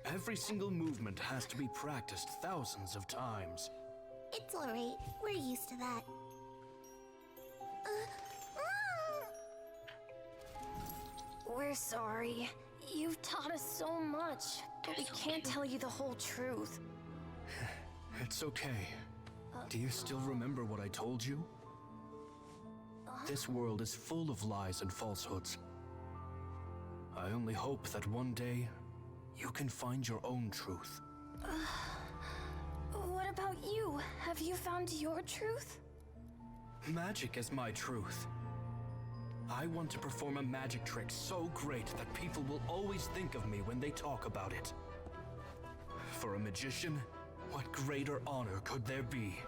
Every single movement has to be practiced thousands of times. It's alright. We're used to that. We're sorry. You've taught us so much, but we can't tell you the whole truth. It's okay. Do you still remember what I told you? This world is full of lies and falsehoods. I only hope that one day you can find your own truth. What about you? Have you found your truth? Magic is my truth. I want to perform a magic trick so great that people will always think of me when they talk about it. For a magician, what greater honor could there be?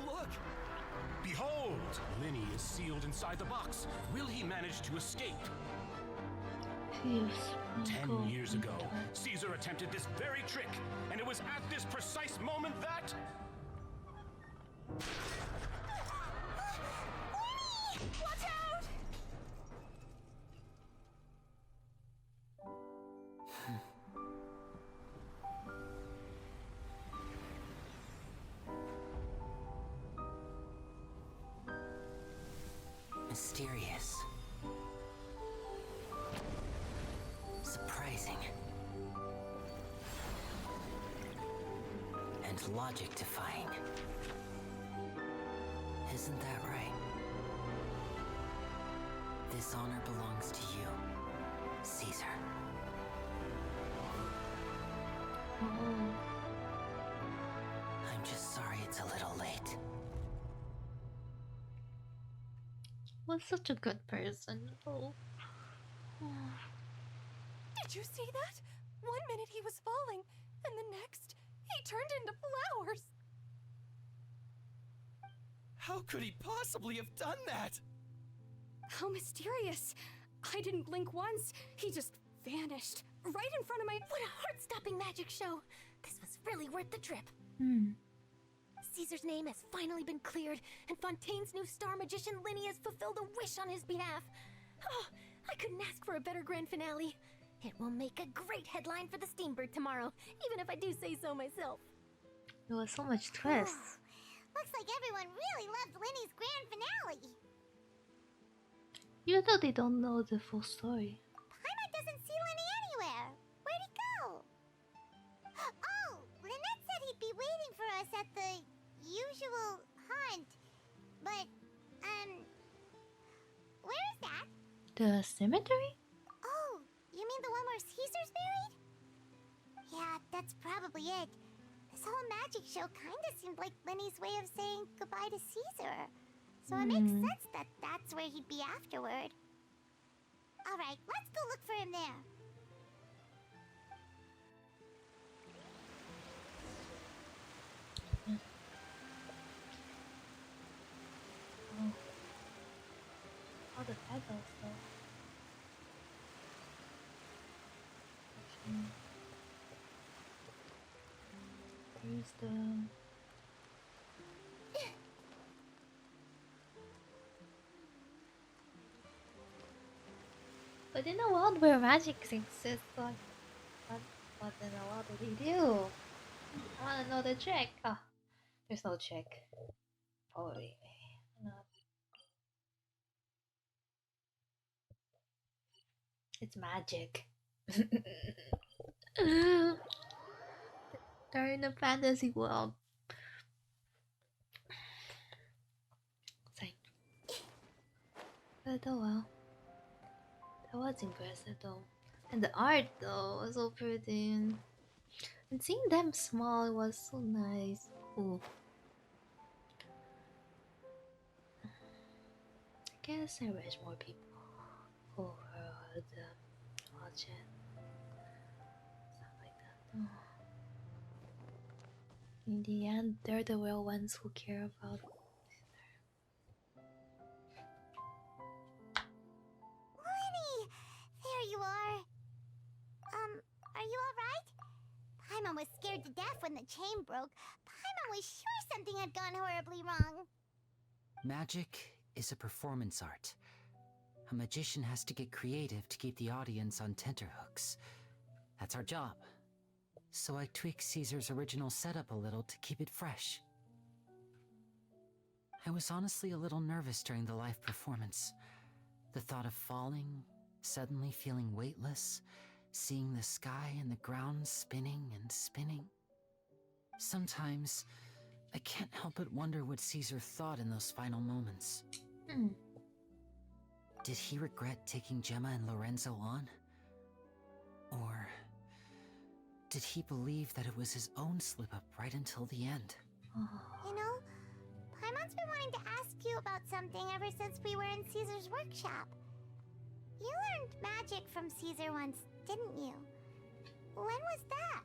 Look! Behold! Lyney is sealed inside the box. Will he manage to escape? 10 years ago, Caesar attempted this very trick, and it was at this precise moment that... Watch out! Mysterious. Surprising. And logic-defying. Isn't that right? This honor belongs to you, Caesar. I'm just sorry it's a little late. Was such a good person. Oh. Did you see that? 1 minute he was falling, and the next, he turned into flowers. How could he possibly have done that? How mysterious. I didn't blink once. He just vanished. Right in front of my... What a heart-stopping magic show. This was really worth the trip. Caesar's name has finally been cleared, and Fontaine's new star magician Lyney has fulfilled a wish on his behalf. Oh, I couldn't ask for a better grand finale. It will make a great headline for the Steambird tomorrow, even if I do say so myself. There was so much twists. Looks like everyone really loved Lyney's grand finale. Even though they don't know the full story. Paimon doesn't see Lyney anywhere. Where'd he go? Oh, Lynette said he'd be waiting for us at the usual hunt. But, where is that? The cemetery? Oh, you mean the one where Caesar's buried? Yeah, that's probably it. This whole magic show kinda seemed like Lyney's way of saying goodbye to Caesar. So it makes sense that that's where he'd be afterward. Alright, let's go look for him there. All the petals though. Here's the... But in a world where magic exists, like, what in the world did he do? I wanna know the trick. Ah, there's no trick. Probably not. It's magic. They're in a fantasy world. Same. But oh well. That was impressive though. And the art though was so pretty. And seeing them small was so nice. Ooh. I guess I wish more people over would watch it. Stuff like that. Oh. In the end, they're the real ones who care about Lyney! There you are. Are you alright? Paimon was scared to death when the chain broke. Paimon was sure something had gone horribly wrong. Magic is a performance art. A magician has to get creative to keep the audience on tenterhooks. That's our job. So I tweaked Caesar's original setup a little to keep it fresh. I was honestly a little nervous during the live performance. The thought of falling, suddenly feeling weightless, seeing the sky and the ground spinning and spinning. Sometimes, I can't help but wonder what Caesar thought in those final moments. Did he regret taking Gemma and Lorenzo on? Or did he believe that it was his own slip-up right until the end? You know, Paimon's been wanting to ask you about something ever since we were in Caesar's workshop. You learned magic from Caesar once, didn't you? When was that?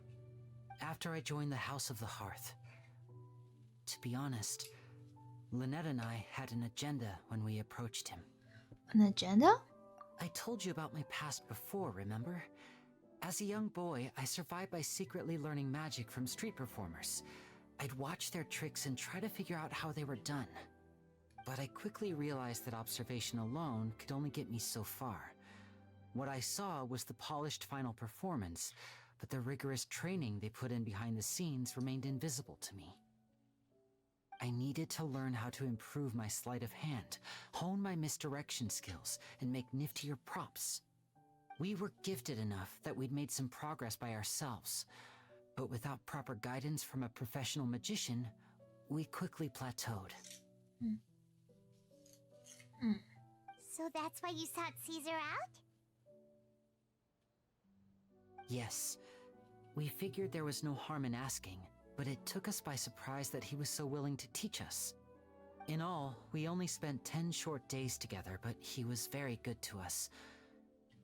After I joined the House of the Hearth. To be honest, Lynette and I had an agenda when we approached him. An agenda? I told you about my past before, remember? As a young boy, I survived by secretly learning magic from street performers. I'd watch their tricks and try to figure out how they were done. But I quickly realized that observation alone could only get me so far. What I saw was the polished final performance, but the rigorous training they put in behind the scenes remained invisible to me. I needed to learn how to improve my sleight of hand, hone my misdirection skills, and make niftier props. We were gifted enough that we'd made some progress by ourselves, but without proper guidance from a professional magician, we quickly plateaued. So that's why you sought Caesar out? Yes, we figured there was no harm in asking, but it took us by surprise that he was so willing to teach us. In all, we only spent 10 short days together, but he was very good to us.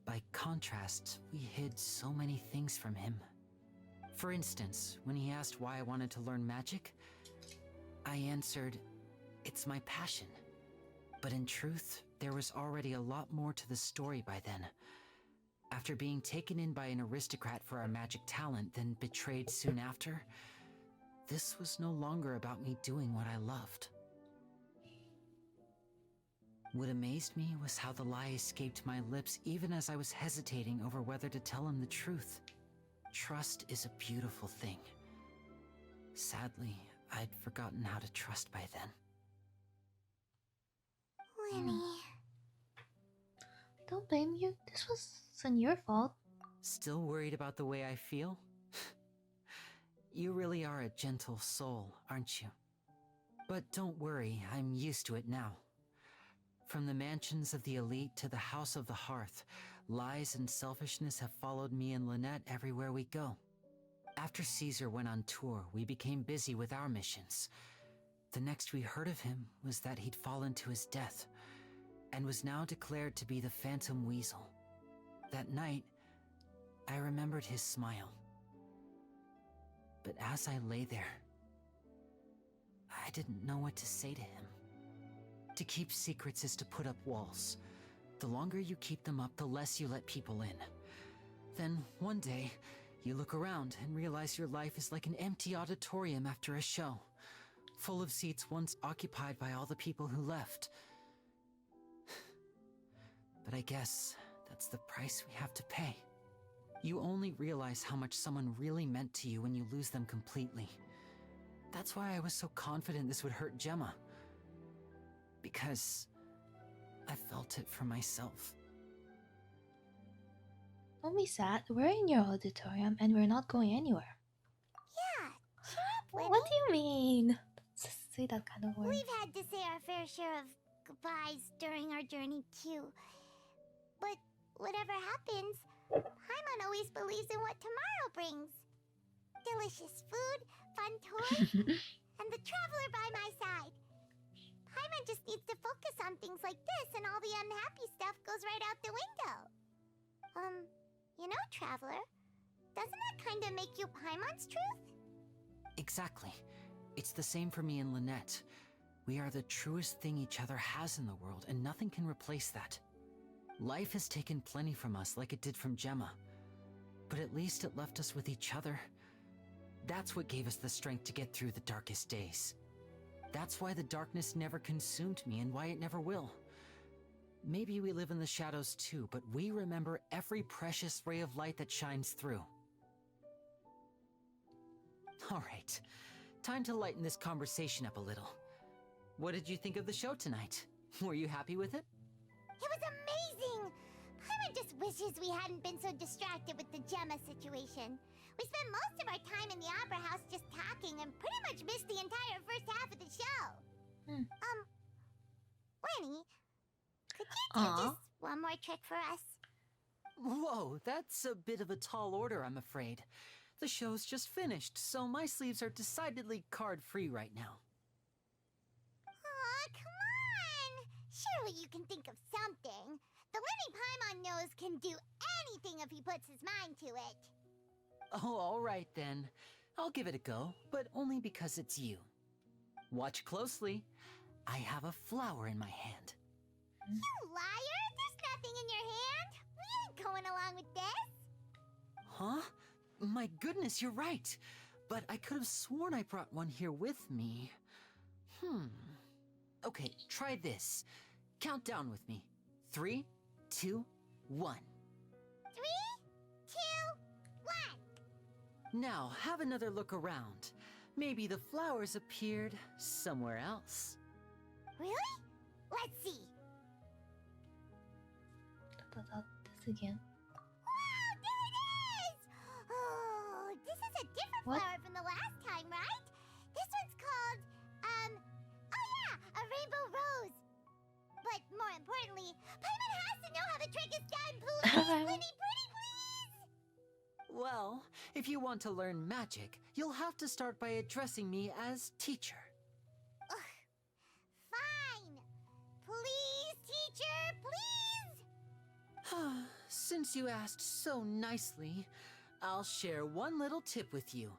By contrast, we hid so many things from him. For instance, when he asked why I wanted to learn magic, I answered, "It's my passion." But in truth, there was already a lot more to the story by then. After being taken in by an aristocrat for our magic talent, then betrayed soon after, this was no longer about me doing what I loved. What amazed me was how the lie escaped my lips even as I was hesitating over whether to tell him the truth. Trust is a beautiful thing. Sadly, I'd forgotten how to trust by then. Lyney. Don't blame you. This wasn't your fault. Still worried about the way I feel? You really are a gentle soul, aren't you? But don't worry, I'm used to it now. From the mansions of the elite to the House of the Hearth, lies and selfishness have followed me and Lynette everywhere we go. After Caesar went on tour, we became busy with our missions. The next we heard of him was that he'd fallen to his death, and was now declared to be the Phantom Weasel. That night, I remembered his smile. But as I lay there, I didn't know what to say to him. To keep secrets is to put up walls. The longer you keep them up, the less you let people in. Then, one day, you look around and realize your life is like an empty auditorium after a show, full of seats once occupied by all the people who left. But I guess that's the price we have to pay. You only realize how much someone really meant to you when you lose them completely. That's why I was so confident this would hurt Gemma. Because I felt it for myself. Don't be sad. We're in your auditorium and we're not going anywhere. Yeah, cheer up, Lyney. What do you mean? Just say that kind of word. We've had to say our fair share of goodbyes during our journey too. But whatever happens, Paimon always believes in what tomorrow brings. Delicious food, fun toys, and the traveler by my side. Paimon just needs to focus on things like this and all the unhappy stuff goes right out the window. You know, Traveler, doesn't that kind of make you Paimon's truth? Exactly. It's the same for me and Lynette. We are the truest thing each other has in the world, and nothing can replace that. Life has taken plenty from us, like it did from Gemma. But at least it left us with each other. That's what gave us the strength to get through the darkest days. That's why the darkness never consumed me and why it never will. Maybe we live in the shadows too, but we remember every precious ray of light that shines through. All right, time to lighten this conversation up a little. What did you think of the show tonight? Were you happy with it? It was amazing! Paimon just wishes we hadn't been so distracted with the Gemma situation. We spent most of our time in the Opera House just talking and pretty much missed the entire first half of the show. Lyney, could you do just one more trick for us? Whoa, that's a bit of a tall order, I'm afraid. The show's just finished, so my sleeves are decidedly card-free right now. Aw, come on! Surely you can think of something. The Lyney Paimon knows can do anything if he puts his mind to it. Oh, all right then. I'll give it a go, but only because it's you. Watch closely. I have a flower in my hand. You liar! There's nothing in your hand! We ain't going along with this! Huh? My goodness, you're right. But I could have sworn I brought one here with me. Okay, try this. Count down with me. 3, 2, 1. 3, 2, 1. Now, have another look around. Maybe the flowers appeared somewhere else. Really? Let's see. This again. Wow, there it is! Oh, this is a different flower from the last time, right? This one's called, oh yeah, a rainbow rose. But more importantly, Paimon has to know how the trick is done, please! Lyney, pretty please! Well, if you want to learn magic, you'll have to start by addressing me as teacher. Fine. Please, teacher, please! Since you asked so nicely, I'll share one little tip with you.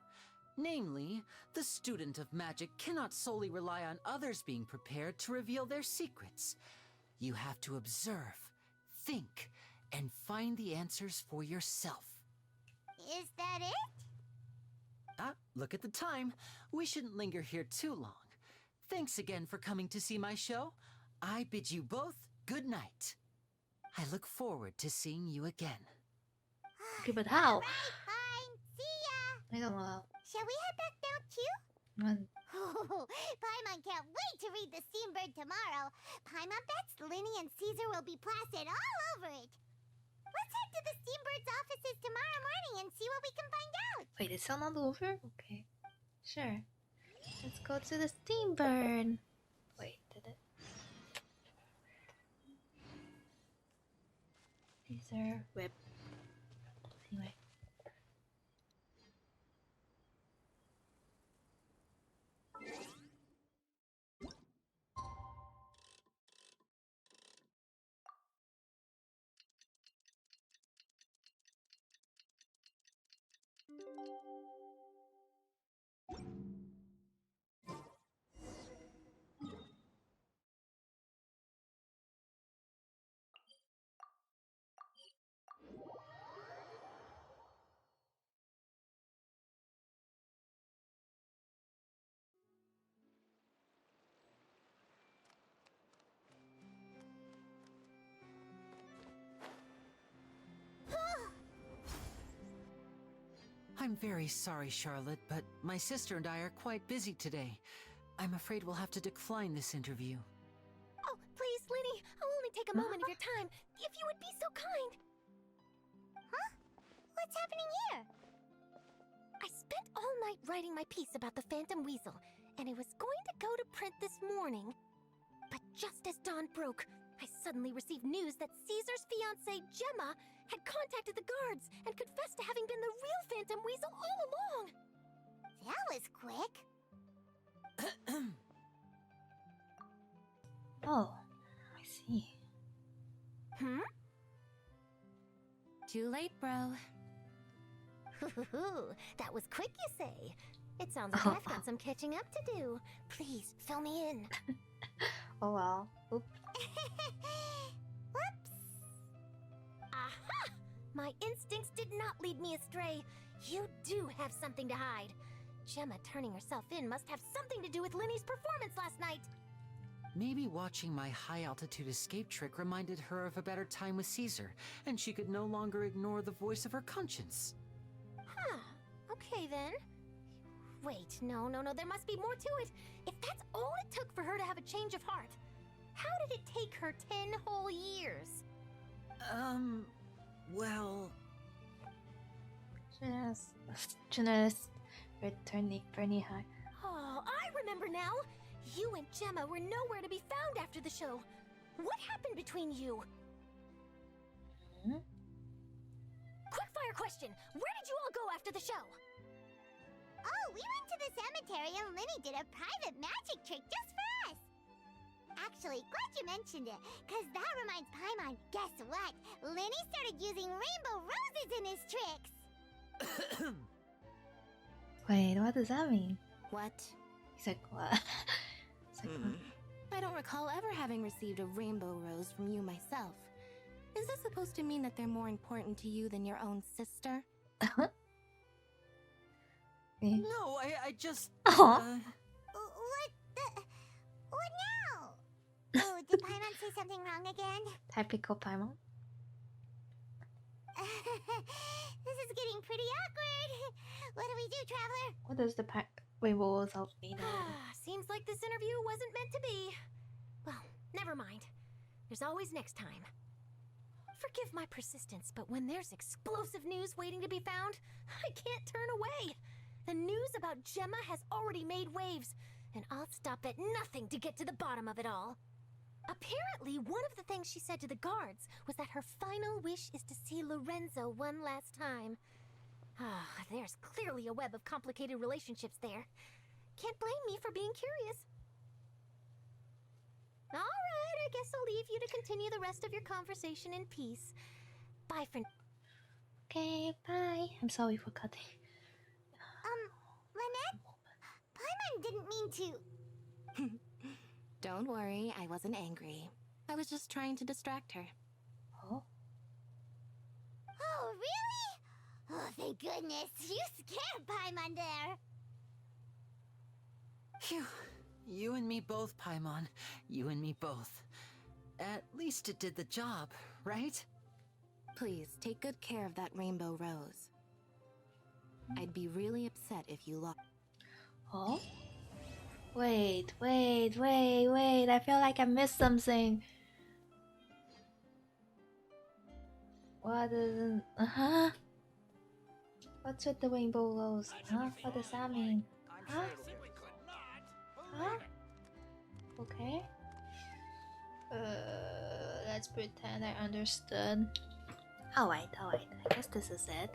Namely, the student of magic cannot solely rely on others being prepared to reveal their secrets. You have to observe, think, and find the answers for yourself. Is that it? Look at the time. We shouldn't linger here too long. Thanks again for coming to see my show. I bid you both good night. I look forward to seeing you again. Okay, but how? Right, fine. See ya! I don't know. Shall we head back now too? Oh, Paimon can't wait to read The Steambird tomorrow. Paimon bets Lyney and Caesar will be plastered all over it. Let's head to the Steambird's offices tomorrow morning and see what we can find out. Wait, is that not over? Okay. Sure. Let's go to the Steambird. Wait, did it? These are whip. Anyway. I'm very sorry, Charlotte, but my sister and I are quite busy today. I'm afraid we'll have to decline this interview. Oh, please, Lyney, I'll only take a moment of your time, if you would be so kind. Huh? What's happening here? I spent all night writing my piece about the Phantom Weasel, and it was going to go to print this morning. But just as dawn broke, I suddenly received news that Caesar's fiancée, Gemma, had contacted the guards and confessed to having been the real Phantom Weasel all along. That was quick. Oh, I see. Too late, bro. That was quick, you say? It sounds like I've got some catching up to do. Please, fill me in. Oh well. Oops. Whoops. Aha! My instincts did not lead me astray. You do have something to hide. Gemma turning herself in must have something to do with Lyney's performance last night. Maybe watching my high-altitude escape trick reminded her of a better time with Caesar, and she could no longer ignore the voice of her conscience. Huh. Okay, then. Wait, no, there must be more to it. If that's all it took for her to have a change of heart, how did it take her 10 whole years? Well... Journalist Bernie High. Oh, I remember now! You and Gemma were nowhere to be found after the show. What happened between you? Quickfire question! Where did you all go after the show? Oh, we went to the cemetery and Lyney did a private magic trick just for us. Actually, glad you mentioned it, because that reminds Paimon, guess what? Lyney started using rainbow roses in his tricks. Wait, what does that mean? What? He's like, what? He's like, what? I don't recall ever having received a rainbow rose from you myself. Is this supposed to mean that they're more important to you than your own sister? No, I just... What now? Oh, did Paimon say something wrong again? Typical Paimon. This is getting pretty awkward. What do we do, Traveler? What does the rainbow result mean? Seems like this interview wasn't meant to be. Well, never mind. There's always next time. Forgive my persistence, but when there's explosive news waiting to be found, I can't turn away. The news about Gemma has already made waves, and I'll stop at nothing to get to the bottom of it all. Apparently, one of the things she said to the guards was that her final wish is to see Lorenzo one last time. There's clearly a web of complicated relationships there. Can't blame me for being curious. All right, I guess I'll leave you to continue the rest of your conversation in peace. Bye for now. Okay, bye. I'm sorry for cutting. Lynette? Paimon didn't mean to... Don't worry, I wasn't angry. I was just trying to distract her. Oh? Oh, really? Oh, thank goodness. You scared Paimon there. Phew. You and me both, Paimon. You and me both. At least it did the job, right? Please, take good care of that rainbow rose. I'd be really upset if you lost. Oh? Wait. I feel like I missed something. What is... What's with the rainbow rose? Huh? What does that mean? Huh? Huh? Okay. Let's pretend I understood. Alright. I guess this is it.